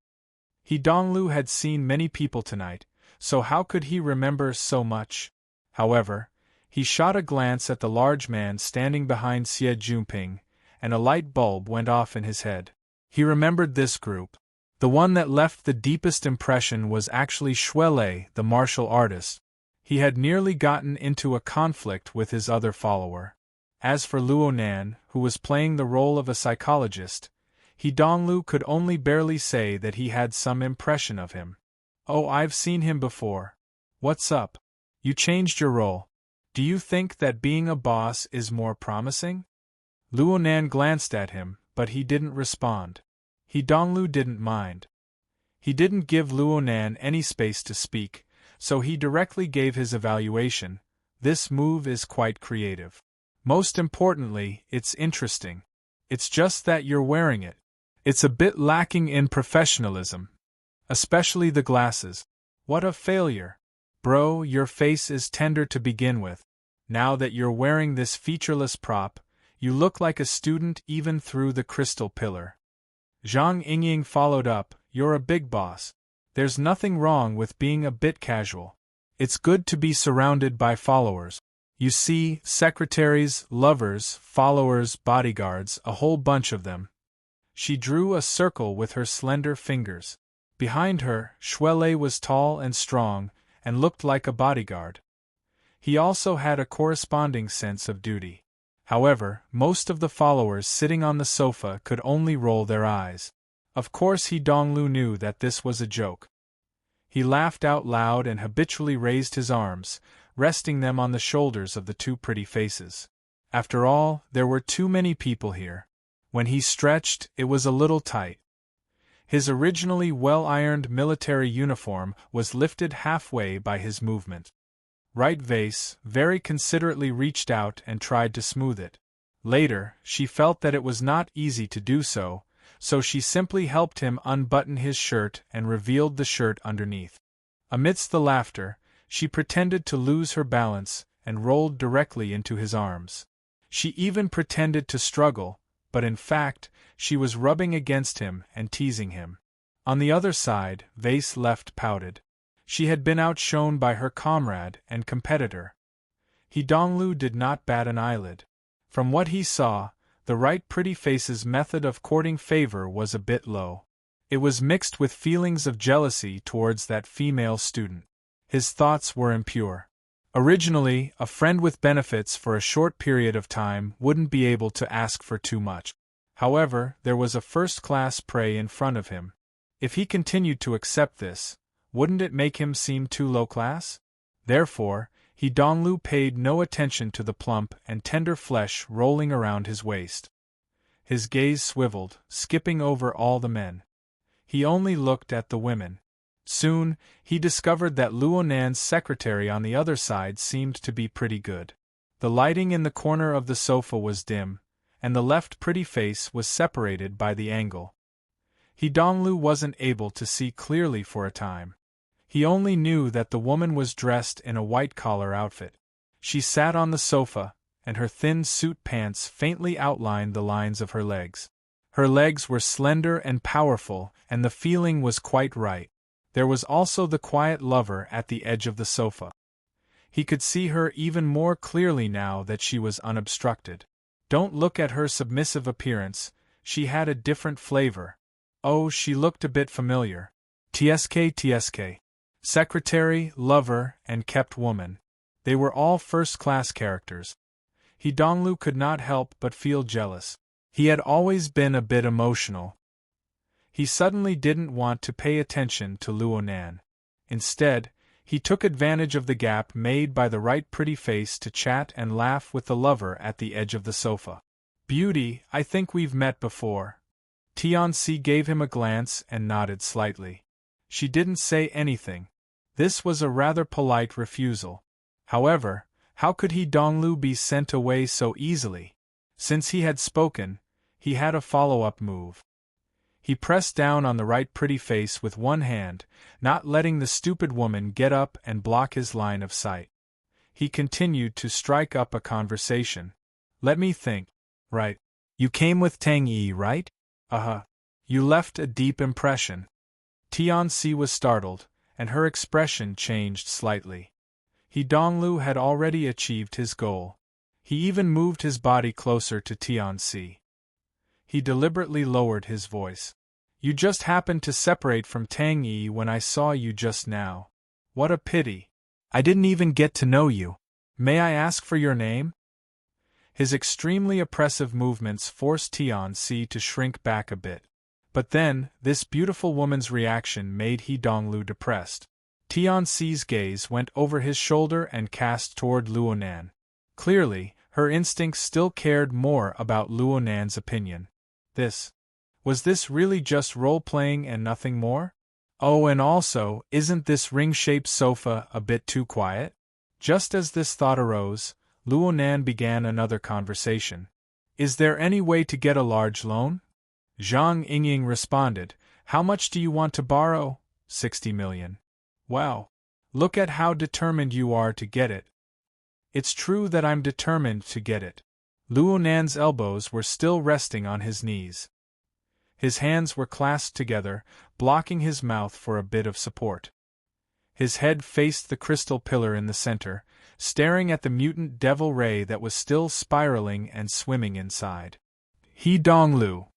He Donglu had seen many people tonight, so how could he remember so much? However, he shot a glance at the large man standing behind Xie Junping, and a light bulb went off in his head. He remembered this group. The one that left the deepest impression was actually Shuele, the martial artist. He had nearly gotten into a conflict with his other follower. As for Luonan, who was playing the role of a psychologist, Donglu could only barely say that he had some impression of him. "Oh, I've seen him before. What's up? You changed your role. Do you think that being a boss is more promising?" Luonan glanced at him, but he didn't respond. Donglu didn't mind. He didn't give Luonan any space to speak, so he directly gave his evaluation. "This move is quite creative. Most importantly, it's interesting. It's just that you're wearing it. It's a bit lacking in professionalism. Especially the glasses. What a failure. Bro, your face is tender to begin with. Now that you're wearing this featureless prop, you look like a student even through the crystal pillar." Zhang Yingying followed up, "You're a big boss. There's nothing wrong with being a bit casual. It's good to be surrounded by followers. You see, secretaries, lovers, followers, bodyguards, a whole bunch of them." She drew a circle with her slender fingers. Behind her, Shuele was tall and strong, and looked like a bodyguard. He also had a corresponding sense of duty. However, most of the followers sitting on the sofa could only roll their eyes. Of course Donglu knew that this was a joke. He laughed out loud and habitually raised his arms, resting them on the shoulders of the two pretty faces. After all, there were too many people here. When he stretched, it was a little tight. His originally well-ironed military uniform was lifted halfway by his movement. Right Vase very considerately reached out and tried to smooth it. Later, she felt that it was not easy to do so, so she simply helped him unbutton his shirt and revealed the shirt underneath. Amidst the laughter, she pretended to lose her balance and rolled directly into his arms. She even pretended to struggle, but in fact, she was rubbing against him and teasing him. On the other side, Vase left pouted. She had been outshone by her comrade and competitor. Donglu did not bat an eyelid. From what he saw, the right pretty face's method of courting favor was a bit low. It was mixed with feelings of jealousy towards that female student. His thoughts were impure. Originally, a friend with benefits for a short period of time wouldn't be able to ask for too much. However, there was a first-class prey in front of him. If he continued to accept this, wouldn't it make him seem too low-class? Therefore, Donglu paid no attention to the plump and tender flesh rolling around his waist. His gaze swiveled, skipping over all the men. He only looked at the women. Soon, he discovered that Luonan's secretary on the other side seemed to be pretty good. The lighting in the corner of the sofa was dim, and the left pretty face was separated by the angle. Donglu wasn't able to see clearly for a time. He only knew that the woman was dressed in a white-collar outfit. She sat on the sofa, and her thin suit pants faintly outlined the lines of her legs. Her legs were slender and powerful, and the feeling was quite right. There was also the quiet lover at the edge of the sofa. He could see her even more clearly now that she was unobstructed. Don't look at her submissive appearance, she had a different flavor. Oh, she looked a bit familiar. TSK. Secretary, lover, and kept woman. They were all first-class characters. Donglu could not help but feel jealous. He had always been a bit emotional. He suddenly didn't want to pay attention to Luonan. Instead, he took advantage of the gap made by the right pretty face to chat and laugh with the lover at the edge of the sofa. "Beauty, I think we've met before." Tianxi gave him a glance and nodded slightly. She didn't say anything. This was a rather polite refusal. However, how could Donglu be sent away so easily? Since he had spoken, he had a follow-up move. He pressed down on the right pretty face with one hand, not letting the stupid woman get up and block his line of sight. He continued to strike up a conversation. "Let me think. Right. You came with Tang Yi, right? Uh-huh. You left a deep impression." Tianxi was startled, and her expression changed slightly. Donglu had already achieved his goal. He even moved his body closer to Tianxi. He deliberately lowered his voice. You just happened to separate from Tang Yi when I saw you just now. What a pity. I didn't even get to know you. May I ask for your name? His extremely oppressive movements forced Tian-Si to shrink back a bit. But then, this beautiful woman's reaction made He Donglu depressed. Tian-Si's gaze went over his shoulder and cast toward Luonan. Clearly, her instincts still cared more about Luonan's opinion. Was this really just role-playing and nothing more? Oh, and also, isn't this ring-shaped sofa a bit too quiet? Just as this thought arose, Luonan began another conversation. Is there any way to get a large loan? Zhang Yingying responded, How much do you want to borrow? 60 million. Wow. Look at how determined you are to get it. It's true that I'm determined to get it. Luonan's elbows were still resting on his knees. His hands were clasped together, blocking his mouth for a bit of support. His head faced the crystal pillar in the center, staring at the mutant devil ray that was still spiraling and swimming inside. He Donglu.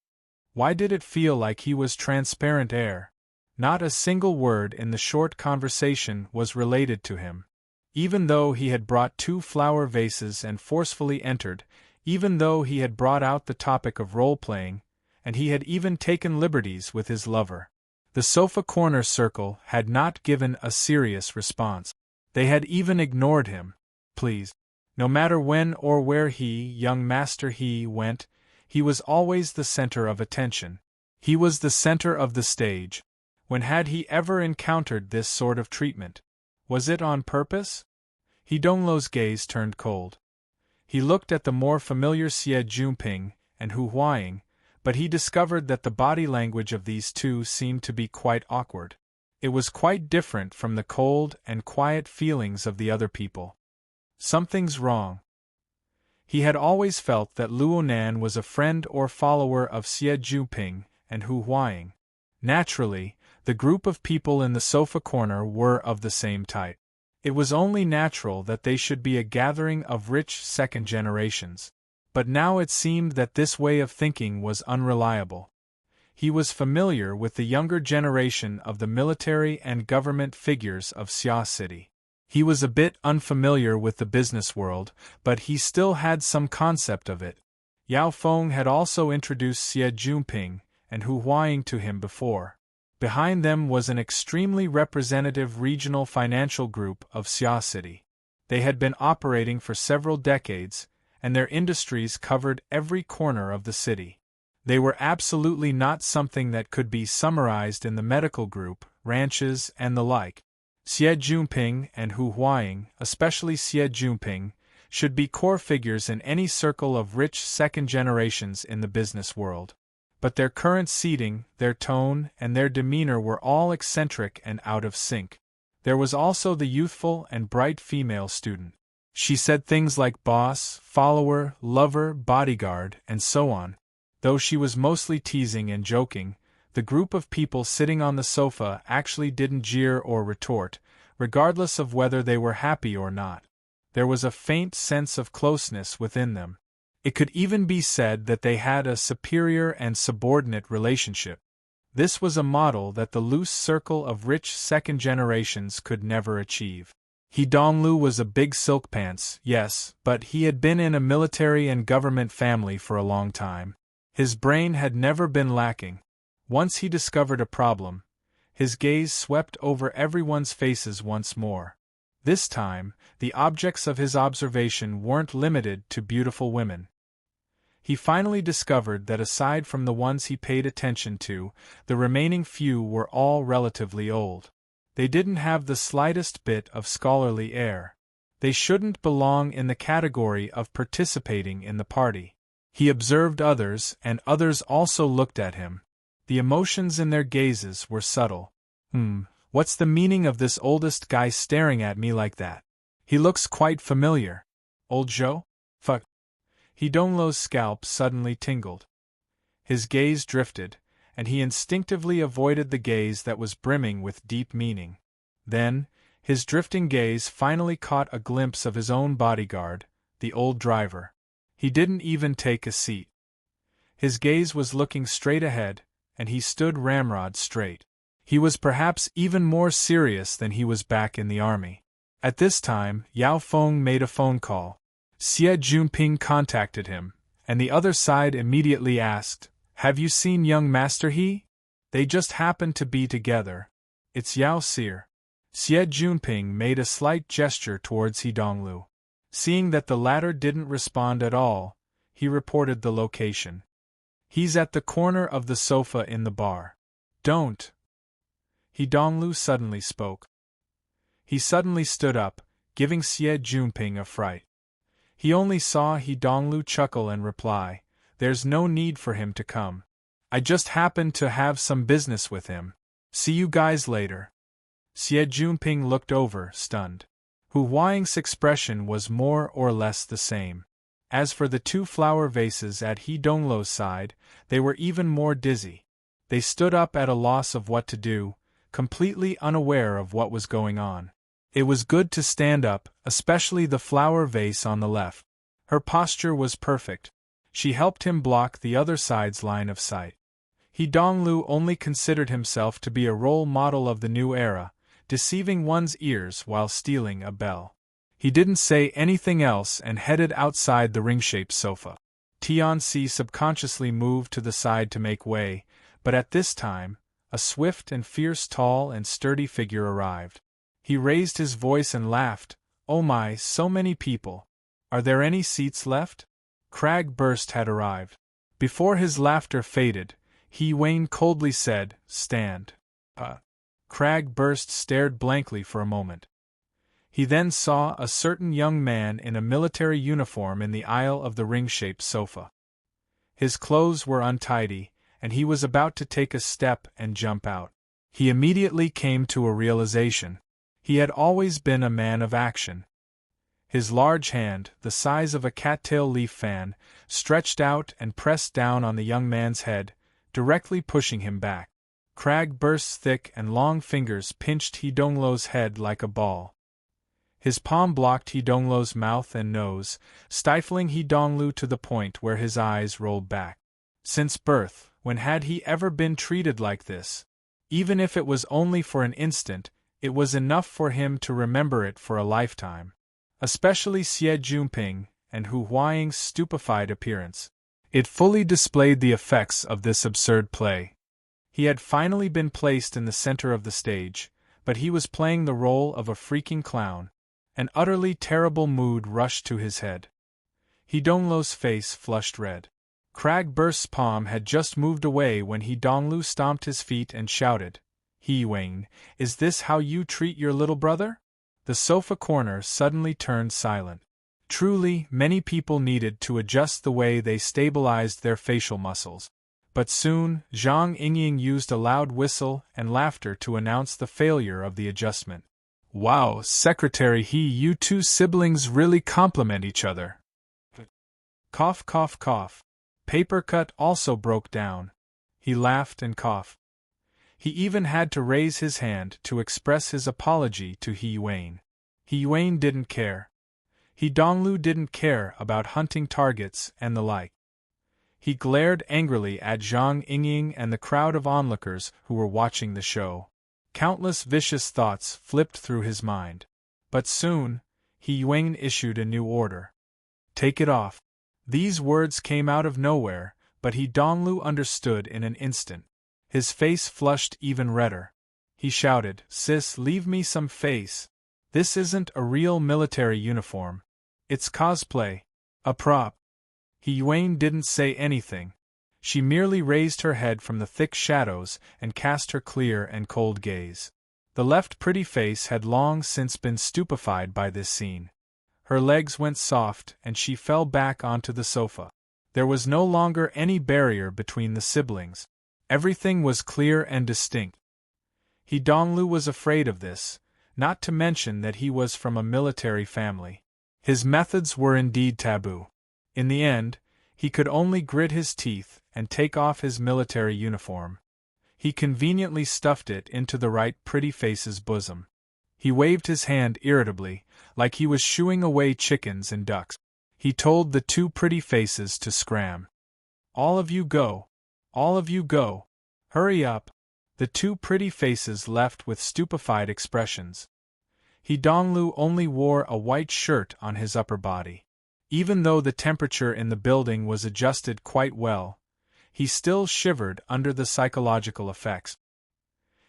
Why did it feel like he was transparent air? Not a single word in the short conversation was related to him. Even though he had brought 2 flower vases and forcefully entered, even though he had brought out the topic of role-playing, and he had even taken liberties with his lover, the sofa corner circle had not given a serious response. They had even ignored him. Please. No matter when or where young Master He, went, he was always the center of attention. He was the center of the stage. When had he ever encountered this sort of treatment? Was it on purpose? He Donglu's gaze turned cold. He looked at the more familiar Xie Junping and Hu Huaying, but he discovered that the body language of these two seemed to be quite awkward. It was quite different from the cold and quiet feelings of the other people. Something's wrong. He had always felt that Luonan was a friend or follower of Xie Junping and Hu Huaying. Naturally, the group of people in the sofa corner were of the same type. It was only natural that they should be a gathering of rich second generations. But now it seemed that this way of thinking was unreliable. He was familiar with the younger generation of the military and government figures of Xia City. He was a bit unfamiliar with the business world, but he still had some concept of it. Yao Feng had also introduced Xie Junping and Hu Huaying to him before. Behind them was an extremely representative regional financial group of Xia City. They had been operating for several decades, and their industries covered every corner of the city. They were absolutely not something that could be summarized in the medical group, ranches, and the like. Xie Junping and Hu Huaying, especially Xie Junping, should be core figures in any circle of rich second generations in the business world. But their current seating, their tone, and their demeanor were all eccentric and out of sync. There was also the youthful and bright female student. She said things like boss, follower, lover, bodyguard, and so on. Though she was mostly teasing and joking, the group of people sitting on the sofa actually didn't jeer or retort, regardless of whether they were happy or not. There was a faint sense of closeness within them. It could even be said that they had a superior and subordinate relationship. This was a model that the loose circle of rich second generations could never achieve. He Donglu was a big silk pants, yes, but he had been in a military and government family for a long time. His brain had never been lacking. Once he discovered a problem, his gaze swept over everyone's faces once more. This time, the objects of his observation weren't limited to beautiful women. He finally discovered that aside from the ones he paid attention to, the remaining few were all relatively old. They didn't have the slightest bit of scholarly air. They shouldn't belong in the category of participating in the party. He observed others, and others also looked at him. The emotions in their gazes were subtle. What's the meaning of this oldest guy staring at me like that? He looks quite familiar. Old Joe? Fuck. He Donglu's scalp suddenly tingled. His gaze drifted, and he instinctively avoided the gaze that was brimming with deep meaning. Then, his drifting gaze finally caught a glimpse of his own bodyguard, the old driver. He didn't even take a seat. His gaze was looking straight ahead, and he stood ramrod straight. He was perhaps even more serious than he was back in the army. At this time, Yao Feng made a phone call. Xie Junping contacted him, and the other side immediately asked, "Have you seen young Master He? They just happened to be together. It's Yao Seer." Xie Junping made a slight gesture towards He Donglu. Seeing that the latter didn't respond at all, he reported the location. "He's at the corner of the sofa in the bar." "Don't!" He Donglu suddenly spoke. He suddenly stood up, giving Xie Junping a fright. He only saw He Donglu chuckle and reply, "There's no need for him to come. I just happened to have some business with him. See you guys later." Xie Junping looked over, stunned. Hu Huaying's expression was more or less the same. As for the two flower vases at He Donglu's side, they were even more dizzy. They stood up at a loss of what to do, completely unaware of what was going on. It was good to stand up, especially the flower vase on the left. Her posture was perfect. She helped him block the other side's line of sight. He Donglu only considered himself to be a role model of the new era, deceiving one's ears while stealing a bell. He didn't say anything else and headed outside the ring-shaped sofa. Tianxi subconsciously moved to the side to make way, but at this time, a swift and fierce tall and sturdy figure arrived. He raised his voice and laughed, "Oh my, so many people! Are there any seats left?" Crag Burst had arrived. Before his laughter faded, He Wayne coldly said, "Stand." Crag Burst stared blankly for a moment. He then saw a certain young man in a military uniform in the aisle of the ring-shaped sofa. His clothes were untidy, and he was about to take a step and jump out. He immediately came to a realization. He had always been a man of action. His large hand, the size of a cattail leaf fan, stretched out and pressed down on the young man's head, directly pushing him back. Crag Burst's thick and long fingers pinched He Donglu's head like a ball. His palm blocked He Donglu's mouth and nose, stifling He Donglu to the point where his eyes rolled back. Since birth, when had he ever been treated like this? Even if it was only for an instant, it was enough for him to remember it for a lifetime. Especially Xie Junping and Hu Huaying's stupefied appearance. It fully displayed the effects of this absurd play. He had finally been placed in the center of the stage, but he was playing the role of a freaking clown. An utterly terrible mood rushed to his head. He Donglu's face flushed red. Crag Burst's palm had just moved away when He Donglu stomped his feet and shouted, "He Wayne, is this how you treat your little brother?" The sofa corner suddenly turned silent. Truly, many people needed to adjust the way they stabilized their facial muscles. But soon, Zhang Yingying used a loud whistle and laughter to announce the failure of the adjustment. "Wow, Secretary He, you two siblings really complement each other." Cough, cough, cough. Papercut also broke down. He laughed and coughed. He even had to raise his hand to express his apology to He Wayne. He Wayne didn't care. He Donglu didn't care about hunting targets and the like. He glared angrily at Zhang Yingying and the crowd of onlookers who were watching the show. Countless vicious thoughts flipped through his mind. But soon, He Wayne issued a new order. "Take it off." These words came out of nowhere, but He Donglu understood in an instant. His face flushed even redder. He shouted, "Sis, leave me some face. This isn't a real military uniform. It's cosplay. A prop." He Wayne didn't say anything. She merely raised her head from the thick shadows and cast her clear and cold gaze. The left pretty face had long since been stupefied by this scene. Her legs went soft and she fell back onto the sofa. There was no longer any barrier between the siblings. Everything was clear and distinct. He Donglu was afraid of this, not to mention that he was from a military family. His methods were indeed taboo. In the end, he could only grit his teeth and take off his military uniform. He conveniently stuffed it into the right pretty face's bosom. He waved his hand irritably, like he was shooing away chickens and ducks. He told the two pretty faces to scram. "All of you go. All of you go." Hurry up! The two pretty faces left with stupefied expressions. He Donglu only wore a white shirt on his upper body. Even though the temperature in the building was adjusted quite well, he still shivered under the psychological effects.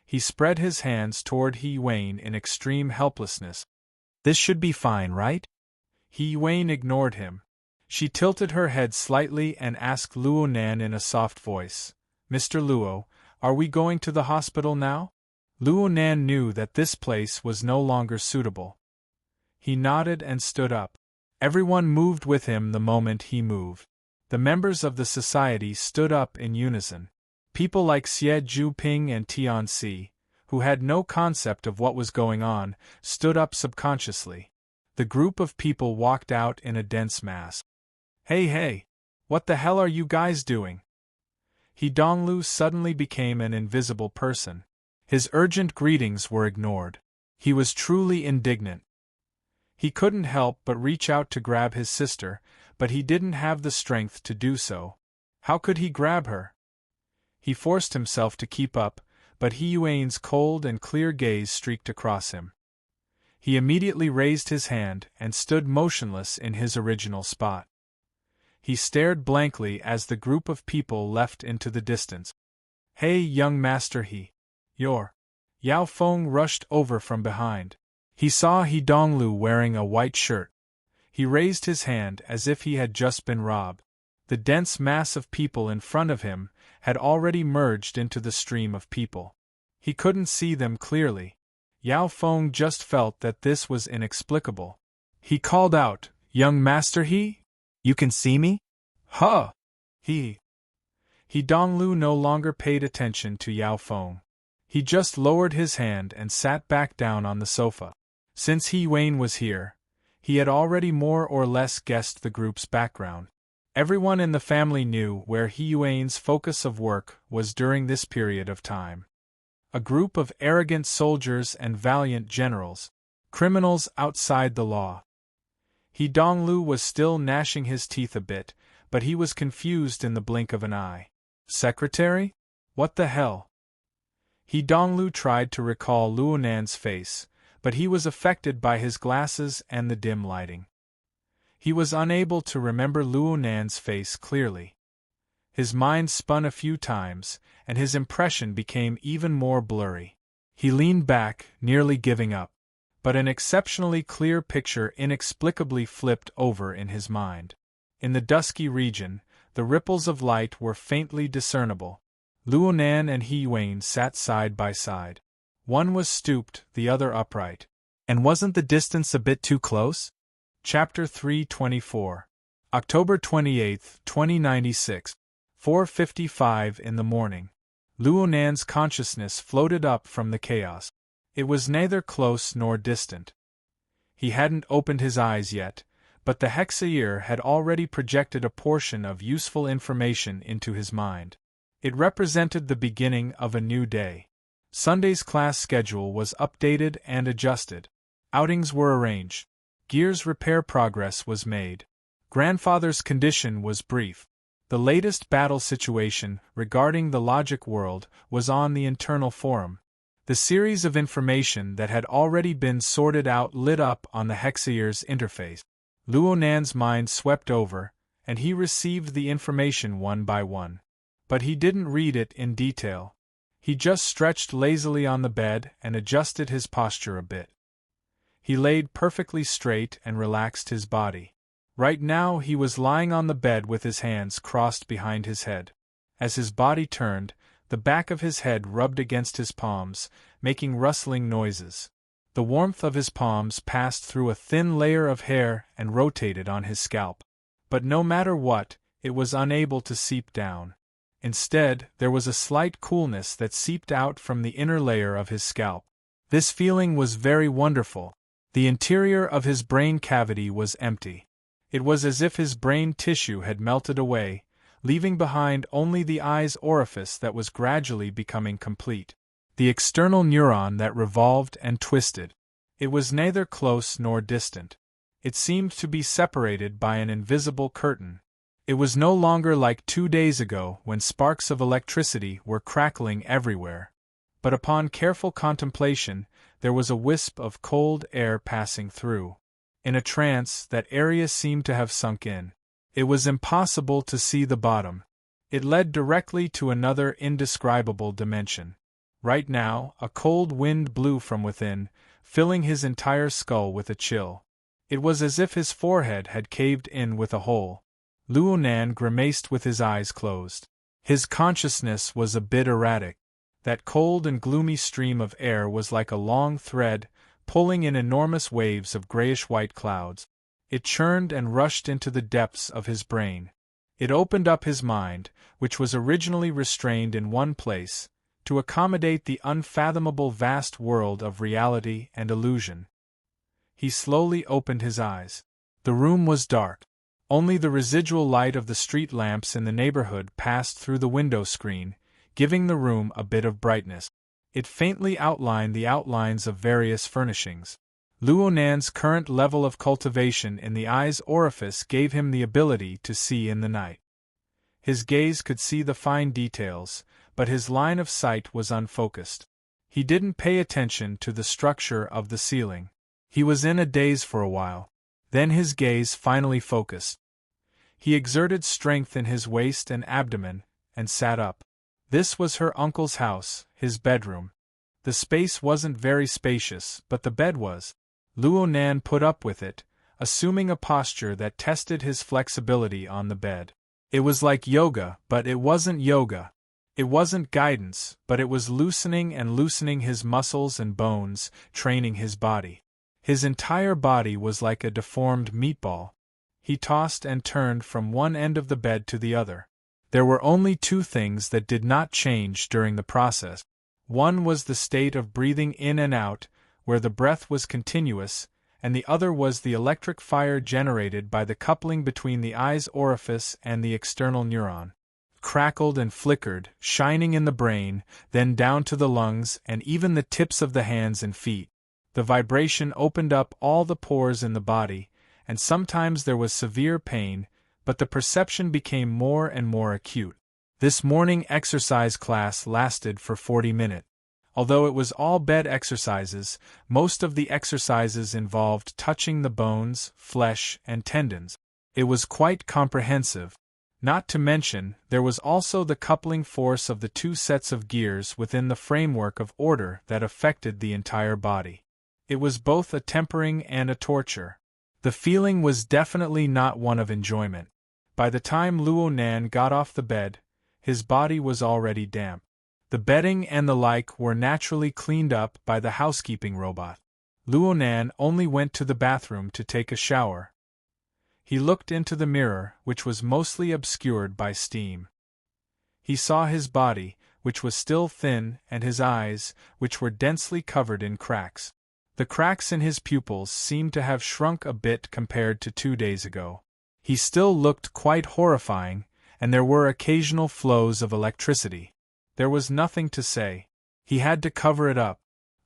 He spread his hands toward He Yuan in extreme helplessness. This should be fine, right? He Yuan ignored him. She tilted her head slightly and asked Luo Nan in a soft voice, Mr. Luo, are we going to the hospital now? Luo Nan knew that this place was no longer suitable. He nodded and stood up. Everyone moved with him the moment he moved. The members of the society stood up in unison. People like Xie Zhuping and Tian Si, who had no concept of what was going on, stood up subconsciously. The group of people walked out in a dense mass. Hey, what the hell are you guys doing? He Donglu suddenly became an invisible person. His urgent greetings were ignored. He was truly indignant. He couldn't help but reach out to grab his sister, but he didn't have the strength to do so. How could he grab her? He forced himself to keep up, but He Yuan's cold and clear gaze streaked across him. He immediately raised his hand and stood motionless in his original spot. He stared blankly as the group of people left into the distance. Hey, young master You're. Yao Feng rushed over from behind. He saw He Donglu wearing a white shirt. He raised his hand as if he had just been robbed. The dense mass of people in front of him had already merged into the stream of people. He couldn't see them clearly. Yao Feng just felt that this was inexplicable. He called out, Young master You can see me? Huh! He Donglu no longer paid attention to Yao Feng. He just lowered his hand and sat back down on the sofa. Since He Yuan was here, he had already more or less guessed the group's background. Everyone in the family knew where He Yuan's focus of work was during this period of time. A group of arrogant soldiers and valiant generals, criminals outside the law. He Donglu was still gnashing his teeth a bit, but he was confused in the blink of an eye. Secretary? What the hell? He Donglu tried to recall Luo Nan's face, but he was affected by his glasses and the dim lighting. He was unable to remember Luo Nan's face clearly. His mind spun a few times, and his impression became even more blurry. He leaned back, nearly giving up. But an exceptionally clear picture inexplicably flipped over in his mind. In the dusky region, the ripples of light were faintly discernible. Luo Nan and He Yuan sat side by side. One was stooped, the other upright. And wasn't the distance a bit too close? Chapter 324. October 28, 2096. 4:55 in the morning. Luo Nan's consciousness floated up from the chaos. It was neither close nor distant. He hadn't opened his eyes yet, but the hexaear had already projected a portion of useful information into his mind. It represented the beginning of a new day. Sunday's class schedule was updated and adjusted. Outings were arranged. Gear's repair progress was made. Grandfather's condition was brief. The latest battle situation regarding the logic world was on the internal forum. The series of information that had already been sorted out lit up on the hexaear's interface. Luo Nan's mind swept over, and he received the information one by one. But he didn't read it in detail. He just stretched lazily on the bed and adjusted his posture a bit. He laid perfectly straight and relaxed his body. Right now he was lying on the bed with his hands crossed behind his head. As his body turned, the back of his head rubbed against his palms, making rustling noises. The warmth of his palms passed through a thin layer of hair and rotated on his scalp. But no matter what, it was unable to seep down. Instead, there was a slight coolness that seeped out from the inner layer of his scalp. This feeling was very wonderful. The interior of his brain cavity was empty. It was as if his brain tissue had melted away, leaving behind only the eye's orifice that was gradually becoming complete. The external neuron that revolved and twisted. It was neither close nor distant. It seemed to be separated by an invisible curtain. It was no longer like 2 days ago when sparks of electricity were crackling everywhere. But upon careful contemplation, there was a wisp of cold air passing through. In a trance, that area seemed to have sunk in. It was impossible to see the bottom. It led directly to another indescribable dimension. Right now, a cold wind blew from within, filling his entire skull with a chill. It was as if his forehead had caved in with a hole. Luo Nan grimaced with his eyes closed. His consciousness was a bit erratic. That cold and gloomy stream of air was like a long thread, pulling in enormous waves of grayish-white clouds. It churned and rushed into the depths of his brain. It opened up his mind, which was originally restrained in one place, to accommodate the unfathomable vast world of reality and illusion. He slowly opened his eyes. The room was dark. Only the residual light of the street lamps in the neighborhood passed through the window screen, giving the room a bit of brightness. It faintly outlined the outlines of various furnishings. Luo Nan's current level of cultivation in the eye's orifice gave him the ability to see in the night. His gaze could see the fine details, but his line of sight was unfocused. He didn't pay attention to the structure of the ceiling. He was in a daze for a while. Then his gaze finally focused. He exerted strength in his waist and abdomen, and sat up. This was her uncle's house, his bedroom. The space wasn't very spacious, but the bed was. Luo Nan put up with it, assuming a posture that tested his flexibility on the bed. It was like yoga, but it wasn't yoga. It wasn't guidance, but it was loosening his muscles and bones, training his body. His entire body was like a deformed meatball. He tossed and turned from one end of the bed to the other. There were only two things that did not change during the process. One was the state of breathing in and out, where the breath was continuous, and the other was the electric fire generated by the coupling between the eye's orifice and the external neuron. Crackled and flickered, shining in the brain, then down to the lungs and even the tips of the hands and feet. The vibration opened up all the pores in the body, and sometimes there was severe pain, but the perception became more and more acute. This morning exercise class lasted for 40 minutes. Although it was all bed exercises, most of the exercises involved touching the bones, flesh, and tendons. It was quite comprehensive. Not to mention, there was also the coupling force of the two sets of gears within the framework of order that affected the entire body. It was both a tempering and a torture. The feeling was definitely not one of enjoyment. By the time Luo Nan got off the bed, his body was already damp. The bedding and the like were naturally cleaned up by the housekeeping robot. Luo Nan only went to the bathroom to take a shower. He looked into the mirror, which was mostly obscured by steam. He saw his body, which was still thin, and his eyes, which were densely covered in cracks. The cracks in his pupils seemed to have shrunk a bit compared to 2 days ago. He still looked quite horrifying, and there were occasional flows of electricity. There was nothing to say. He had to cover it up.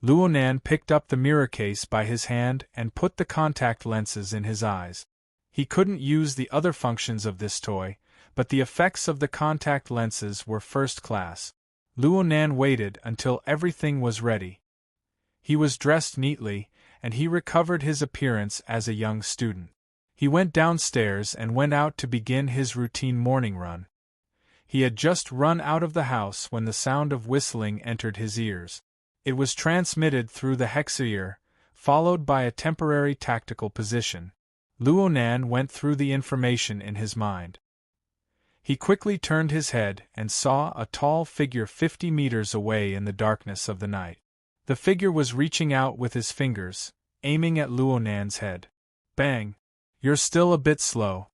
Luo Nan picked up the mirror case by his hand and put the contact lenses in his eyes. He couldn't use the other functions of this toy, but the effects of the contact lenses were first class. Luo Nan waited until everything was ready. He was dressed neatly, and he recovered his appearance as a young student. He went downstairs and went out to begin his routine morning run. He had just run out of the house when the sound of whistling entered his ears. It was transmitted through the hexaear, followed by a temporary tactical position. Luo Nan went through the information in his mind. He quickly turned his head and saw a tall figure 50 meters away in the darkness of the night. The figure was reaching out with his fingers, aiming at Luo Nan's head. Bang! You're still a bit slow.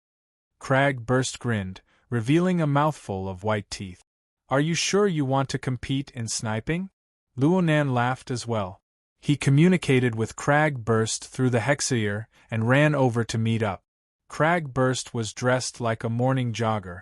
Crag burst grinned, revealing a mouthful of white teeth. Are you sure you want to compete in sniping? Luo Nan laughed as well. He communicated with Crag Burst through the hexaear and ran over to meet up. Crag Burst was dressed like a morning jogger.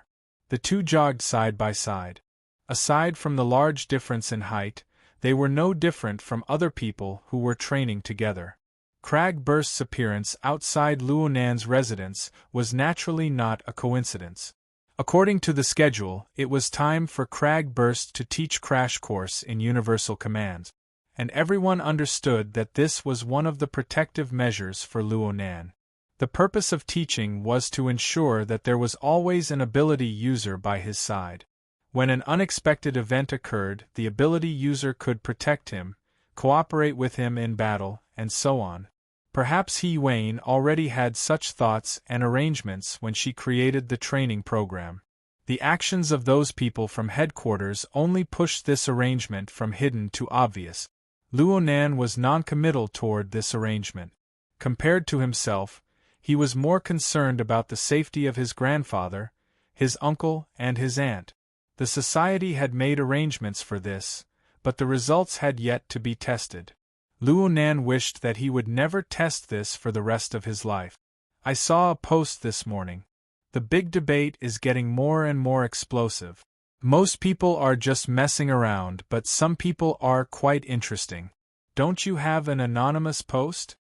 The two jogged side by side. Aside from the large difference in height, they were no different from other people who were training together. Cragburst's appearance outside Luonan's residence was naturally not a coincidence. According to the schedule, it was time for Cragburst to teach crash course in universal commands, and everyone understood that this was one of the protective measures for Luonan. The purpose of teaching was to ensure that there was always an ability user by his side. When an unexpected event occurred, the ability user could protect him, cooperate with him in battle, and so on. Perhaps He-Wayne already had such thoughts and arrangements when she created the training program. The actions of those people from headquarters only pushed this arrangement from hidden to obvious. Luonan was non-committal toward this arrangement. Compared to himself, he was more concerned about the safety of his grandfather, his uncle, and his aunt. The society had made arrangements for this, but the results had yet to be tested. Luonan wished that he would never test this for the rest of his life. I saw a post this morning. The big debate is getting more and more explosive. Most people are just messing around, but some people are quite interesting. Don't you have an anonymous post?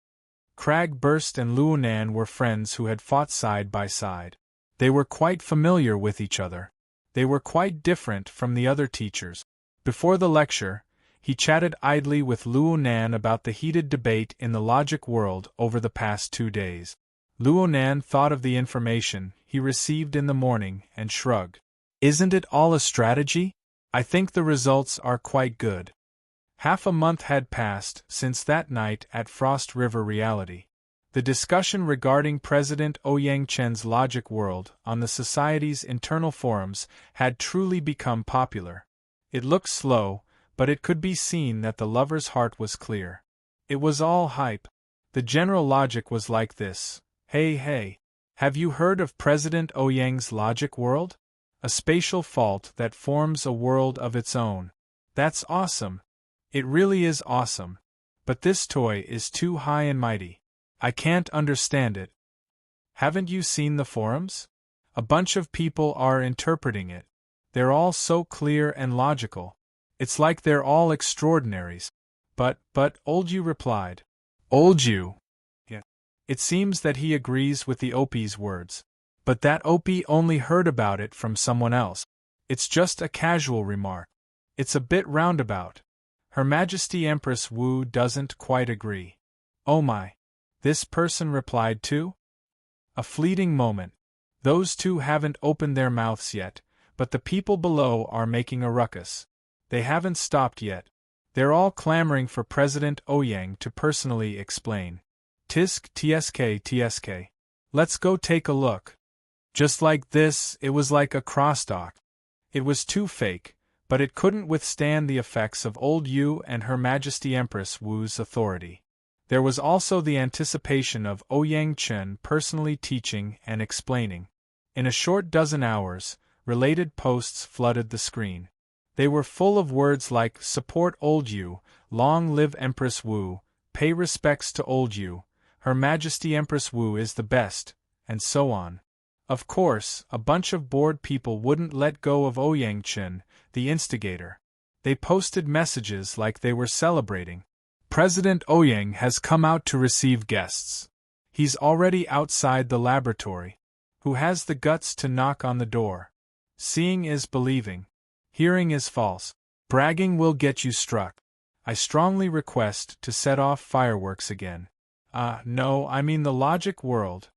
Cragburst and Luonan were friends who had fought side by side. They were quite familiar with each other. They were quite different from the other teachers. Before the lecture, he chatted idly with Luonan about the heated debate in the logic world over the past 2 days. Luonan thought of the information he received in the morning and shrugged. Isn't it all a strategy? I think the results are quite good. Half a month had passed since that night at Frost River Reality. The discussion regarding President Ouyang Chen's logic world on the Society's internal forums had truly become popular. It looked slow, but it could be seen that the lover's heart was clear. It was all hype. The general logic was like this. Hey, have you heard of President Ouyang's logic world? A spatial fault that forms a world of its own. That's awesome. It really is awesome. But this toy is too high and mighty. I can't understand it. Haven't you seen the forums? A bunch of people are interpreting it. They're all so clear and logical. It's like they're all extraordinaries. But, Old You replied. Old You? Yeah. It seems that he agrees with the OP's words. But that OP only heard about it from someone else. It's just a casual remark. It's a bit roundabout. Her Majesty Empress Wu doesn't quite agree. Oh my. This person replied too? A fleeting moment. Those two haven't opened their mouths yet, but the people below are making a ruckus. They haven't stopped yet. They're all clamoring for President Ouyang to personally explain. Tisk tsk. Let's go take a look. Just like this, it was like a crosstalk. It was too fake, but it couldn't withstand the effects of Old Yu and Her Majesty Empress Wu's authority. There was also the anticipation of Ouyang Chen personally teaching and explaining. In a short dozen hours, related posts flooded the screen. They were full of words like support Old Yu, long live Empress Wu, pay respects to Old Yu, Her Majesty Empress Wu is the best, and so on. Of course, a bunch of bored people wouldn't let go of Ouyang Chen, the instigator. They posted messages like they were celebrating. President Ouyang has come out to receive guests. He's already outside the laboratory. Who has the guts to knock on the door? Seeing is believing. Hearing is false. Bragging will get you struck. I strongly request to set off fireworks again. No, I mean the logic world.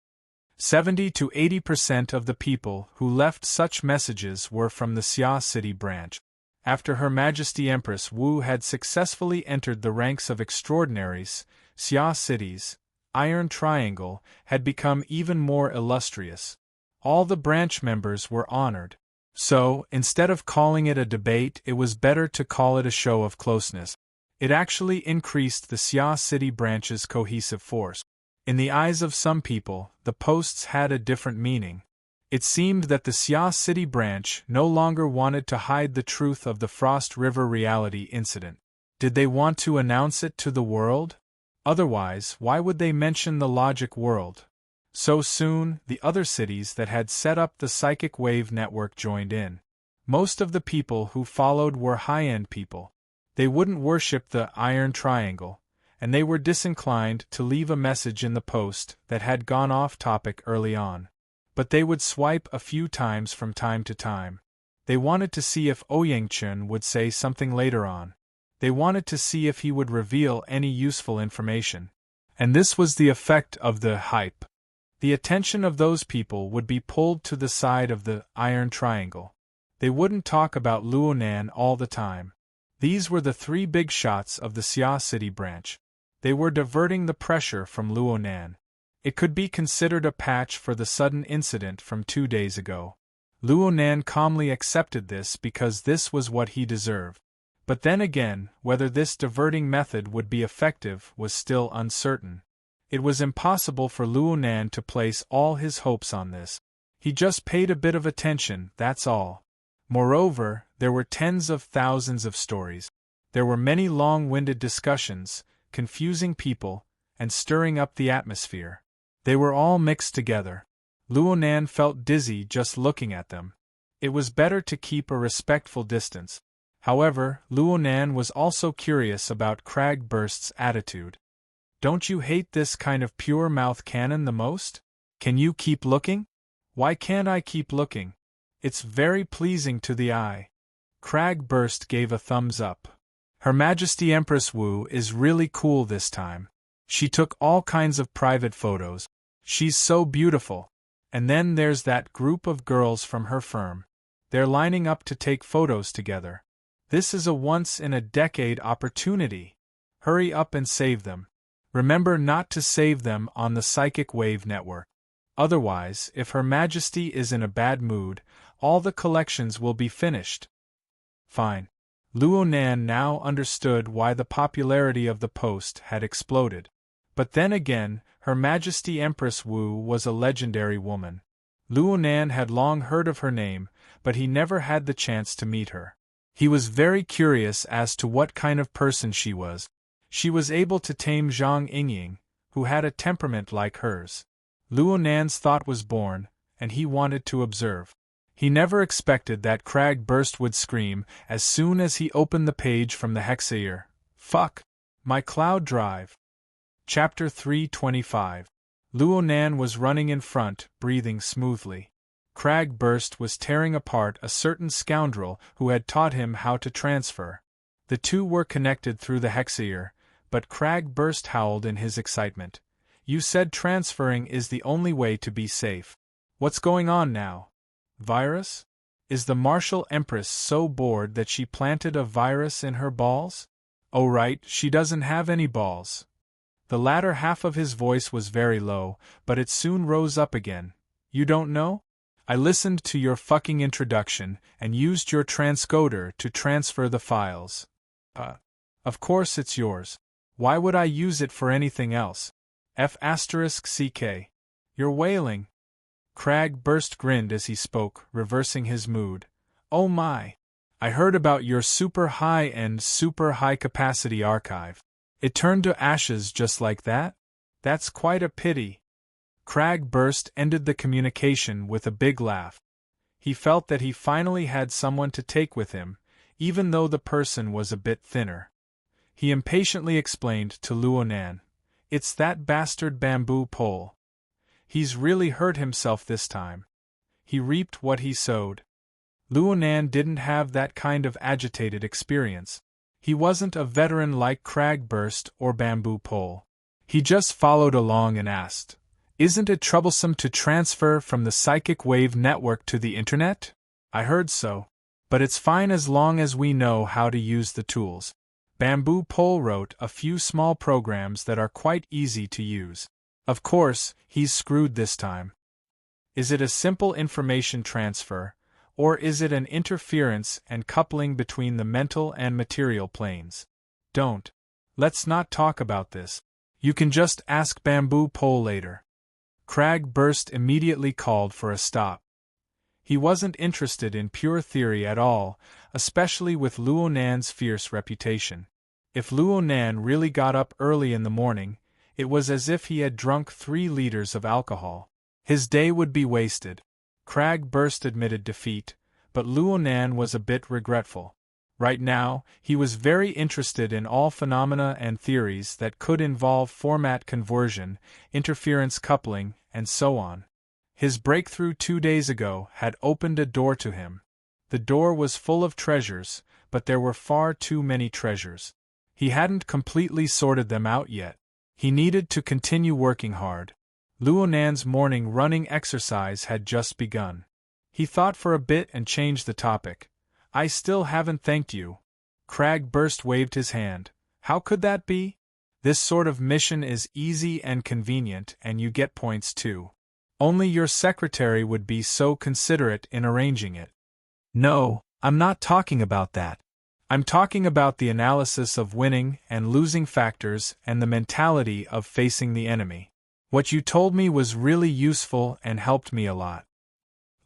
70 to 80% of the people who left such messages were from the Xia City branch. After Her Majesty Empress Wu had successfully entered the ranks of extraordinaries, Xia City's Iron Triangle had become even more illustrious. All the branch members were honored. So, instead of calling it a debate, it was better to call it a show of closeness. It actually increased the Xia City branch's cohesive force. In the eyes of some people, the posts had a different meaning. It seemed that the Xia City branch no longer wanted to hide the truth of the Frost River Reality incident. Did they want to announce it to the world? Otherwise, why would they mention the logic world? So soon, the other cities that had set up the psychic wave network joined in. Most of the people who followed were high-end people. They wouldn't worship the Iron Triangle, and they were disinclined to leave a message in the post that had gone off topic early on. But they would swipe a few times from time to time. They wanted to see if Ouyang-chun would say something later on. They wanted to see if he would reveal any useful information. And this was the effect of the hype. The attention of those people would be pulled to the side of the iron triangle. They wouldn't talk about Luonan all the time. These were the three big shots of the Xia City branch. They were diverting the pressure from Luonan. It could be considered a patch for the sudden incident from 2 days ago. Luonan calmly accepted this because this was what he deserved. But then again, whether this diverting method would be effective was still uncertain. It was impossible for Luonan to place all his hopes on this. He just paid a bit of attention, that's all. Moreover, there were tens of thousands of stories. There were many long-winded discussions, confusing people, and stirring up the atmosphere. They were all mixed together. Luonan felt dizzy just looking at them. It was better to keep a respectful distance. However, Luonan was also curious about Cragburst's attitude. Don't you hate this kind of pure mouth cannon the most? Can you keep looking? Why can't I keep looking? It's very pleasing to the eye. Cragburst gave a thumbs up. Her Majesty Empress Wu is really cool this time. She took all kinds of private photos. She's so beautiful. And then there's that group of girls from her firm. They're lining up to take photos together. This is a once-in-a-decade opportunity. Hurry up and save them. Remember not to save them on the psychic wave network. Otherwise, if Her Majesty is in a bad mood, all the collections will be finished. Fine. Luonan now understood why the popularity of the post had exploded. But then again, Her Majesty Empress Wu was a legendary woman. Luonan had long heard of her name, but he never had the chance to meet her. He was very curious as to what kind of person she was. She was able to tame Zhang Yingying, who had a temperament like hers. Luonan's thought was born, and he wanted to observe. He never expected that Cragburst would scream as soon as he opened the page from the Hexaear. Fuck! My cloud drive! Chapter 325. Luonan was running in front, breathing smoothly. Cragburst was tearing apart a certain scoundrel who had taught him how to transfer. The two were connected through the Hexaear, but Cragburst howled in his excitement. You said transferring is the only way to be safe. What's going on now? Virus? Is the Martial Empress so bored that she planted a virus in her balls? Oh right, she doesn't have any balls. The latter half of his voice was very low, but it soon rose up again. You don't know? I listened to your fucking introduction and used your transcoder to transfer the files. Of course it's yours. Why would I use it for anything else? F***CK. You're wailing. Cragburst grinned as he spoke, reversing his mood. Oh my! I heard about your super high-end, super high-capacity archive. It turned to ashes just like that? That's quite a pity. Cragburst ended the communication with a big laugh. He felt that he finally had someone to take with him, even though the person was a bit thinner. He impatiently explained to Luonan, "It's that bastard bamboo pole. He's really hurt himself this time. He reaped what he sowed." Luonan didn't have that kind of agitated experience. He wasn't a veteran like Cragburst or Bamboo Pole. He just followed along and asked, "Isn't it troublesome to transfer from the psychic wave network to the internet?" "I heard so. But it's fine as long as we know how to use the tools." Bamboo Pole wrote a few small programs that are quite easy to use. Of course, he's screwed this time. Is it a simple information transfer, or is it an interference and coupling between the mental and material planes? Let's not talk about this. You can just ask Bamboo Pole later. Cragburst immediately called for a stop. He wasn't interested in pure theory at all, especially with Luonan's fierce reputation. If Luonan really got up early in the morning, it was as if he had drunk 3 liters of alcohol. His day would be wasted. Cragburst admitted defeat, but Luonan was a bit regretful. Right now, he was very interested in all phenomena and theories that could involve format conversion, interference coupling, and so on. His breakthrough 2 days ago had opened a door to him. The door was full of treasures, but there were far too many treasures. He hadn't completely sorted them out yet. He needed to continue working hard. Luonan's morning running exercise had just begun. He thought for a bit and changed the topic. I still haven't thanked you. Cragburst waved his hand. How could that be? This sort of mission is easy and convenient, and you get points too. Only your secretary would be so considerate in arranging it. No, I'm not talking about that. I'm talking about the analysis of winning and losing factors and the mentality of facing the enemy. What you told me was really useful and helped me a lot.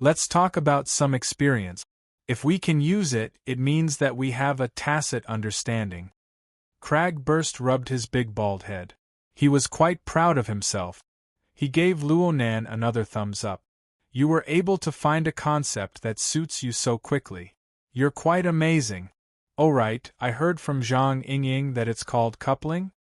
Let's talk about some experience. If we can use it, it means that we have a tacit understanding. Cragburst rubbed his big bald head. He was quite proud of himself. He gave Luonan another thumbs up. You were able to find a concept that suits you so quickly. You're quite amazing. Oh right, I heard from Zhang Yingying that it's called coupling?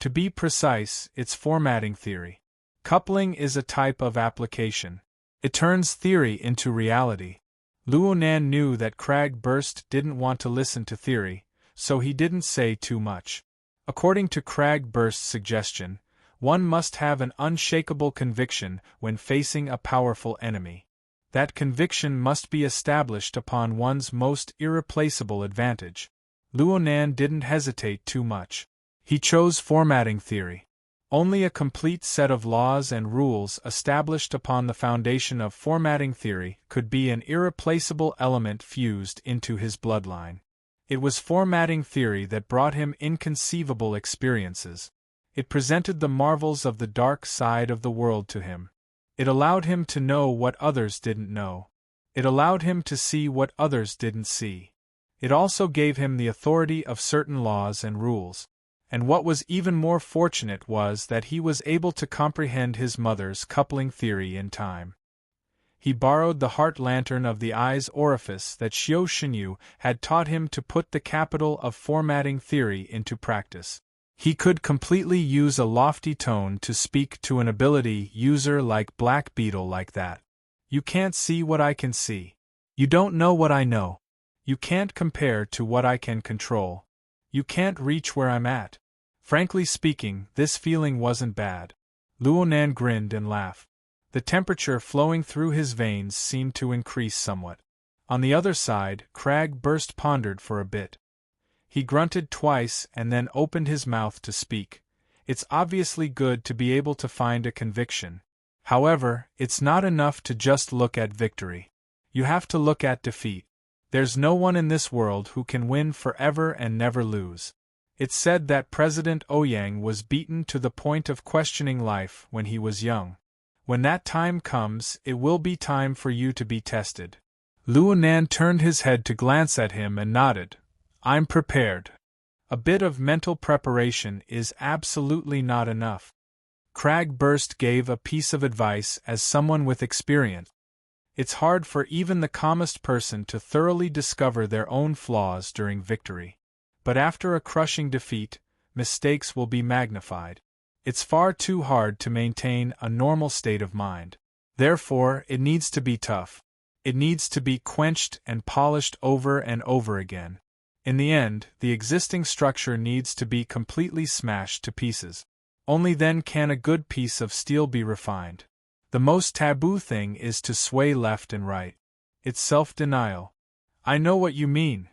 To be precise, it's formatting theory. Coupling is a type of application. It turns theory into reality. Luonan knew that Cragburst didn't want to listen to theory, so he didn't say too much. According to Cragburst's suggestion, one must have an unshakable conviction when facing a powerful enemy. That conviction must be established upon one's most irreplaceable advantage. Luonan didn't hesitate too much. He chose formatting theory. Only a complete set of laws and rules established upon the foundation of formatting theory could be an irreplaceable element fused into his bloodline. It was formatting theory that brought him inconceivable experiences. It presented the marvels of the dark side of the world to him. It allowed him to know what others didn't know. It allowed him to see what others didn't see. It also gave him the authority of certain laws and rules. And what was even more fortunate was that he was able to comprehend his mother's coupling theory in time. He borrowed the heart lantern of the eye's orifice that Xiao Shenyu had taught him to put the capital of formatting theory into practice. He could completely use a lofty tone to speak to an ability user like Black Beetle like that. You can't see what I can see. You don't know what I know. You can't compare to what I can control. You can't reach where I'm at. Frankly speaking, this feeling wasn't bad. Luonan grinned and laughed. The temperature flowing through his veins seemed to increase somewhat. On the other side, Cragburst pondered for a bit. He grunted twice and then opened his mouth to speak. It's obviously good to be able to find a conviction. However, it's not enough to just look at victory. You have to look at defeat. There's no one in this world who can win forever and never lose. It's said that President Ouyang was beaten to the point of questioning life when he was young. When that time comes, it will be time for you to be tested. Luonan turned his head to glance at him and nodded. I'm prepared. A bit of mental preparation is absolutely not enough. Cragburst gave a piece of advice as someone with experience. It's hard for even the calmest person to thoroughly discover their own flaws during victory. But after a crushing defeat, mistakes will be magnified. It's far too hard to maintain a normal state of mind. Therefore, it needs to be tough. It needs to be quenched and polished over and over again. In the end, the existing structure needs to be completely smashed to pieces. Only then can a good piece of steel be refined. The most taboo thing is to sway left and right. It's self-denial. I know what you mean.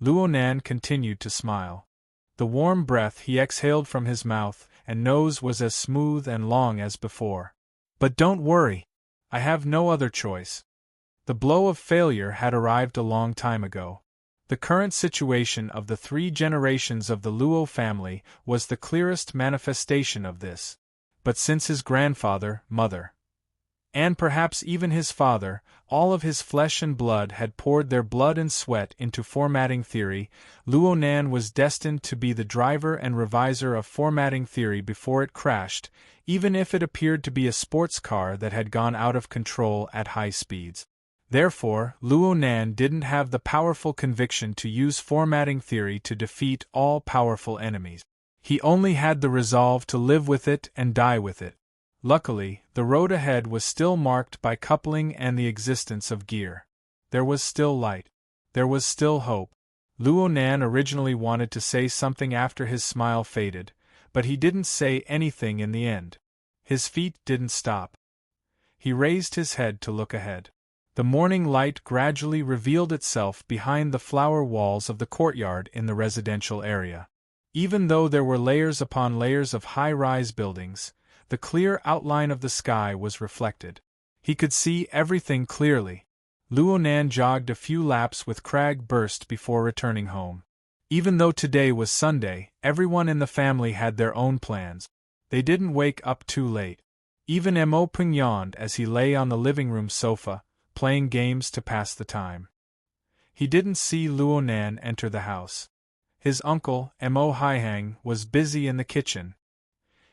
Luonan continued to smile. The warm breath he exhaled from his mouth and nose was as smooth and long as before. But don't worry. I have no other choice. The blow of failure had arrived a long time ago. The current situation of the 3 generations of the Luo family was the clearest manifestation of this. But since his grandfather, mother, and perhaps even his father, all of his flesh and blood had poured their blood and sweat into formatting theory, Luonan was destined to be the driver and reviser of formatting theory before it crashed, even if it appeared to be a sports car that had gone out of control at high speeds. Therefore, Luo Nan didn't have the powerful conviction to use formatting theory to defeat all powerful enemies. He only had the resolve to live with it and die with it. Luckily, the road ahead was still marked by coupling and the existence of gear. There was still light. There was still hope. Luo Nan originally wanted to say something after his smile faded, but he didn't say anything in the end. His feet didn't stop. He raised his head to look ahead. The morning light gradually revealed itself behind the flower walls of the courtyard in the residential area. Even though there were layers upon layers of high-rise buildings, the clear outline of the sky was reflected. He could see everything clearly. Luo Nan jogged a few laps with Crag Burst before returning home. Even though today was Sunday, everyone in the family had their own plans. They didn't wake up too late. Even Mo Peng yawned as he lay on the living room sofa, playing games to pass the time. He didn't see Luo Nan enter the house. His uncle, Mo Haihang, was busy in the kitchen.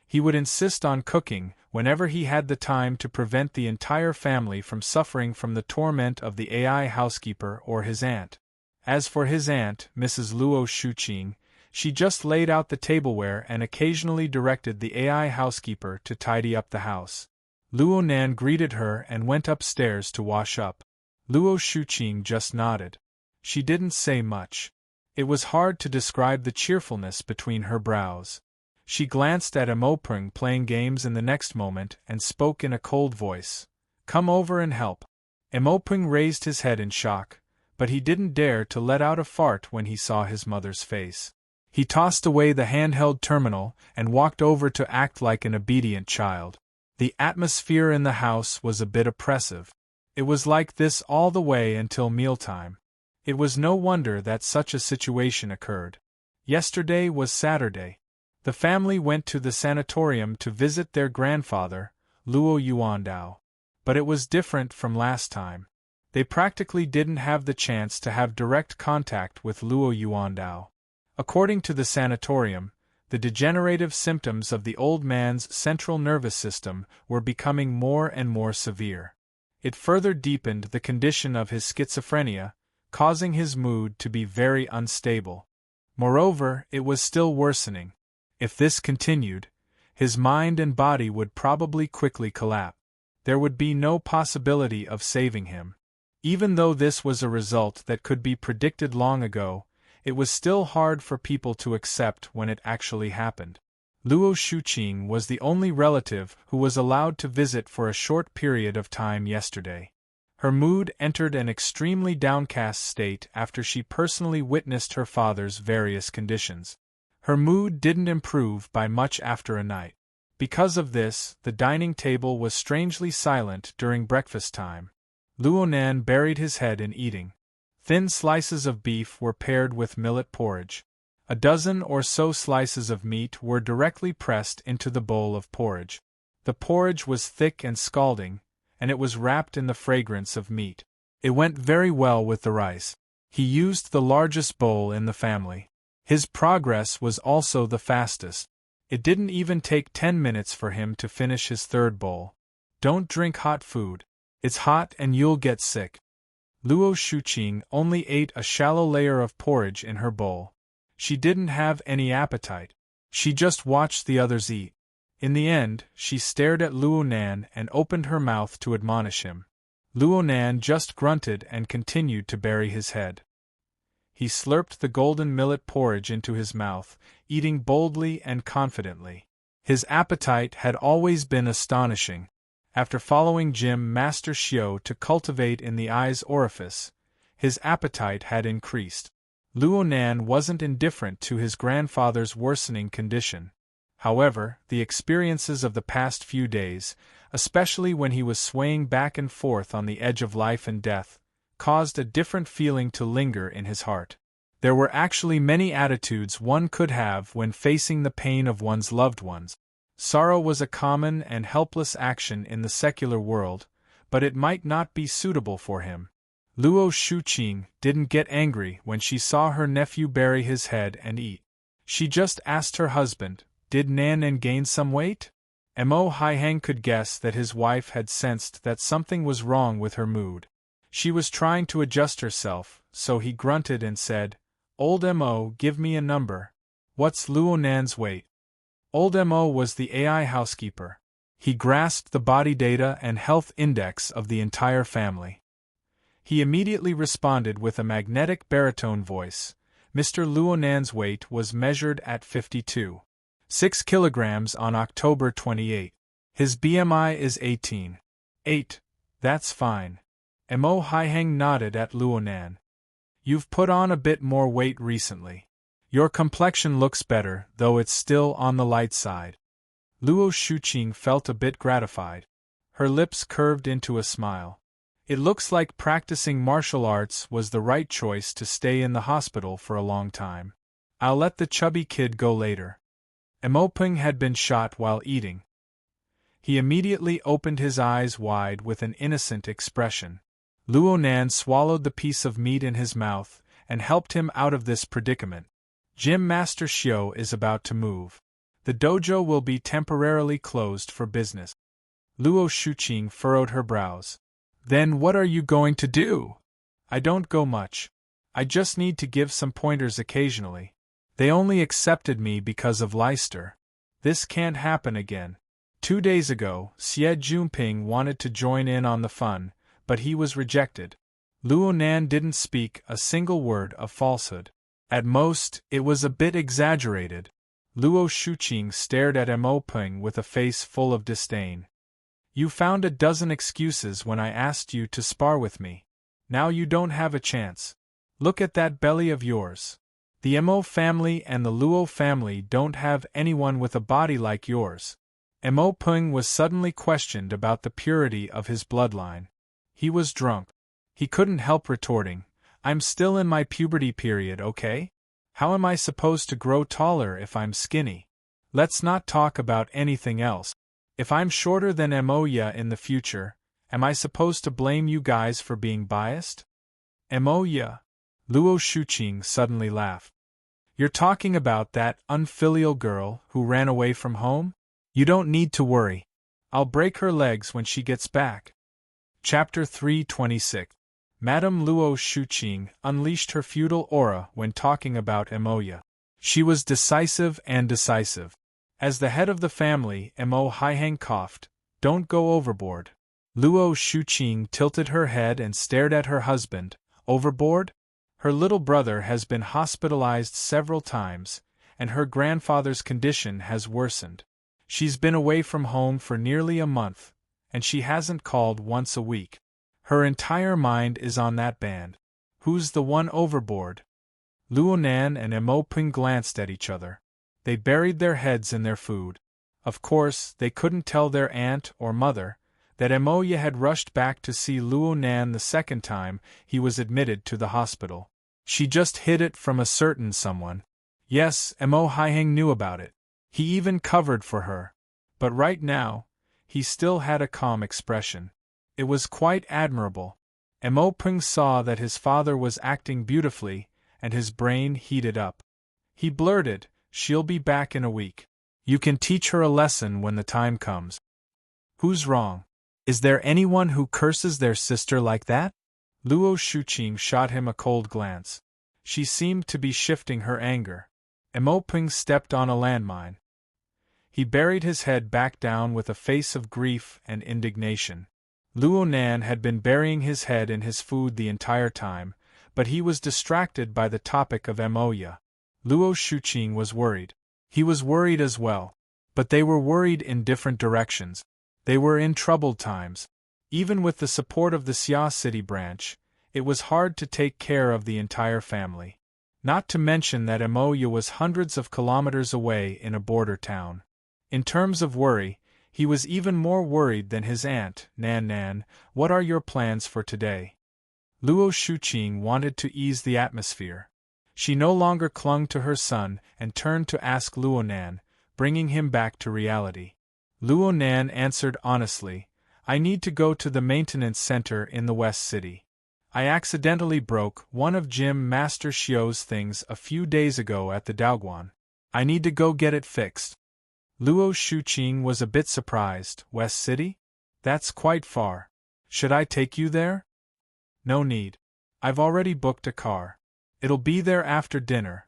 He would insist on cooking whenever he had the time to prevent the entire family from suffering from the torment of the AI housekeeper or his aunt. As for his aunt, Mrs. Luo Shuqing, she just laid out the tableware and occasionally directed the AI housekeeper to tidy up the house. Luo Nan greeted her and went upstairs to wash up. Luo Shuqing just nodded. She didn't say much. It was hard to describe the cheerfulness between her brows. She glanced at Mo Peng playing games in the next moment and spoke in a cold voice. "Come over and help." Mo Peng raised his head in shock, but he didn't dare to let out a fart when he saw his mother's face. He tossed away the handheld terminal and walked over to act like an obedient child. The atmosphere in the house was a bit oppressive. It was like this all the way until mealtime. It was no wonder that such a situation occurred. Yesterday was Saturday. The family went to the sanatorium to visit their grandfather, Luo Yuandao. But it was different from last time. They practically didn't have the chance to have direct contact with Luo Yuandao. According to the sanatorium, the degenerative symptoms of the old man's central nervous system were becoming more and more severe. It further deepened the condition of his schizophrenia, causing his mood to be very unstable. Moreover, it was still worsening. If this continued, his mind and body would probably quickly collapse. There would be no possibility of saving him. Even though this was a result that could be predicted long ago, it was still hard for people to accept when it actually happened. Luo Shuqing was the only relative who was allowed to visit for a short period of time yesterday. Her mood entered an extremely downcast state after she personally witnessed her father's various conditions. Her mood didn't improve by much after a night. Because of this, the dining table was strangely silent during breakfast time. Luo Nan buried his head in eating. Thin slices of beef were paired with millet porridge. A dozen or so slices of meat were directly pressed into the bowl of porridge. The porridge was thick and scalding, and it was wrapped in the fragrance of meat. It went very well with the rice. He used the largest bowl in the family. His progress was also the fastest. It didn't even take 10 minutes for him to finish his third bowl. Don't drink hot food. It's hot and you'll get sick. Luo Shuqing only ate a shallow layer of porridge in her bowl. She didn't have any appetite. She just watched the others eat. In the end, she stared at Luo Nan and opened her mouth to admonish him. Luo Nan just grunted and continued to bury his head. He slurped the golden millet porridge into his mouth, eating boldly and confidently. His appetite had always been astonishing. After following Gym Master Xiao to cultivate in the eye's orifice, his appetite had increased. Luo Nan wasn't indifferent to his grandfather's worsening condition. However, the experiences of the past few days, especially when he was swaying back and forth on the edge of life and death, caused a different feeling to linger in his heart. There were actually many attitudes one could have when facing the pain of one's loved ones. Sorrow was a common and helpless action in the secular world, but it might not be suitable for him. Luo Shuqing didn't get angry when she saw her nephew bury his head and eat. She just asked her husband, "Did Nan gain some weight?" Mo Haihang could guess that his wife had sensed that something was wrong with her mood. She was trying to adjust herself, so he grunted and said, "Old Mo, give me a number. What's Luo Nan's weight?" Old Mo was the AI housekeeper. He grasped the body data and health index of the entire family. He immediately responded with a magnetic baritone voice. Mr. Luo Nan's weight was measured at 52.6 kilograms on October 28. His BMI is 18. 8. That's fine. Mo Haiheng nodded at Luo Nan. You've put on a bit more weight recently. Your complexion looks better, though it's still on the light side. Luo Shuqing felt a bit gratified. Her lips curved into a smile. It looks like practicing martial arts was the right choice to stay in the hospital for a long time. I'll let the chubby kid go later. Mo Ping had been shot while eating. He immediately opened his eyes wide with an innocent expression. Luo Nan swallowed the piece of meat in his mouth and helped him out of this predicament. Gym Master Xiao is about to move. The dojo will be temporarily closed for business. Luo Shuqing furrowed her brows. Then what are you going to do? I don't go much. I just need to give some pointers occasionally. They only accepted me because of Leicester. This can't happen again. 2 days ago, Xie Junping wanted to join in on the fun, but he was rejected. Luo Nan didn't speak a single word of falsehood. At most, it was a bit exaggerated. Luo Shuqing stared at Mo Ping with a face full of disdain. You found a dozen excuses when I asked you to spar with me. Now you don't have a chance. Look at that belly of yours. The Mo family and the Luo family don't have anyone with a body like yours. Mo Ping was suddenly questioned about the purity of his bloodline. He was drunk. He couldn't help retorting, I'm still in my puberty period, okay? How am I supposed to grow taller if I'm skinny? Let's not talk about anything else. If I'm shorter than Moya in the future, am I supposed to blame you guys for being biased? Moya? Luo Shuqing suddenly laughed. You're talking about that unfilial girl who ran away from home? You don't need to worry. I'll break her legs when she gets back. Chapter 326. Madame Luo Shuqing unleashed her feudal aura when talking about Moya. She was decisive and decisive. As the head of the family, Mo Haiheng coughed, "Don't go overboard." Luo Shuqing tilted her head and stared at her husband. Overboard? Her little brother has been hospitalized several times, and her grandfather's condition has worsened. She's been away from home for nearly a month, and she hasn't called once a week. Her entire mind is on that band. Who's the one overboard? Luo Nan and Mo Ping glanced at each other. They buried their heads in their food. Of course, they couldn't tell their aunt or mother that Moya had rushed back to see Luo Nan the second time he was admitted to the hospital. She just hid it from a certain someone. Yes, Mo Haiheng knew about it. He even covered for her. But right now, he still had a calm expression. It was quite admirable. Mo Ping saw that his father was acting beautifully, and his brain heated up. He blurted, "She'll be back in a week. You can teach her a lesson when the time comes." Who's wrong? Is there anyone who curses their sister like that? Luo Shuqing shot him a cold glance. She seemed to be shifting her anger. Mo Ping stepped on a landmine. He buried his head back down with a face of grief and indignation. Luo Nan had been burying his head in his food the entire time, but he was distracted by the topic of Moya. Luo Shuqing was worried. He was worried as well. But they were worried in different directions. They were in troubled times. Even with the support of the Xia City branch, it was hard to take care of the entire family. Not to mention that Moya was hundreds of kilometers away in a border town. In terms of worry, he was even more worried than his aunt. Nan Nan, what are your plans for today? Luo Shuqing wanted to ease the atmosphere. She no longer clung to her son and turned to ask Luo Nan, bringing him back to reality. Luo Nan answered honestly, I need to go to the maintenance center in the West City. I accidentally broke one of Gym Master Xiao's things a few days ago at the Daoguan. I need to go get it fixed. Luo Shuqing was a bit surprised. West City? That's quite far. Should I take you there? No need. I've already booked a car. It'll be there after dinner.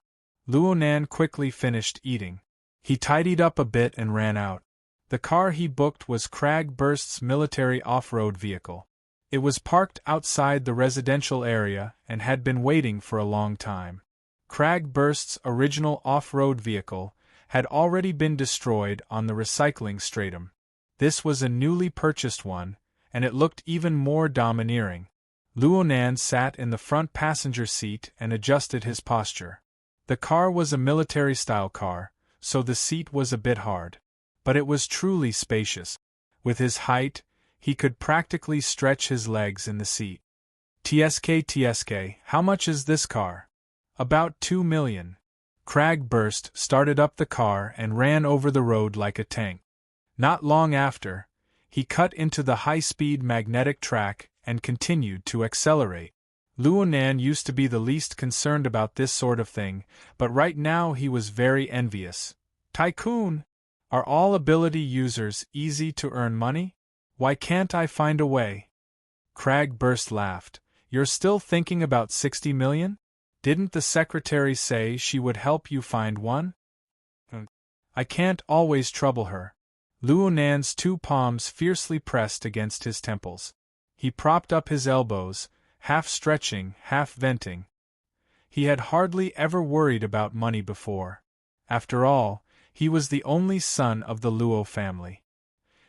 Luonan quickly finished eating. He tidied up a bit and ran out. The car he booked was Cragburst's military off-road vehicle. It was parked outside the residential area and had been waiting for a long time. Cragburst's original off-road vehicle had already been destroyed on the recycling stratum. This was a newly purchased one, and it looked even more domineering. Luonan sat in the front passenger seat and adjusted his posture. The car was a military-style car, so the seat was a bit hard. But it was truly spacious. With his height, he could practically stretch his legs in the seat. TSK, how much is this car? About 2 million. Cragburst started up the car and ran over the road like a tank. Not long after, he cut into the high-speed magnetic track and continued to accelerate. Luonan used to be the least concerned about this sort of thing, but right now he was very envious. Tycoon! Are all ability users easy to earn money? Why can't I find a way? Cragburst laughed. You're still thinking about 60 million? Didn't the secretary say she would help you find one? I can't always trouble her. Luonan's two palms fiercely pressed against his temples. He propped up his elbows, half stretching, half venting. He had hardly ever worried about money before. After all, he was the only son of the Luo family.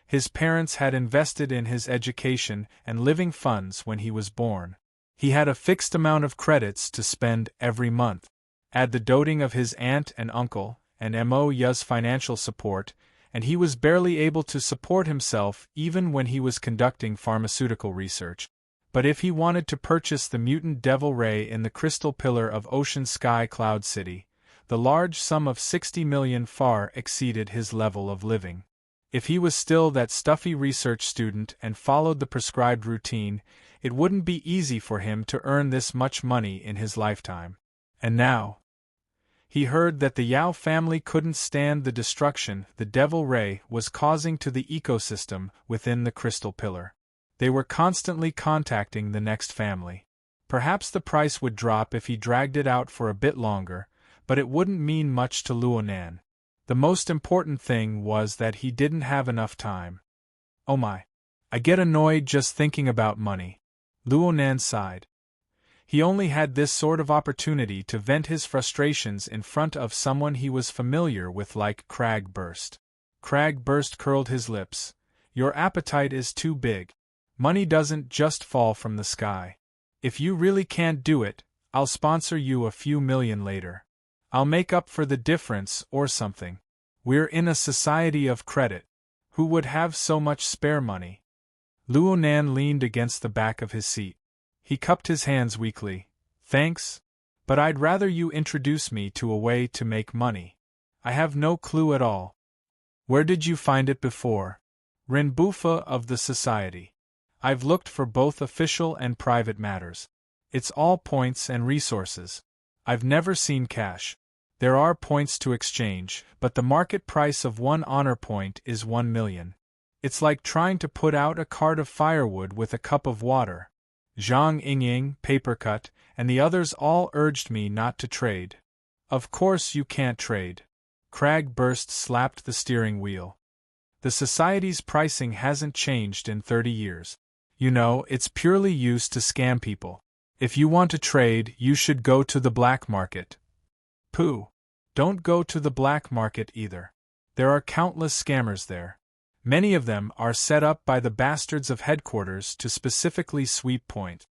His parents had invested in his education and living funds when he was born. He had a fixed amount of credits to spend every month. Add the doting of his aunt and uncle, and Mo's financial support, and he was barely able to support himself even when he was conducting pharmaceutical research. But if he wanted to purchase the mutant devil ray in the crystal pillar of Ocean Sky Cloud City, the large sum of 60 million far exceeded his level of living. If he was still that stuffy research student and followed the prescribed routine, it wouldn't be easy for him to earn this much money in his lifetime. And now, he heard that the Yao family couldn't stand the destruction the devil ray was causing to the ecosystem within the crystal pillar. They were constantly contacting the next family. Perhaps the price would drop if he dragged it out for a bit longer, but it wouldn't mean much to Luonan. The most important thing was that he didn't have enough time. Oh my. I get annoyed just thinking about money. Luonan sighed. He only had this sort of opportunity to vent his frustrations in front of someone he was familiar with like Cragburst. Cragburst curled his lips. Your appetite is too big. Money doesn't just fall from the sky. If you really can't do it, I'll sponsor you a few million later. I'll make up for the difference or something. We're in a society of credit. Who would have so much spare money? Luonan leaned against the back of his seat. He cupped his hands weakly. Thanks, but I'd rather you introduce me to a way to make money. I have no clue at all. Where did you find it before? Renbufa of the Society. I've looked for both official and private matters. It's all points and resources. I've never seen cash. There are points to exchange, but the market price of one honor point is 1 million. It's like trying to put out a cart of firewood with a cup of water. Zhang Yingying, Papercut, and the others all urged me not to trade. Of course you can't trade. Cragburst slapped the steering wheel. The society's pricing hasn't changed in 30 years. You know, it's purely used to scam people. If you want to trade, you should go to the black market. Pooh. Don't go to the black market either. There are countless scammers there. Many of them are set up by the bastards of headquarters to specifically sweep point.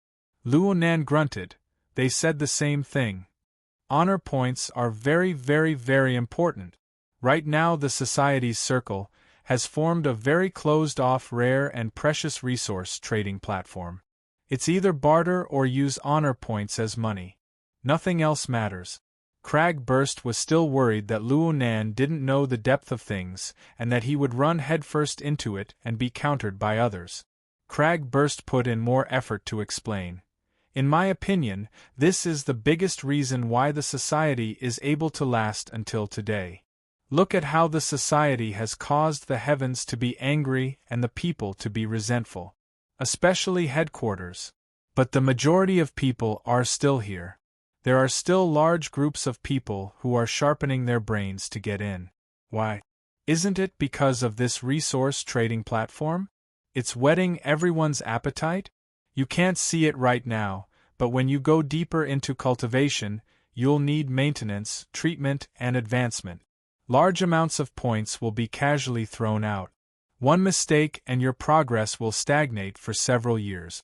Luonan grunted. They said the same thing. Honor points are very, very, very important. Right now the Society's Circle has formed a very closed-off rare and precious resource trading platform. It's either barter or use honor points as money. Nothing else matters. Cragburst was still worried that Luonan didn't know the depth of things, and that he would run headfirst into it and be countered by others. Cragburst put in more effort to explain. In my opinion, this is the biggest reason why the society is able to last until today. Look at how the society has caused the heavens to be angry and the people to be resentful. Especially headquarters. But the majority of people are still here. There are still large groups of people who are sharpening their brains to get in. Why? Isn't it because of this resource trading platform? It's whetting everyone's appetite? You can't see it right now, but when you go deeper into cultivation, you'll need maintenance, treatment, and advancement. Large amounts of points will be casually thrown out. One mistake and your progress will stagnate for several years.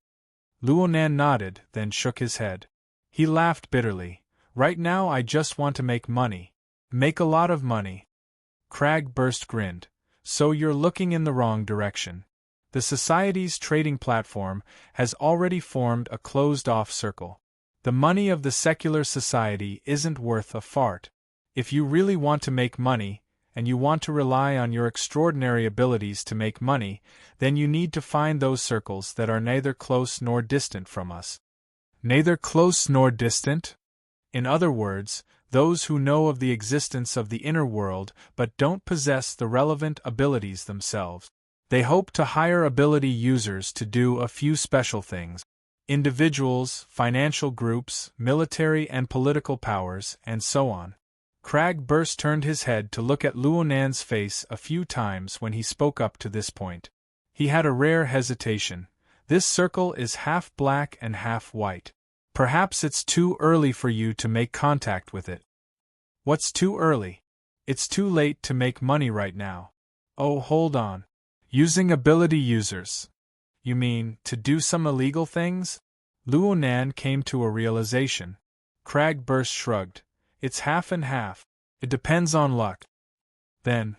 Luonan nodded, then shook his head. He laughed bitterly. Right now I just want to make money. Make a lot of money. Cragburst grinned. So you're looking in the wrong direction. The Society's trading platform has already formed a closed-off circle. The money of the secular society isn't worth a fart. If you really want to make money, and you want to rely on your extraordinary abilities to make money, then you need to find those circles that are neither close nor distant from us. Neither close nor distant? In other words, those who know of the existence of the inner world but don't possess the relevant abilities themselves. They hope to hire ability users to do a few special things. Individuals, financial groups, military and political powers, and so on. Cragburst turned his head to look at Luonan's face a few times when he spoke up to this point. He had a rare hesitation. This circle is half black and half white. Perhaps it's too early for you to make contact with it. What's too early? It's too late to make money right now. Oh, hold on. Using ability users. You mean, to do some illegal things? Luonan came to a realization. Cragburst shrugged. It's half and half. It depends on luck. Then,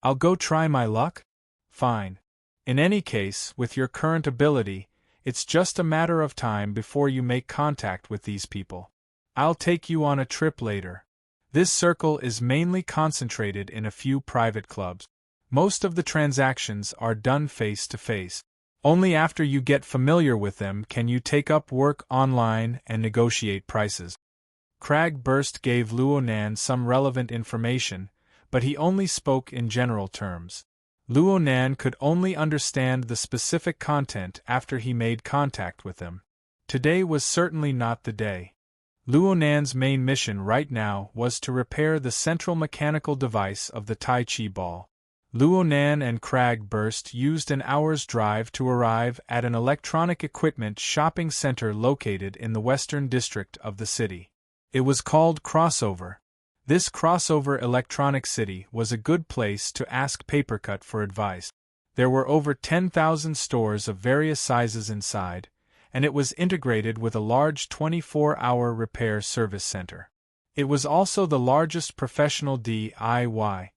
I'll go try my luck? Fine. In any case, with your current ability, it's just a matter of time before you make contact with these people. I'll take you on a trip later. This circle is mainly concentrated in a few private clubs. Most of the transactions are done face-to-face. Only after you get familiar with them can you take up work online and negotiate prices. Cragburst gave Luonan some relevant information, but he only spoke in general terms. Luonan could only understand the specific content after he made contact with them. Today was certainly not the day. Luonan's main mission right now was to repair the central mechanical device of the Tai Chi ball. Luonan and Cragburst used an hour's drive to arrive at an electronic equipment shopping center located in the western district of the city. It was called Crossover. This Crossover Electronic City was a good place to ask Papercut for advice. There were over 10,000 stores of various sizes inside, and it was integrated with a large 24-hour repair service center. It was also the largest professional DIY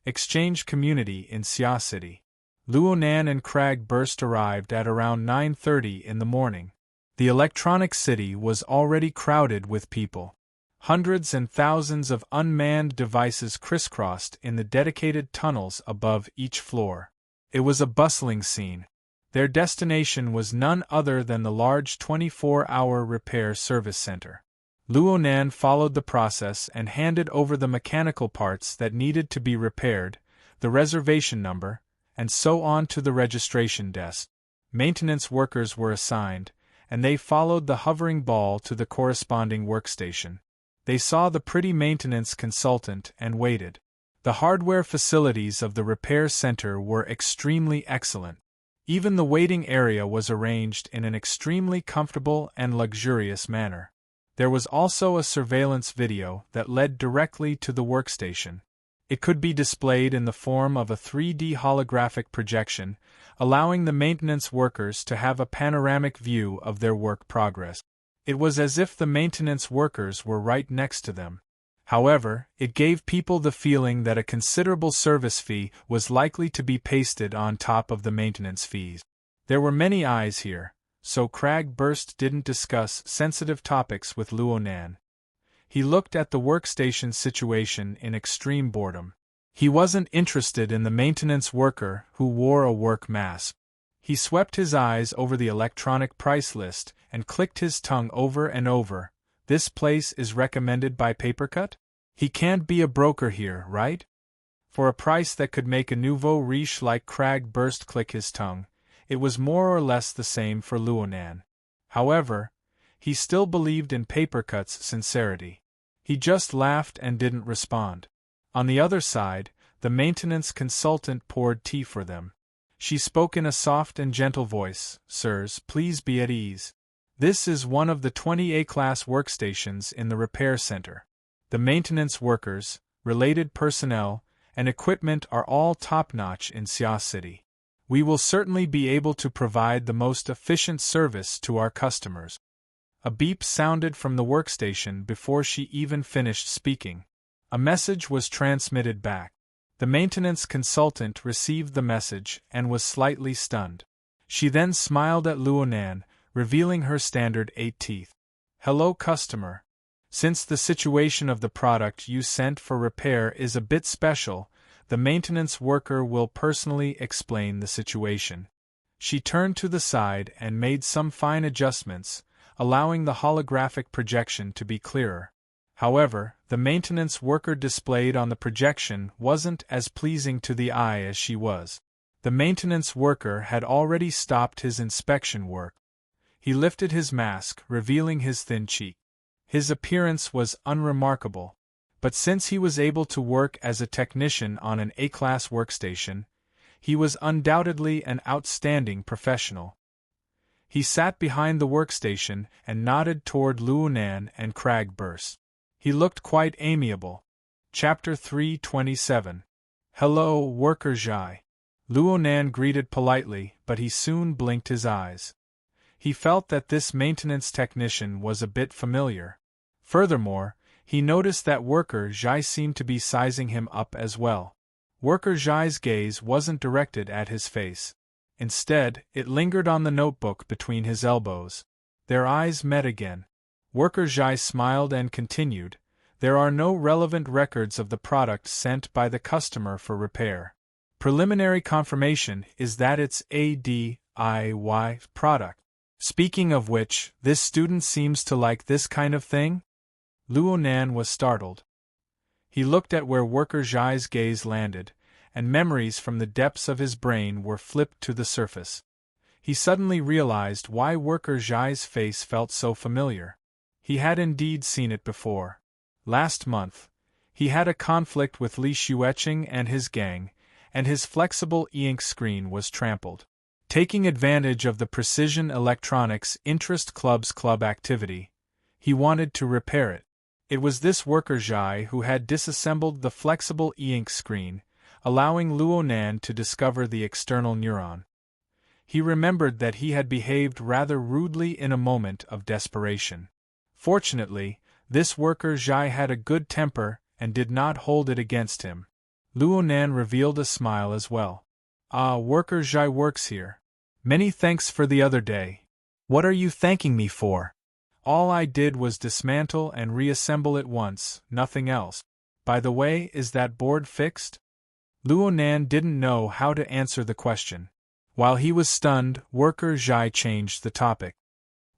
exchange community in Xia City. Luonan and Cragburst arrived at around 9:30 in the morning. The electronic city was already crowded with people. Hundreds and thousands of unmanned devices crisscrossed in the dedicated tunnels above each floor. It was a bustling scene. Their destination was none other than the large 24-hour repair service center. Luonan followed the process and handed over the mechanical parts that needed to be repaired, the reservation number, and so on to the registration desk. Maintenance workers were assigned, and they followed the hovering ball to the corresponding workstation. They saw the pretty maintenance consultant and waited. The hardware facilities of the repair center were extremely excellent. Even the waiting area was arranged in an extremely comfortable and luxurious manner. There was also a surveillance video that led directly to the workstation. It could be displayed in the form of a 3D holographic projection, allowing the maintenance workers to have a panoramic view of their work progress. It was as if the maintenance workers were right next to them. However, it gave people the feeling that a considerable service fee was likely to be pasted on top of the maintenance fees. There were many eyes here, so Cragburst didn't discuss sensitive topics with Luonan. He looked at the workstation situation in extreme boredom. He wasn't interested in the maintenance worker who wore a work mask. He swept his eyes over the electronic price list and clicked his tongue over and over. This place is recommended by Papercut? He can't be a broker here, right? For a price that could make a nouveau riche like Cragburst click his tongue, it was more or less the same for Luonan. However, he still believed in Papercut's sincerity. He just laughed and didn't respond. On the other side, the maintenance consultant poured tea for them. She spoke in a soft and gentle voice. "Sirs, please be at ease. This is one of the 20 A-class workstations in the repair center. The maintenance workers, related personnel, and equipment are all top-notch in Sia City. We will certainly be able to provide the most efficient service to our customers." A beep sounded from the workstation before she even finished speaking. A message was transmitted back. The maintenance consultant received the message and was slightly stunned. She then smiled at Luonan, revealing her standard 8 teeth. "Hello, customer. Since the situation of the product you sent for repair is a bit special, the maintenance worker will personally explain the situation." She turned to the side and made some fine adjustments, allowing the holographic projection to be clearer. However, the maintenance worker displayed on the projection wasn't as pleasing to the eye as she was. The maintenance worker had already stopped his inspection work. He lifted his mask, revealing his thin cheek. His appearance was unremarkable, but since he was able to work as a technician on an A-class workstation, he was undoubtedly an outstanding professional. He sat behind the workstation and nodded toward Luonan and Cragburst. He looked quite amiable. Chapter 327. "Hello, Worker Jai." Luonan greeted politely, but he soon blinked his eyes. He felt that this maintenance technician was a bit familiar. Furthermore, he noticed that Worker Jai seemed to be sizing him up as well. Worker Jai's gaze wasn't directed at his face. Instead, it lingered on the notebook between his elbows. Their eyes met again. Worker Jai smiled and continued, "There are no relevant records of the product sent by the customer for repair. Preliminary confirmation is that it's a DIY product. Speaking of which, this student seems to like this kind of thing?" Luonan was startled. He looked at where Worker Jai's gaze landed, and memories from the depths of his brain were flipped to the surface. He suddenly realized why Worker Jai's face felt so familiar. He had indeed seen it before. Last month, he had a conflict with Li Xueqing and his gang, and his flexible e-ink screen was trampled. Taking advantage of the Precision Electronics Interest Club's club activity, he wanted to repair it. It was this Worker Jai who had disassembled the flexible e-ink screen, allowing Luonan to discover the external neuron. He remembered that he had behaved rather rudely in a moment of desperation. Fortunately, this Worker Jai had a good temper and did not hold it against him. Luonan revealed a smile as well. "Ah, Worker Jai works here. Many thanks for the other day. What are you thanking me for?" "All I did was dismantle and reassemble it once, nothing else. By the way, is that board fixed?" Luonan didn't know how to answer the question. While he was stunned, Worker Jai changed the topic.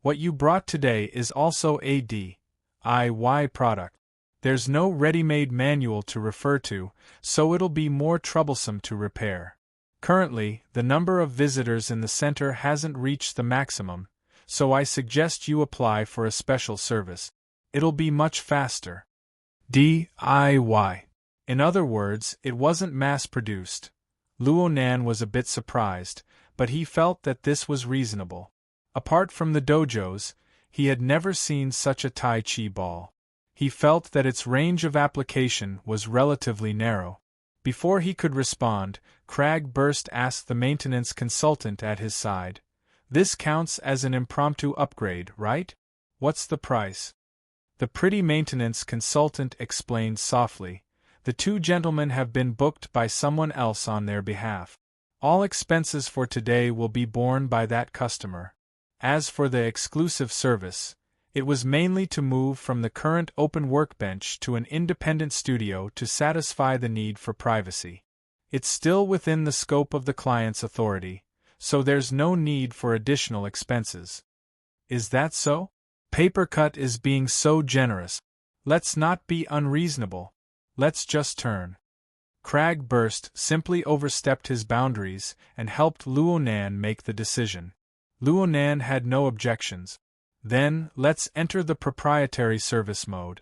"What you brought today is also a DIY product. There's no ready-made manual to refer to, so it'll be more troublesome to repair. Currently, the number of visitors in the center hasn't reached the maximum, so I suggest you apply for a special service. It'll be much faster." DIY. In other words, it wasn't mass-produced. Luonan was a bit surprised, but he felt that this was reasonable. Apart from the dojos, he had never seen such a Tai Chi ball. He felt that its range of application was relatively narrow. Before he could respond, Cragburst asked the maintenance consultant at his side, "This counts as an impromptu upgrade, right? What's the price?" The pretty maintenance consultant explained softly, "The two gentlemen have been booked by someone else on their behalf. All expenses for today will be borne by that customer. As for the exclusive service, it was mainly to move from the current open workbench to an independent studio to satisfy the need for privacy. It's still within the scope of the client's authority, so there's no need for additional expenses." "Is that so? Papercut is being so generous. Let's not be unreasonable. Let's just turn." Cragburst simply overstepped his boundaries and helped Luonan make the decision. Luonan had no objections. Then, let's enter the proprietary service mode.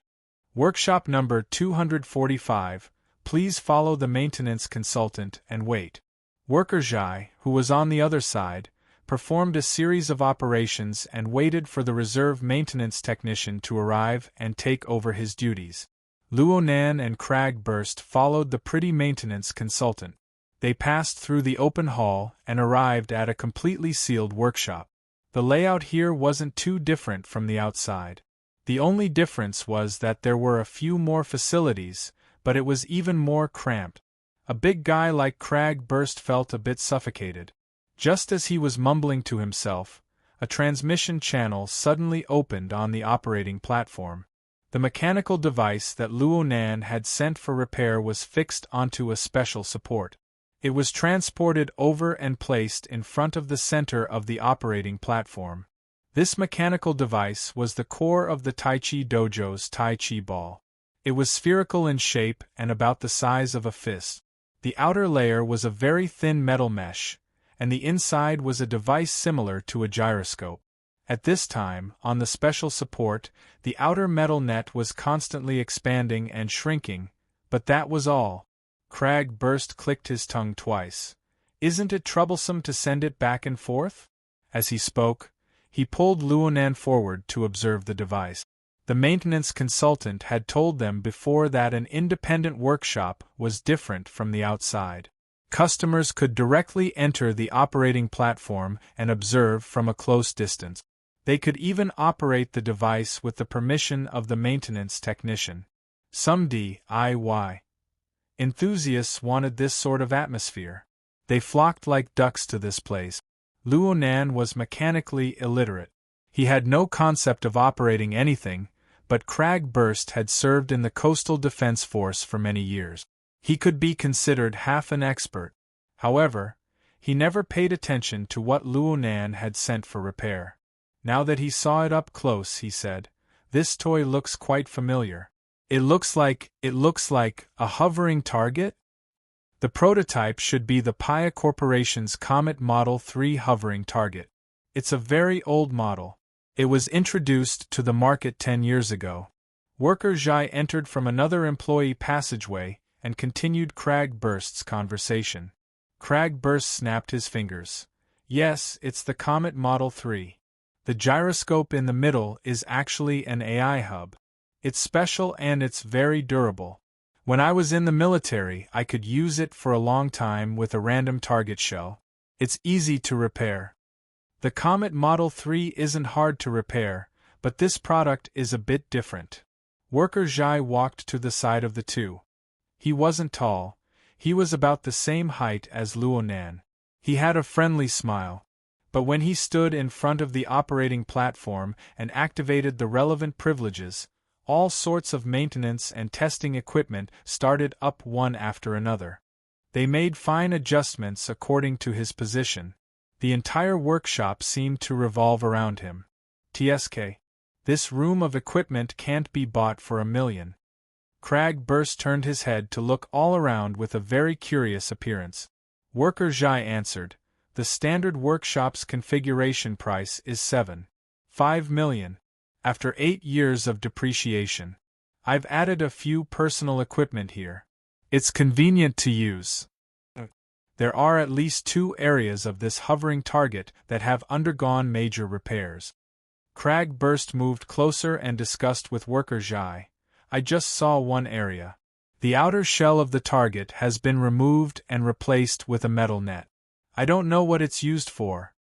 Workshop number 245, please follow the maintenance consultant and wait. Worker Zhai, who was on the other side, performed a series of operations and waited for the reserve maintenance technician to arrive and take over his duties. Luonan and Cragburst followed the pretty maintenance consultant. They passed through the open hall and arrived at a completely sealed workshop. The layout here wasn't too different from the outside. The only difference was that there were a few more facilities, but it was even more cramped. A big guy like Cragburst felt a bit suffocated. Just as he was mumbling to himself, a transmission channel suddenly opened on the operating platform. The mechanical device that Luonan had sent for repair was fixed onto a special support. It was transported over and placed in front of the center of the operating platform. This mechanical device was the core of the Tai Chi Dojo's Tai Chi ball. It was spherical in shape and about the size of a fist. The outer layer was a very thin metal mesh, and the inside was a device similar to a gyroscope. At this time, on the special support, the outer metal net was constantly expanding and shrinking, but that was all. Cragburst clicked his tongue twice. Isn't it troublesome to send it back and forth? As he spoke, he pulled Luonan forward to observe the device. The maintenance consultant had told them before that an independent workshop was different from the outside. Customers could directly enter the operating platform and observe from a close distance. They could even operate the device with the permission of the maintenance technician. Some DIY enthusiasts wanted this sort of atmosphere. They flocked like ducks to this place. Luonan was mechanically illiterate. He had no concept of operating anything, but Cragburst had served in the Coastal Defense Force for many years. He could be considered half an expert. However, he never paid attention to what Luonan had sent for repair. Now that he saw it up close, he said, "This toy looks quite familiar. It looks like a hovering target?" The prototype should be the Paya Corporation's Comet Model 3 hovering target. It's a very old model. It was introduced to the market 10 years ago. Worker Zhai entered from another employee passageway and continued Cragburst's conversation. Cragburst snapped his fingers. "Yes, it's the Comet Model 3. The gyroscope in the middle is actually an AI hub. It's special and it's very durable. When I was in the military, I could use it for a long time with a random target shell. It's easy to repair. The Comet Model 3 isn't hard to repair, but this product is a bit different." Worker Zhai walked to the side of the two. He wasn't tall. He was about the same height as Luonan. He had a friendly smile. But when he stood in front of the operating platform and activated the relevant privileges, all sorts of maintenance and testing equipment started up one after another. They made fine adjustments according to his position. The entire workshop seemed to revolve around him. "TSK. This room of equipment can't be bought for $1 million. Cragburst turned his head to look all around with a very curious appearance. Worker Zhai answered, "The standard workshop's configuration price is $7.5 million. After 8 years of depreciation. I've added a few personal equipment here. It's convenient to use. There are at least 2 areas of this hovering target that have undergone major repairs." Cragburst moved closer and discussed with Worker Zhai. "I just saw one area. The outer shell of the target has been removed and replaced with a metal net. I don't know what it's used for.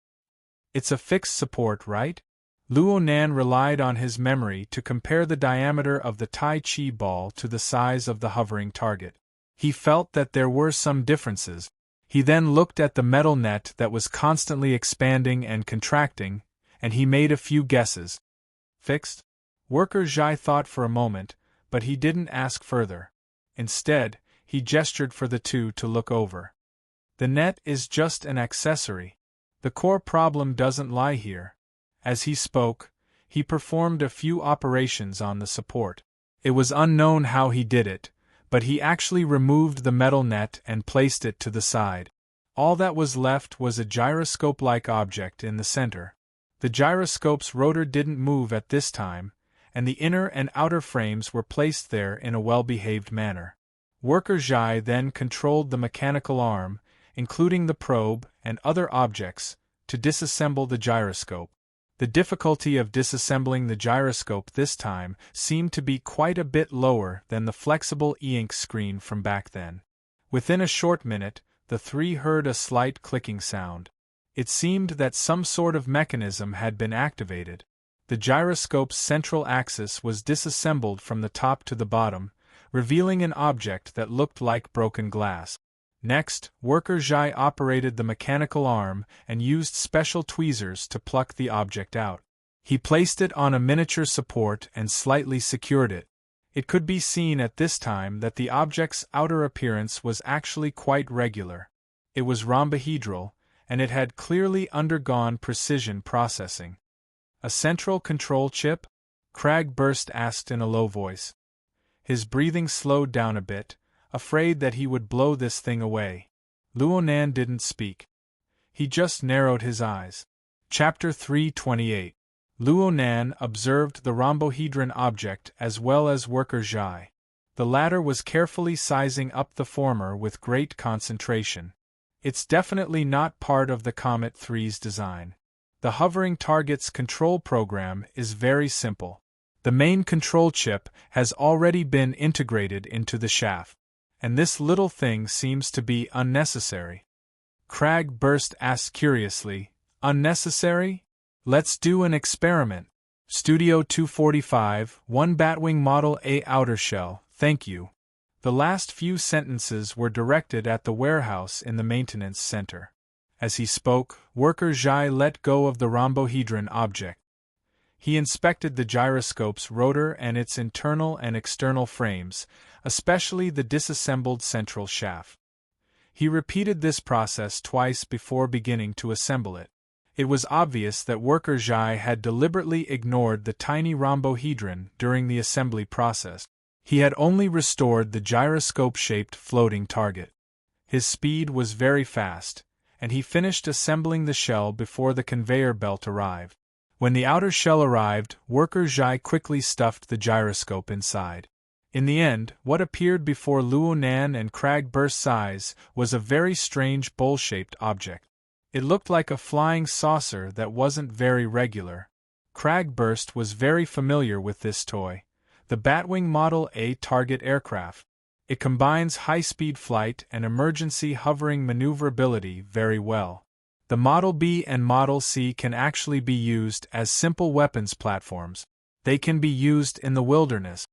It's a fixed support, right?" Luonan relied on his memory to compare the diameter of the Tai Chi ball to the size of the hovering target. He felt that there were some differences. He then looked at the metal net that was constantly expanding and contracting, and he made a few guesses. "Fixed?" Worker Zhai thought for a moment, but he didn't ask further. Instead, he gestured for the two to look over. "The net is just an accessory. The core problem doesn't lie here." As he spoke, he performed a few operations on the support. It was unknown how he did it, but he actually removed the metal net and placed it to the side. All that was left was a gyroscope-like object in the center. The gyroscope's rotor didn't move at this time, and the inner and outer frames were placed there in a well-behaved manner. Worker Zhai then controlled the mechanical arm, including the probe and other objects, to disassemble the gyroscope. The difficulty of disassembling the gyroscope this time seemed to be quite a bit lower than the flexible e-ink screen from back then. Within a short minute, the three heard a slight clicking sound. It seemed that some sort of mechanism had been activated. The gyroscope's central axis was disassembled from the top to the bottom, revealing an object that looked like broken glass. Next, Worker Zhai operated the mechanical arm and used special tweezers to pluck the object out. He placed it on a miniature support and slightly secured it. It could be seen at this time that the object's outer appearance was actually quite regular. It was rhombohedral, and it had clearly undergone precision processing. "A central control chip?" Cragburst asked in a low voice. His breathing slowed down a bit, afraid that he would blow this thing away. Luonan didn't speak. He just narrowed his eyes. Chapter 328. Luonan observed the rhombohedron object as well as Worker Zhai. The latter was carefully sizing up the former with great concentration. It's definitely not part of the Comet 3's design. The hovering target's control program is very simple. The main control chip has already been integrated into the shaft, and this little thing seems to be unnecessary. Cragburst asked curiously, "Unnecessary? Let's do an experiment." Studio 245, 1 Batwing Model A outer shell, thank you. The last few sentences were directed at the warehouse in the maintenance center. As he spoke, Worker Zhai let go of the rhombohedron object. He inspected the gyroscope's rotor and its internal and external frames, especially the disassembled central shaft. He repeated this process twice before beginning to assemble it. It was obvious that Worker Zhai had deliberately ignored the tiny rhombohedron during the assembly process. He had only restored the gyroscope-shaped floating target. His speed was very fast, and he finished assembling the shell before the conveyor belt arrived. When the outer shell arrived, Worker Zhai quickly stuffed the gyroscope inside. In the end, what appeared before Luonan and Cragburst's eyes was a very strange bowl-shaped object. It looked like a flying saucer that wasn't very regular. Cragburst was very familiar with this toy, the Batwing Model A target aircraft. It combines high-speed flight and emergency hovering maneuverability very well. The Model B and Model C can actually be used as simple weapons platforms. They can be used in the wilderness.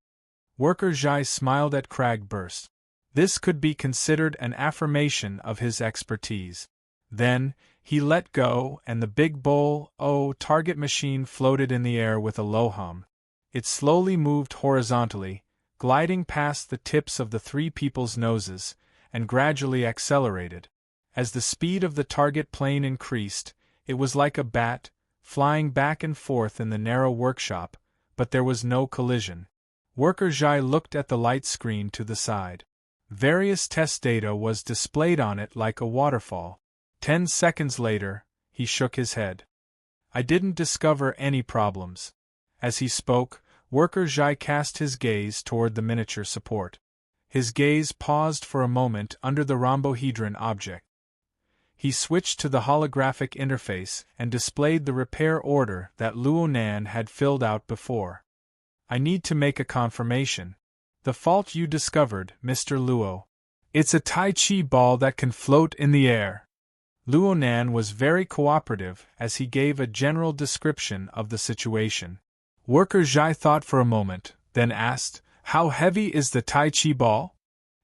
Worker Zhai smiled at Cragburst. This could be considered an affirmation of his expertise. Then, he let go and the big bowl-o target machine floated in the air with a low hum. It slowly moved horizontally, gliding past the tips of the three people's noses, and gradually accelerated. As the speed of the target plane increased, it was like a bat, flying back and forth in the narrow workshop, but there was no collision. Worker Zhai looked at the light screen to the side. Various test data was displayed on it like a waterfall. 10 seconds later, he shook his head. "I didn't discover any problems." As he spoke, Worker Zhai cast his gaze toward the miniature support. His gaze paused for a moment under the rhombohedron object. He switched to the holographic interface and displayed the repair order that Luonan had filled out before. "I need to make a confirmation. The fault you discovered, Mr. Luo. It's a Tai Chi ball that can float in the air." Luonan was very cooperative as he gave a general description of the situation. Worker Zhai thought for a moment, then asked, "How heavy is the Tai Chi ball?"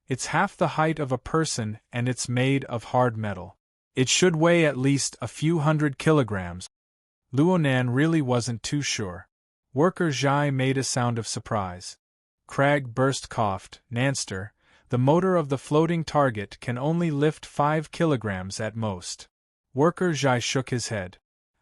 "It's half the height of a person and it's made of hard metal. It should weigh at least a few hundred kilograms." Luonan really wasn't too sure. Worker Zhai made a sound of surprise. Cragburst coughed. "Nanster, the motor of the floating target can only lift 5 kilograms at most." Worker Zhai shook his head.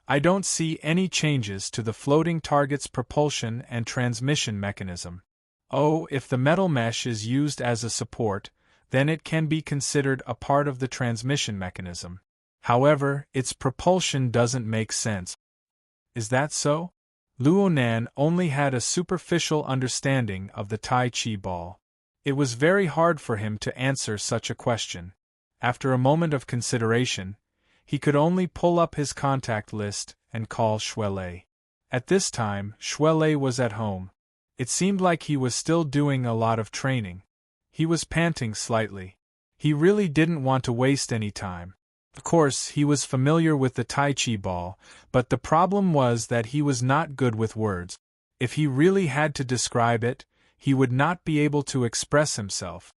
"I don't see any changes to the floating target's propulsion and transmission mechanism. Oh, if the metal mesh is used as a support, then it can be considered a part of the transmission mechanism. However, its propulsion doesn't make sense." Is that so? Luonan only had a superficial understanding of the Tai Chi ball. It was very hard for him to answer such a question. After a moment of consideration, he could only pull up his contact list and call Shuelei. At this time, Shuelei was at home. It seemed like he was still doing a lot of training. He was panting slightly. He really didn't want to waste any time. Of course, he was familiar with the Tai Chi ball, but the problem was that he was not good with words. If he really had to describe it, he would not be able to express himself.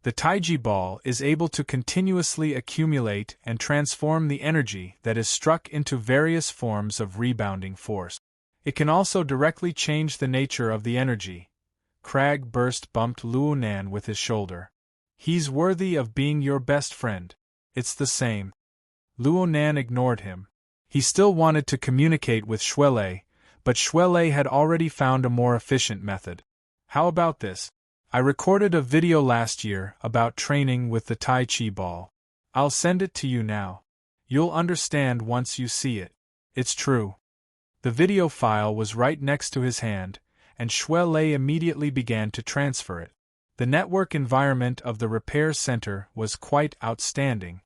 The Tai Chi ball is able to continuously accumulate and transform the energy that is struck into various forms of rebounding force. It can also directly change the nature of the energy. Crag Burst bumped Luonan with his shoulder. He's worthy of being your best friend. It's the same. Luonan ignored him. He still wanted to communicate with Shuelei, but Shuelei had already found a more efficient method. How about this? I recorded a video last year about training with the Tai Chi ball. I'll send it to you now. You'll understand once you see it. It's true. The video file was right next to his hand, and Shuelei immediately began to transfer it. The network environment of the repair center was quite outstanding.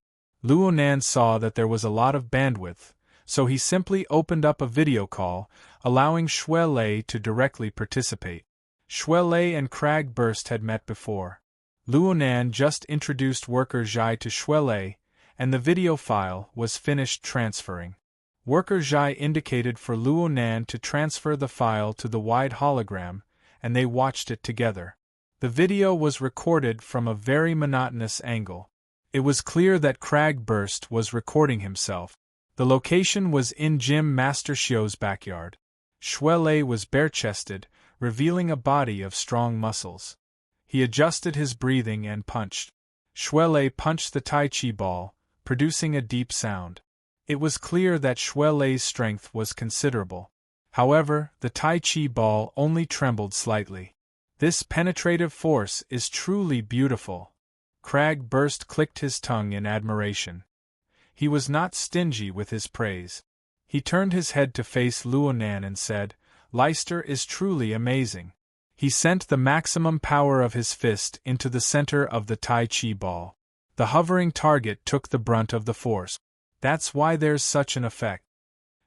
Luonan saw that there was a lot of bandwidth, so he simply opened up a video call, allowing Shuelei to directly participate. Shuelei and Crag Burst had met before. Luonan just introduced Worker Zhai to Shuelei, and the video file was finished transferring. Worker Zhai indicated for Luonan to transfer the file to the wide hologram, and they watched it together. The video was recorded from a very monotonous angle. It was clear that Crag Burst was recording himself. The location was in Jim Master Xiu's backyard. Shuelei was bare-chested, revealing a body of strong muscles. He adjusted his breathing and punched. Shuelei punched the Tai Chi ball, producing a deep sound. It was clear that Shuelei's strength was considerable. However, the Tai Chi ball only trembled slightly. This penetrative force is truly beautiful. Crag Burst clicked his tongue in admiration. He was not stingy with his praise. He turned his head to face Luonan and said, "Leister is truly amazing." He sent the maximum power of his fist into the center of the Tai Chi ball. The hovering target took the brunt of the force. That's why there's such an effect.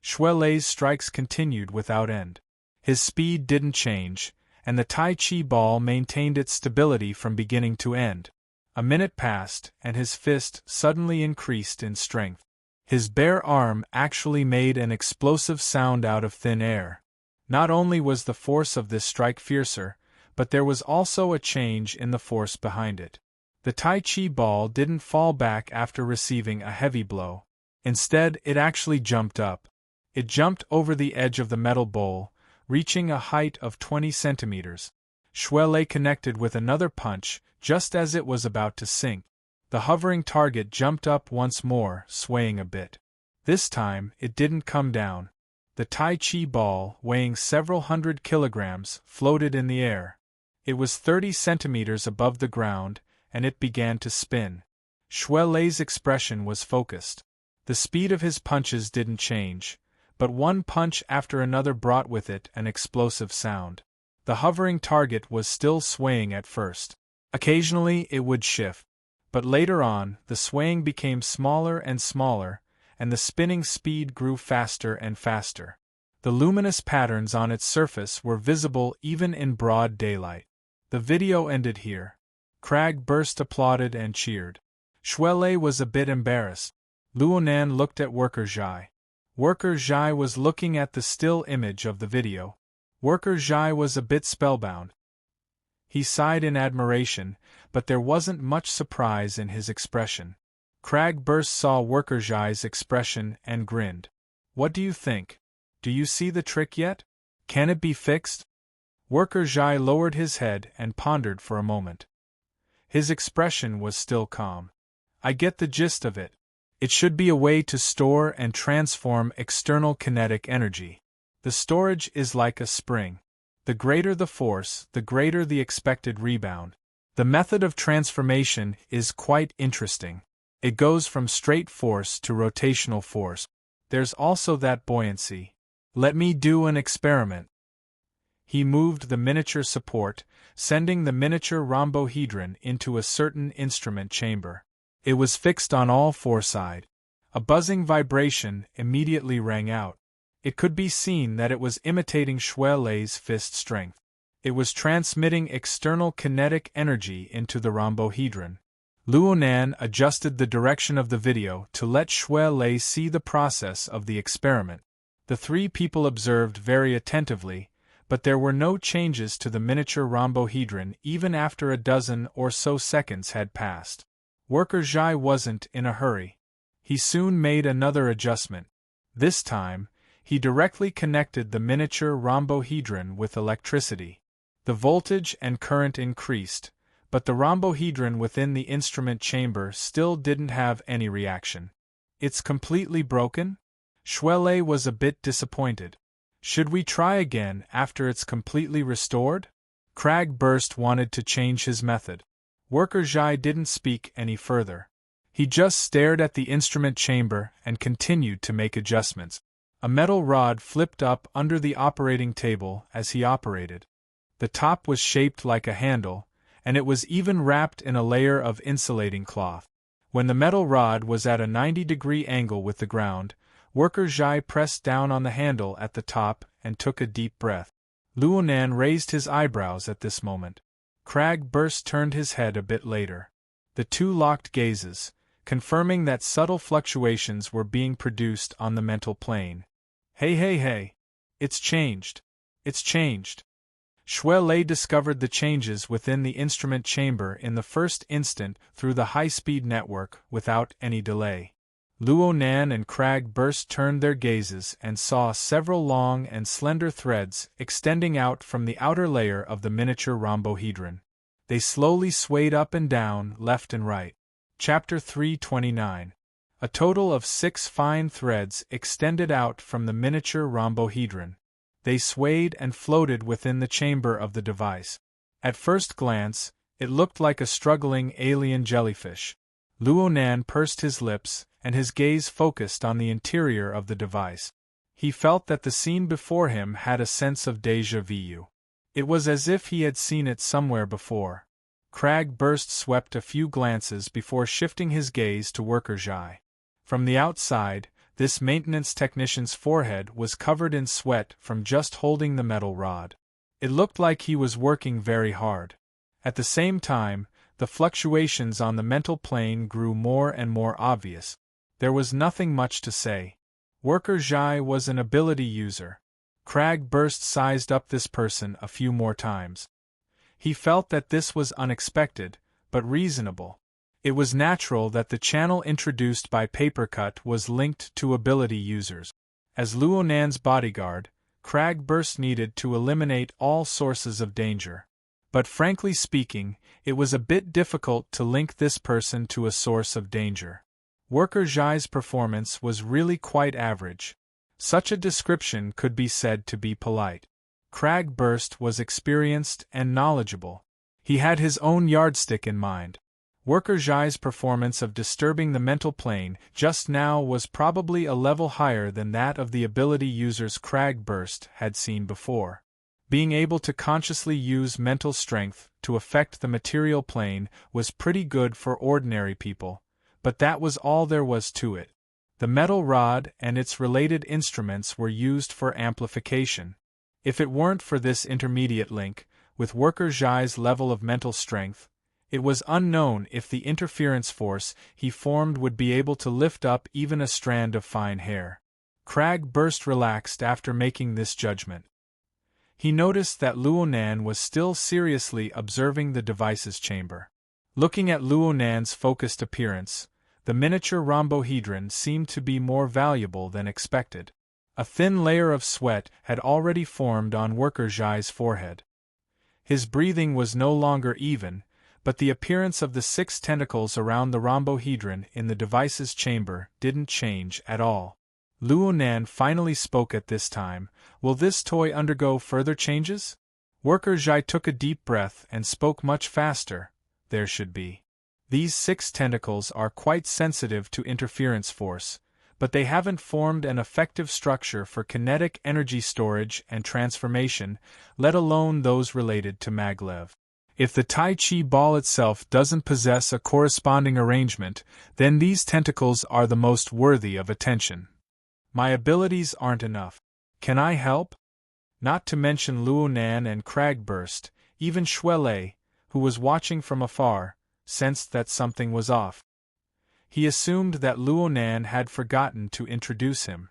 Shuelei's strikes continued without end. His speed didn't change, and the Tai Chi ball maintained its stability from beginning to end. A minute passed, and his fist suddenly increased in strength. His bare arm actually made an explosive sound out of thin air. Not only was the force of this strike fiercer, but there was also a change in the force behind it. The Tai Chi ball didn't fall back after receiving a heavy blow. Instead, it actually jumped up. It jumped over the edge of the metal bowl, reaching a height of 20 centimeters. Shuelei connected with another punch just as it was about to sink. The hovering target jumped up once more, swaying a bit. This time, it didn't come down. The Tai Chi ball, weighing several hundred kilograms, floated in the air. It was 30 centimeters above the ground, and it began to spin. Shuelei's expression was focused. The speed of his punches didn't change, but one punch after another brought with it an explosive sound. The hovering target was still swaying at first. Occasionally it would shift, but later on the swaying became smaller and smaller, and the spinning speed grew faster and faster. The luminous patterns on its surface were visible even in broad daylight. The video ended here. Crag Burst applauded and cheered. Shuelei was a bit embarrassed. Luonan looked at Worker Zhai. Worker Zhai was looking at the still image of the video. Worker Zhai was a bit spellbound. He sighed in admiration, but there wasn't much surprise in his expression. Crag Burst saw Worker Zhai's expression and grinned. "What do you think? Do you see the trick yet? Can it be fixed?" Worker Zhai lowered his head and pondered for a moment. His expression was still calm. "I get the gist of it. It should be a way to store and transform external kinetic energy. The storage is like a spring. The greater the force, the greater the expected rebound. The method of transformation is quite interesting. It goes from straight force to rotational force. There's also that buoyancy." Let me do an experiment. He moved the miniature support, sending the miniature rhombohedron into a certain instrument chamber. It was fixed on all four sides. A buzzing vibration immediately rang out. It could be seen that it was imitating Shui Lei's fist strength. It was transmitting external kinetic energy into the rhombohedron. Luonan adjusted the direction of the video to let Shui Lei see the process of the experiment. The three people observed very attentively, but there were no changes to the miniature rhombohedron even after a dozen or so seconds had passed. Worker Zhai wasn't in a hurry. He soon made another adjustment. This time, he directly connected the miniature rhombohedron with electricity. The voltage and current increased, but the rhombohedron within the instrument chamber still didn't have any reaction. It's completely broken? Shui Lei was a bit disappointed. Should we try again after it's completely restored? Cragburst wanted to change his method. Worker Zhai didn't speak any further. He just stared at the instrument chamber and continued to make adjustments. A metal rod flipped up under the operating table as he operated. The top was shaped like a handle, and it was even wrapped in a layer of insulating cloth. When the metal rod was at a 90-degree angle with the ground, Worker Zhai pressed down on the handle at the top and took a deep breath. Luonan raised his eyebrows at this moment. Cragburst turned his head a bit later. The two locked gazes, confirming that subtle fluctuations were being produced on the mental plane. Hey! It's changed. It's changed. Shui Lei discovered the changes within the instrument chamber in the first instant through the high-speed network without any delay. Luonan and Cragburst turned their gazes and saw several long and slender threads extending out from the outer layer of the miniature rhombohedron. They slowly swayed up and down, left and right. Chapter 329. A total of 6 fine threads extended out from the miniature rhombohedron. They swayed and floated within the chamber of the device. At first glance, it looked like a struggling alien jellyfish. Luonan pursed his lips, and his gaze focused on the interior of the device. He felt that the scene before him had a sense of déjà vu. It was as if he had seen it somewhere before. Cragburst swept a few glances before shifting his gaze to Worker Zhai. From the outside, this maintenance technician's forehead was covered in sweat from just holding the metal rod. It looked like he was working very hard. At the same time, the fluctuations on the mental plane grew more and more obvious. There was nothing much to say. Worker Zhai was an ability user. Cragburst sized up this person a few more times. He felt that this was unexpected, but reasonable. It was natural that the channel introduced by Papercut was linked to ability users. As Luonan's bodyguard, Cragburst needed to eliminate all sources of danger. But frankly speaking, it was a bit difficult to link this person to a source of danger. Worker Zhai's performance was really quite average. Such a description could be said to be polite. Cragburst was experienced and knowledgeable. He had his own yardstick in mind. Worker Zhai's performance of disturbing the mental plane just now was probably a level higher than that of the ability users Cragburst had seen before. Being able to consciously use mental strength to affect the material plane was pretty good for ordinary people, but that was all there was to it. The metal rod and its related instruments were used for amplification. If it weren't for this intermediate link, with Worker Zhai's level of mental strength, it was unknown if the interference force he formed would be able to lift up even a strand of fine hair. Cragburst relaxed after making this judgment. He noticed that Luonan was still seriously observing the device's chamber. Looking at Luonan's focused appearance, the miniature rhombohedron seemed to be more valuable than expected. A thin layer of sweat had already formed on Worker Zhai's forehead. His breathing was no longer even, but the appearance of the 6 tentacles around the rhombohedron in the device's chamber didn't change at all. Luonan finally spoke at this time. Will this toy undergo further changes? Worker Zhai took a deep breath and spoke much faster. There should be. These 6 tentacles are quite sensitive to interference force, but they haven't formed an effective structure for kinetic energy storage and transformation, let alone those related to maglev. If the Tai Chi ball itself doesn't possess a corresponding arrangement, then these tentacles are the most worthy of attention. My abilities aren't enough. Can I help? Not to mention Luonan and Cragburst, even Shuelei, who was watching from afar, sensed that something was off. He assumed that Luonan had forgotten to introduce him.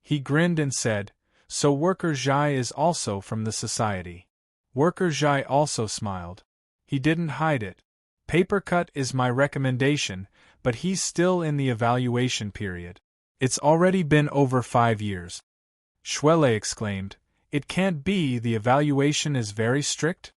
He grinned and said, "So Worker Zhai is also from the society." Worker Zhai also smiled. He didn't hide it. "Papercut is my recommendation, but he's still in the evaluation period. It's already been over 5 years. Shuelei exclaimed, "It can't be, the evaluation is very strict?"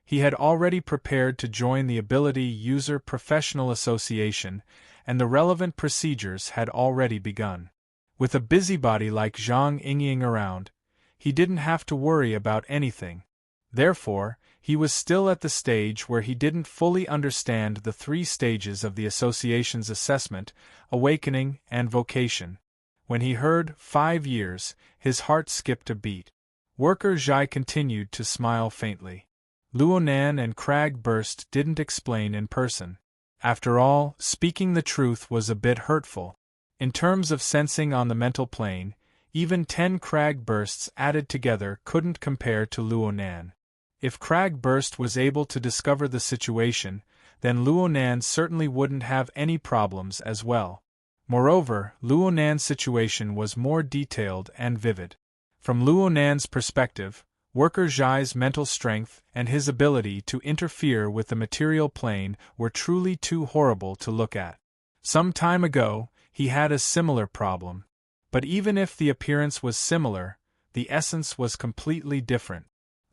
He had already prepared to join the Ability User Professional Association, and the relevant procedures had already begun. With a busybody like Zhang Yingying around, he didn't have to worry about anything. Therefore, he was still at the stage where he didn't fully understand the 3 stages of the association's assessment: awakening and vocation. When he heard 5 years, his heart skipped a beat. Worker Zhai continued to smile faintly. Luonan and Cragburst didn't explain in person. After all, speaking the truth was a bit hurtful. In terms of sensing on the mental plane, even 10 Cragbursts added together couldn't compare to Luonan. If Cragburst was able to discover the situation, then Luonan certainly wouldn't have any problems as well. Moreover, Luonan's situation was more detailed and vivid. From Luonan's perspective, Worker Zhai's mental strength and his ability to interfere with the material plane were truly too horrible to look at. Some time ago, he had a similar problem. But even if the appearance was similar, the essence was completely different.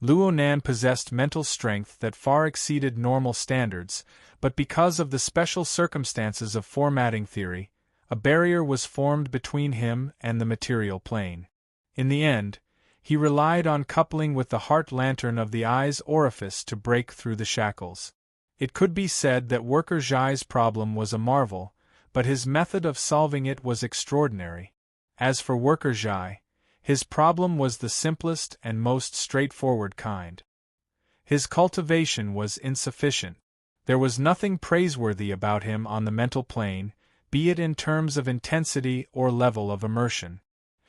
Luonan possessed mental strength that far exceeded normal standards, but because of the special circumstances of formatting theory, a barrier was formed between him and the material plane. In the end, he relied on coupling with the heart lantern of the eye's orifice to break through the shackles. It could be said that Worker Zhai's problem was a marvel, but his method of solving it was extraordinary. As for Worker Zhai, his problem was the simplest and most straightforward kind. His cultivation was insufficient. There was nothing praiseworthy about him on the mental plane, be it in terms of intensity or level of immersion.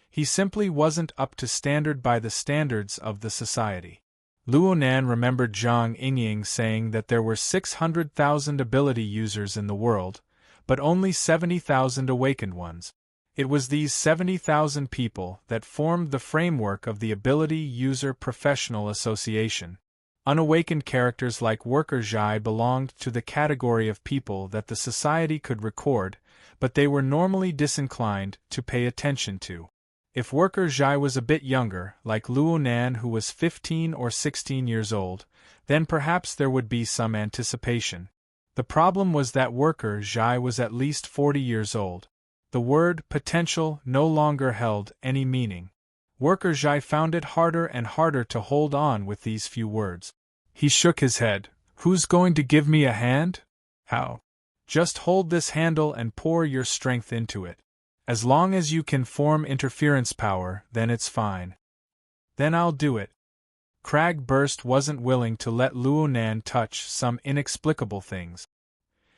He simply wasn't up to standard by the standards of the society. Luonan remembered Zhang Yingying saying that there were 600,000 ability users in the world, but only 70,000 awakened ones. It was these 70,000 people that formed the framework of the Ability User Professional Association. Unawakened characters like Worker Zhai belonged to the category of people that the society could record, but they were normally disinclined to pay attention to. If Worker Zhai was a bit younger, like Luonan who was 15 or 16 years old, then perhaps there would be some anticipation. The problem was that Worker Zhai was at least 40 years old. The word potential no longer held any meaning. Worker Zhai found it harder and harder to hold on with these few words. He shook his head. "Who's going to give me a hand?" "How?" "Just hold this handle and pour your strength into it. As long as you can form interference power, then it's fine." "Then I'll do it." Cragburst wasn't willing to let Luonan touch some inexplicable things.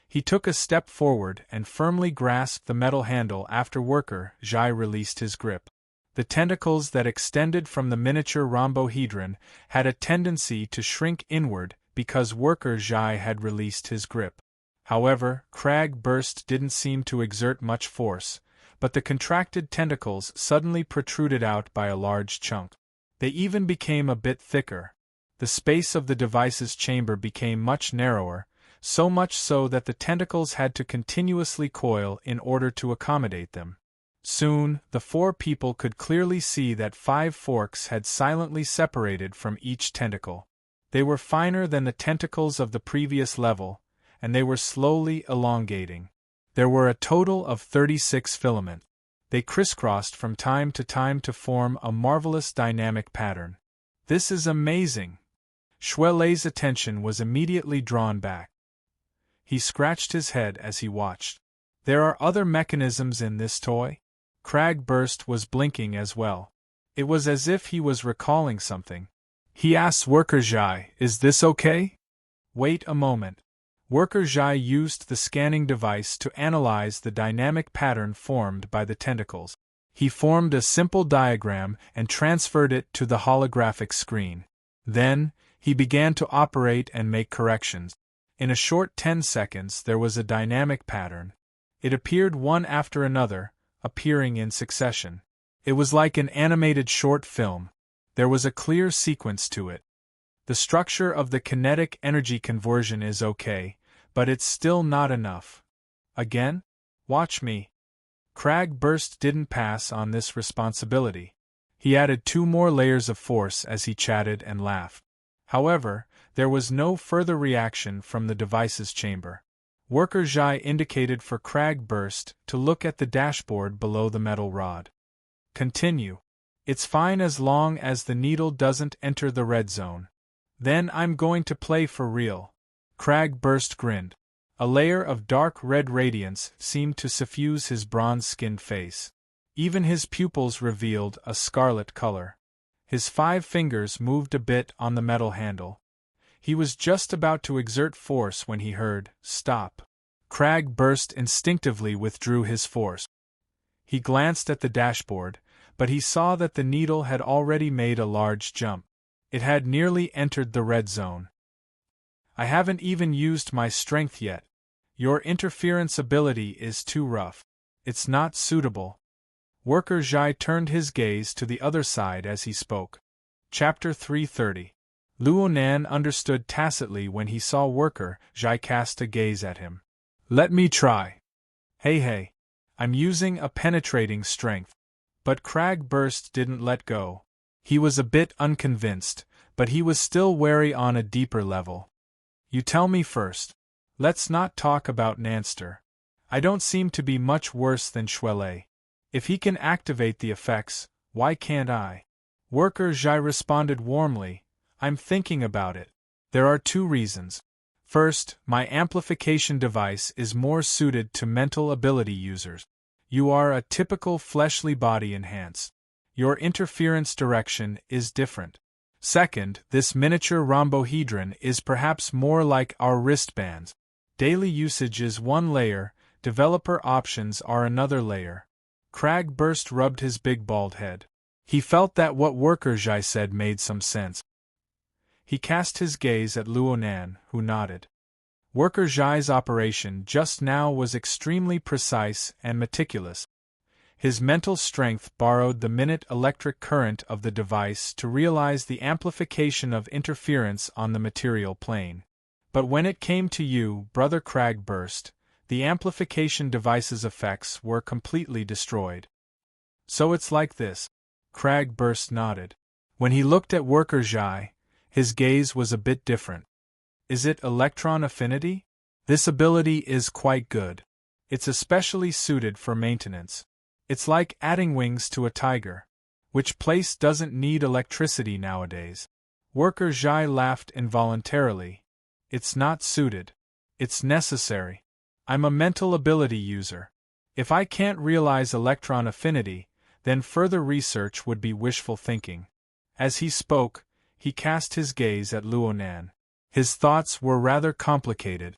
He took a step forward and firmly grasped the metal handle after Worker Zhai released his grip. The tentacles that extended from the miniature rhombohedron had a tendency to shrink inward because Worker Zhai had released his grip. However, Cragburst didn't seem to exert much force, but the contracted tentacles suddenly protruded out by a large chunk. They even became a bit thicker. The space of the device's chamber became much narrower, so much so that the tentacles had to continuously coil in order to accommodate them. Soon, the 4 people could clearly see that 5 forks had silently separated from each tentacle. They were finer than the tentacles of the previous level, and they were slowly elongating. There were a total of 36 filaments. They crisscrossed from time to form a marvelous dynamic pattern. "This is amazing!" Shuelei's attention was immediately drawn back. He scratched his head as he watched. There are other mechanisms in this toy? Cragburst was blinking as well. It was as if he was recalling something. He asked Worker Jai, "Is this okay?" Wait a moment. Worker Jai used the scanning device to analyze the dynamic pattern formed by the tentacles. He formed a simple diagram and transferred it to the holographic screen. Then, he began to operate and make corrections. In a short 10 seconds there was a dynamic pattern. It appeared one after another, appearing in succession. It was like an animated short film. There was a clear sequence to it. The structure of the kinetic energy conversion is okay, but it's still not enough. Again? Watch me. Cragburst didn't pass on this responsibility. He added 2 more layers of force as he chatted and laughed. However, there was no further reaction from the device's chamber. Worker Jai indicated for Cragburst to look at the dashboard below the metal rod. Continue. It's fine as long as the needle doesn't enter the red zone. Then I'm going to play for real. Cragburst grinned. A layer of dark red radiance seemed to suffuse his bronze-skinned face. Even his pupils revealed a scarlet color. His 5 fingers moved a bit on the metal handle. He was just about to exert force when he heard, "Stop." Cragburst instinctively withdrew his force. He glanced at the dashboard, but he saw that the needle had already made a large jump. It had nearly entered the red zone. "I haven't even used my strength yet. Your interference ability is too rough. It's not suitable." Worker Jai turned his gaze to the other side as he spoke. Chapter 330. Luonan understood tacitly when he saw Worker Jai cast a gaze at him. "Let me try." Hey, I'm using a penetrating strength." But Cragburst didn't let go. He was a bit unconvinced, but he was still wary on a deeper level. "You tell me first. Let's not talk about Nanster. I don't seem to be much worse than Shuele. If he can activate the effects, why can't I?" Worker Jai responded warmly, "I'm thinking about it. There are 2 reasons. First, my amplification device is more suited to mental ability users. You are a typical fleshly body enhanced. Your interference direction is different. Second, this miniature rhombohedron is perhaps more like our wristbands. Daily usage is 1 layer, developer options are another layer." Cragburst rubbed his big bald head. He felt that what Worker Jai said made some sense. He cast his gaze at Luonan, who nodded. Worker Jai's operation just now was extremely precise and meticulous. His mental strength borrowed the minute electric current of the device to realize the amplification of interference on the material plane. But when it came to you, Brother Cragburst, the amplification device's effects were completely destroyed. "So it's like this." Cragburst nodded. When he looked at Worker Jai, his gaze was a bit different. "Is it electron affinity? This ability is quite good. It's especially suited for maintenance. It's like adding wings to a tiger. Which place doesn't need electricity nowadays?" Worker Jai laughed involuntarily. "It's not suited. It's necessary. I'm a mental ability user. If I can't realize electron affinity, then further research would be wishful thinking." As he spoke, he cast his gaze at Luonan. His thoughts were rather complicated.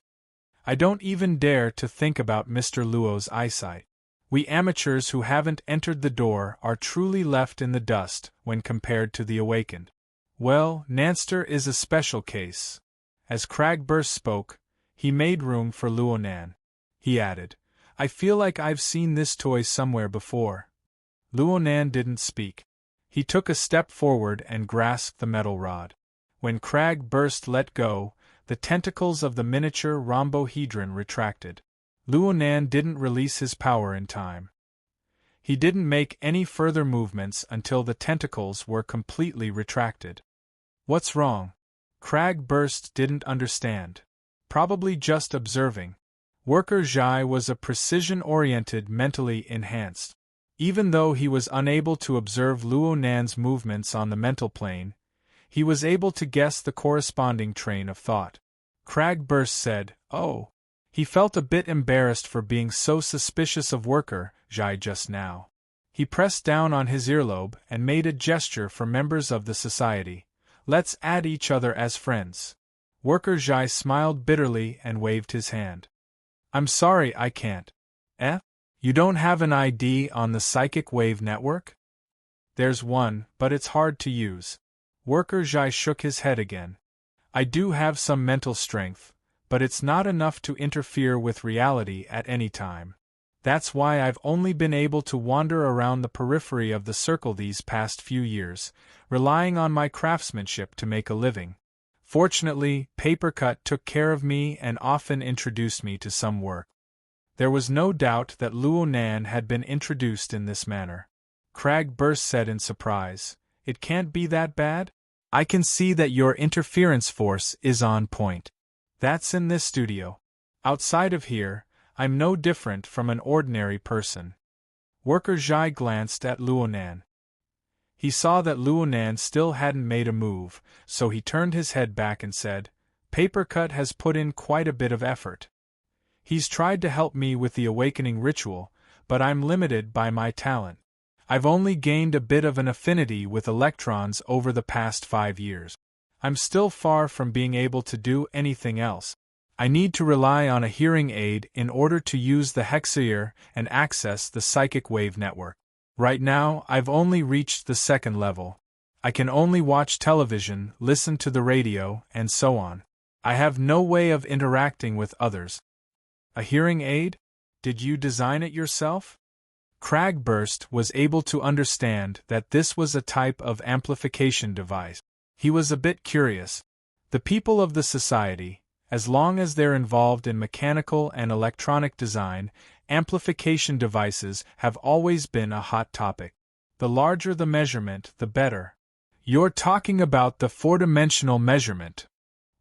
"I don't even dare to think about Mr. Luo's eyesight. We amateurs who haven't entered the door are truly left in the dust when compared to the awakened. Well, Nanster is a special case." As Cragburst spoke, he made room for Luonan. He added, "I feel like I've seen this toy somewhere before." Luonan didn't speak. He took a step forward and grasped the metal rod. When Cragburst let go, the tentacles of the miniature rhombohedron retracted. Luonan didn't release his power in time. He didn't make any further movements until the tentacles were completely retracted. "What's wrong?" Cragburst didn't understand. Probably just observing. Worker Jai was a precision-oriented, mentally enhanced. Even though he was unable to observe Luonan's movements on the mental plane, he was able to guess the corresponding train of thought. Cragburst said, "Oh." He felt a bit embarrassed for being so suspicious of Worker Zhai just now. He pressed down on his earlobe and made a gesture for members of the society. Let's add each other as friends. Worker Zhai smiled bitterly and waved his hand. I'm sorry, I can't. Eh? You don't have an ID on the psychic wave network? There's one, but it's hard to use. Worker Zhai shook his head again. I do have some mental strength, but it's not enough to interfere with reality at any time. That's why I've only been able to wander around the periphery of the circle these past few years, relying on my craftsmanship to make a living. Fortunately, Papercut took care of me and often introduced me to some work. There was no doubt that Luo Nan had been introduced in this manner. Cragburst said in surprise, It can't be that bad? I can see that your interference force is on point. That's in this studio. Outside of here, I'm no different from an ordinary person. Worker Zhai glanced at Luo Nan. He saw that Luo Nan still hadn't made a move, so he turned his head back and said, Papercut has put in quite a bit of effort. He's tried to help me with the awakening ritual, but I'm limited by my talent. I've only gained a bit of an affinity with electrons over the past 5 years. I'm still far from being able to do anything else. I need to rely on a hearing aid in order to use the hexaear and access the psychic wave network. Right now, I've only reached the 2nd level. I can only watch television, listen to the radio, and so on. I have no way of interacting with others. A hearing aid? Did you design it yourself? Cragburst was able to understand that this was a type of amplification device. He was a bit curious. The people of the society, as long as they're involved in mechanical and electronic design, amplification devices have always been a hot topic. The larger the measurement, the better. You're talking about the 4-dimensional measurement.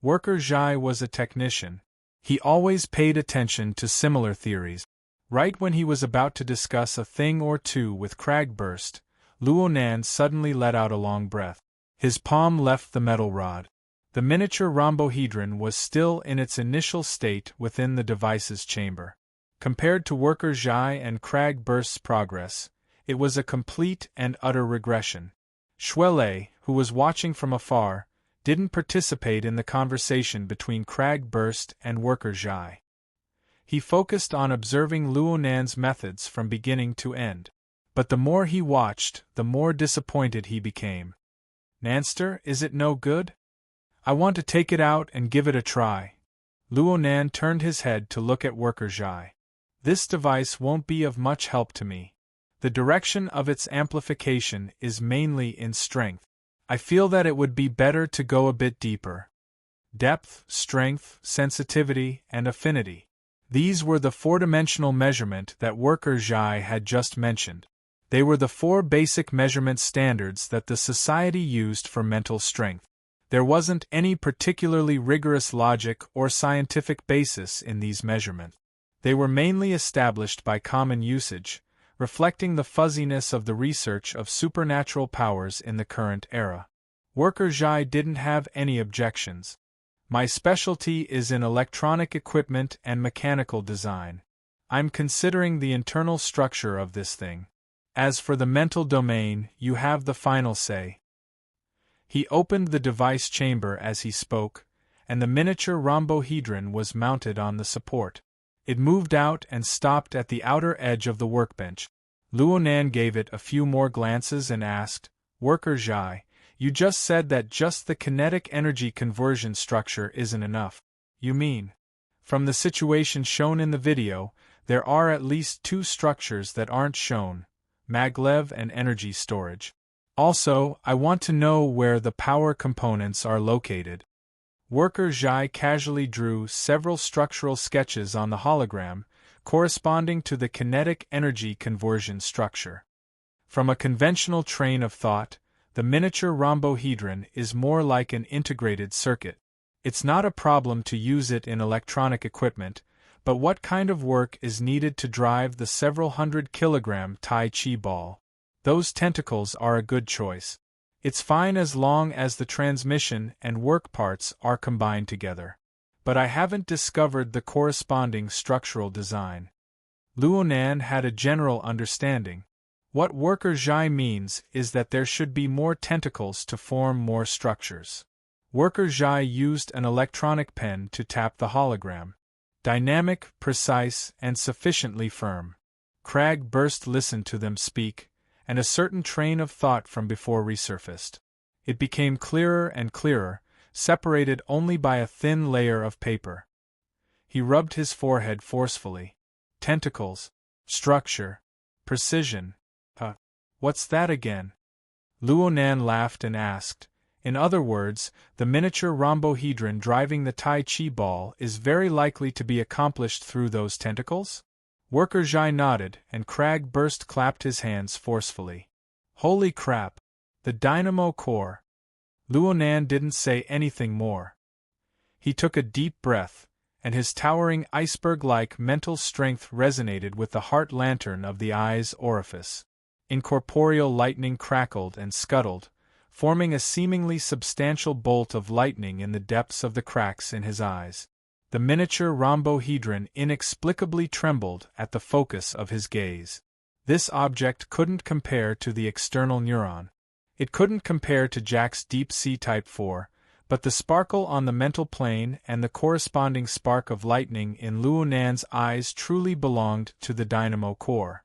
Worker Zhai was a technician. He always paid attention to similar theories. Right when he was about to discuss a thing or two with Cragburst, Luo Nan suddenly let out a long breath. His palm left the metal rod. The miniature rhombohedron was still in its initial state within the device's chamber. Compared to Worker Zhai and Cragburst's progress, it was a complete and utter regression. Shuele, who was watching from afar, didn't participate in the conversation between Cragburst and Worker Zhai. He focused on observing Luo Nan's methods from beginning to end. But the more he watched, the more disappointed he became. Nanster, is it no good? I want to take it out and give it a try. Luo Nan turned his head to look at Worker Zhai. This device won't be of much help to me. The direction of its amplification is mainly in strength. I feel that it would be better to go a bit deeper. Depth, strength, sensitivity, and affinity. These were the 4-dimensional measurement that Worker Zhai had just mentioned. They were the 4 basic measurement standards that the society used for mental strength. There wasn't any particularly rigorous logic or scientific basis in these measurements. They were mainly established by common usage, reflecting the fuzziness of the research of supernatural powers in the current era. Worker Zhai didn't have any objections. My specialty is in electronic equipment and mechanical design. I'm considering the internal structure of this thing. As for the mental domain, you have the final say. He opened the device chamber as he spoke, and the miniature rhombohedron was mounted on the support. It moved out and stopped at the outer edge of the workbench. Luo Nan gave it a few more glances and asked, Worker Zhai, you just said that just the kinetic energy conversion structure isn't enough. You mean? From the situation shown in the video, there are at least 2 structures that aren't shown, maglev and energy storage. Also, I want to know where the power components are located. Worker Zhai casually drew several structural sketches on the hologram, corresponding to the kinetic energy conversion structure. From a conventional train of thought, the miniature rhombohedron is more like an integrated circuit. It's not a problem to use it in electronic equipment, but what kind of work is needed to drive the several 100-kilogram Tai Chi ball? Those tentacles are a good choice. It's fine as long as the transmission and work parts are combined together. but I haven't discovered the corresponding structural design. Luonan had a general understanding. What Worker Zhai means is that there should be more tentacles to form more structures. Worker Zhai used an electronic pen to tap the hologram. Dynamic, precise, and sufficiently firm. Crag burst listened to them speak, and a certain train of thought from before resurfaced. It became clearer and clearer, separated only by a thin layer of paper. He rubbed his forehead forcefully. Tentacles, structure, precision. What's that again? Luonan laughed and asked. In other words, the miniature rhombohedron driving the Tai Chi ball is very likely to be accomplished through those tentacles? Worker Zhai nodded, and Crag burst clapped his hands forcefully. Holy crap! The dynamo core! Luonan didn't say anything more. He took a deep breath, and his towering iceberg-like mental strength resonated with the heart lantern of the eye's orifice. Incorporeal lightning crackled and scuttled, forming a seemingly substantial bolt of lightning in the depths of the cracks in his eyes. The miniature rhombohedron inexplicably trembled at the focus of his gaze. This object couldn't compare to the external neuron. It couldn't compare to Jack's deep-sea Type 4, but the sparkle on the mental plane and the corresponding spark of lightning in Luonan's eyes truly belonged to the dynamo core.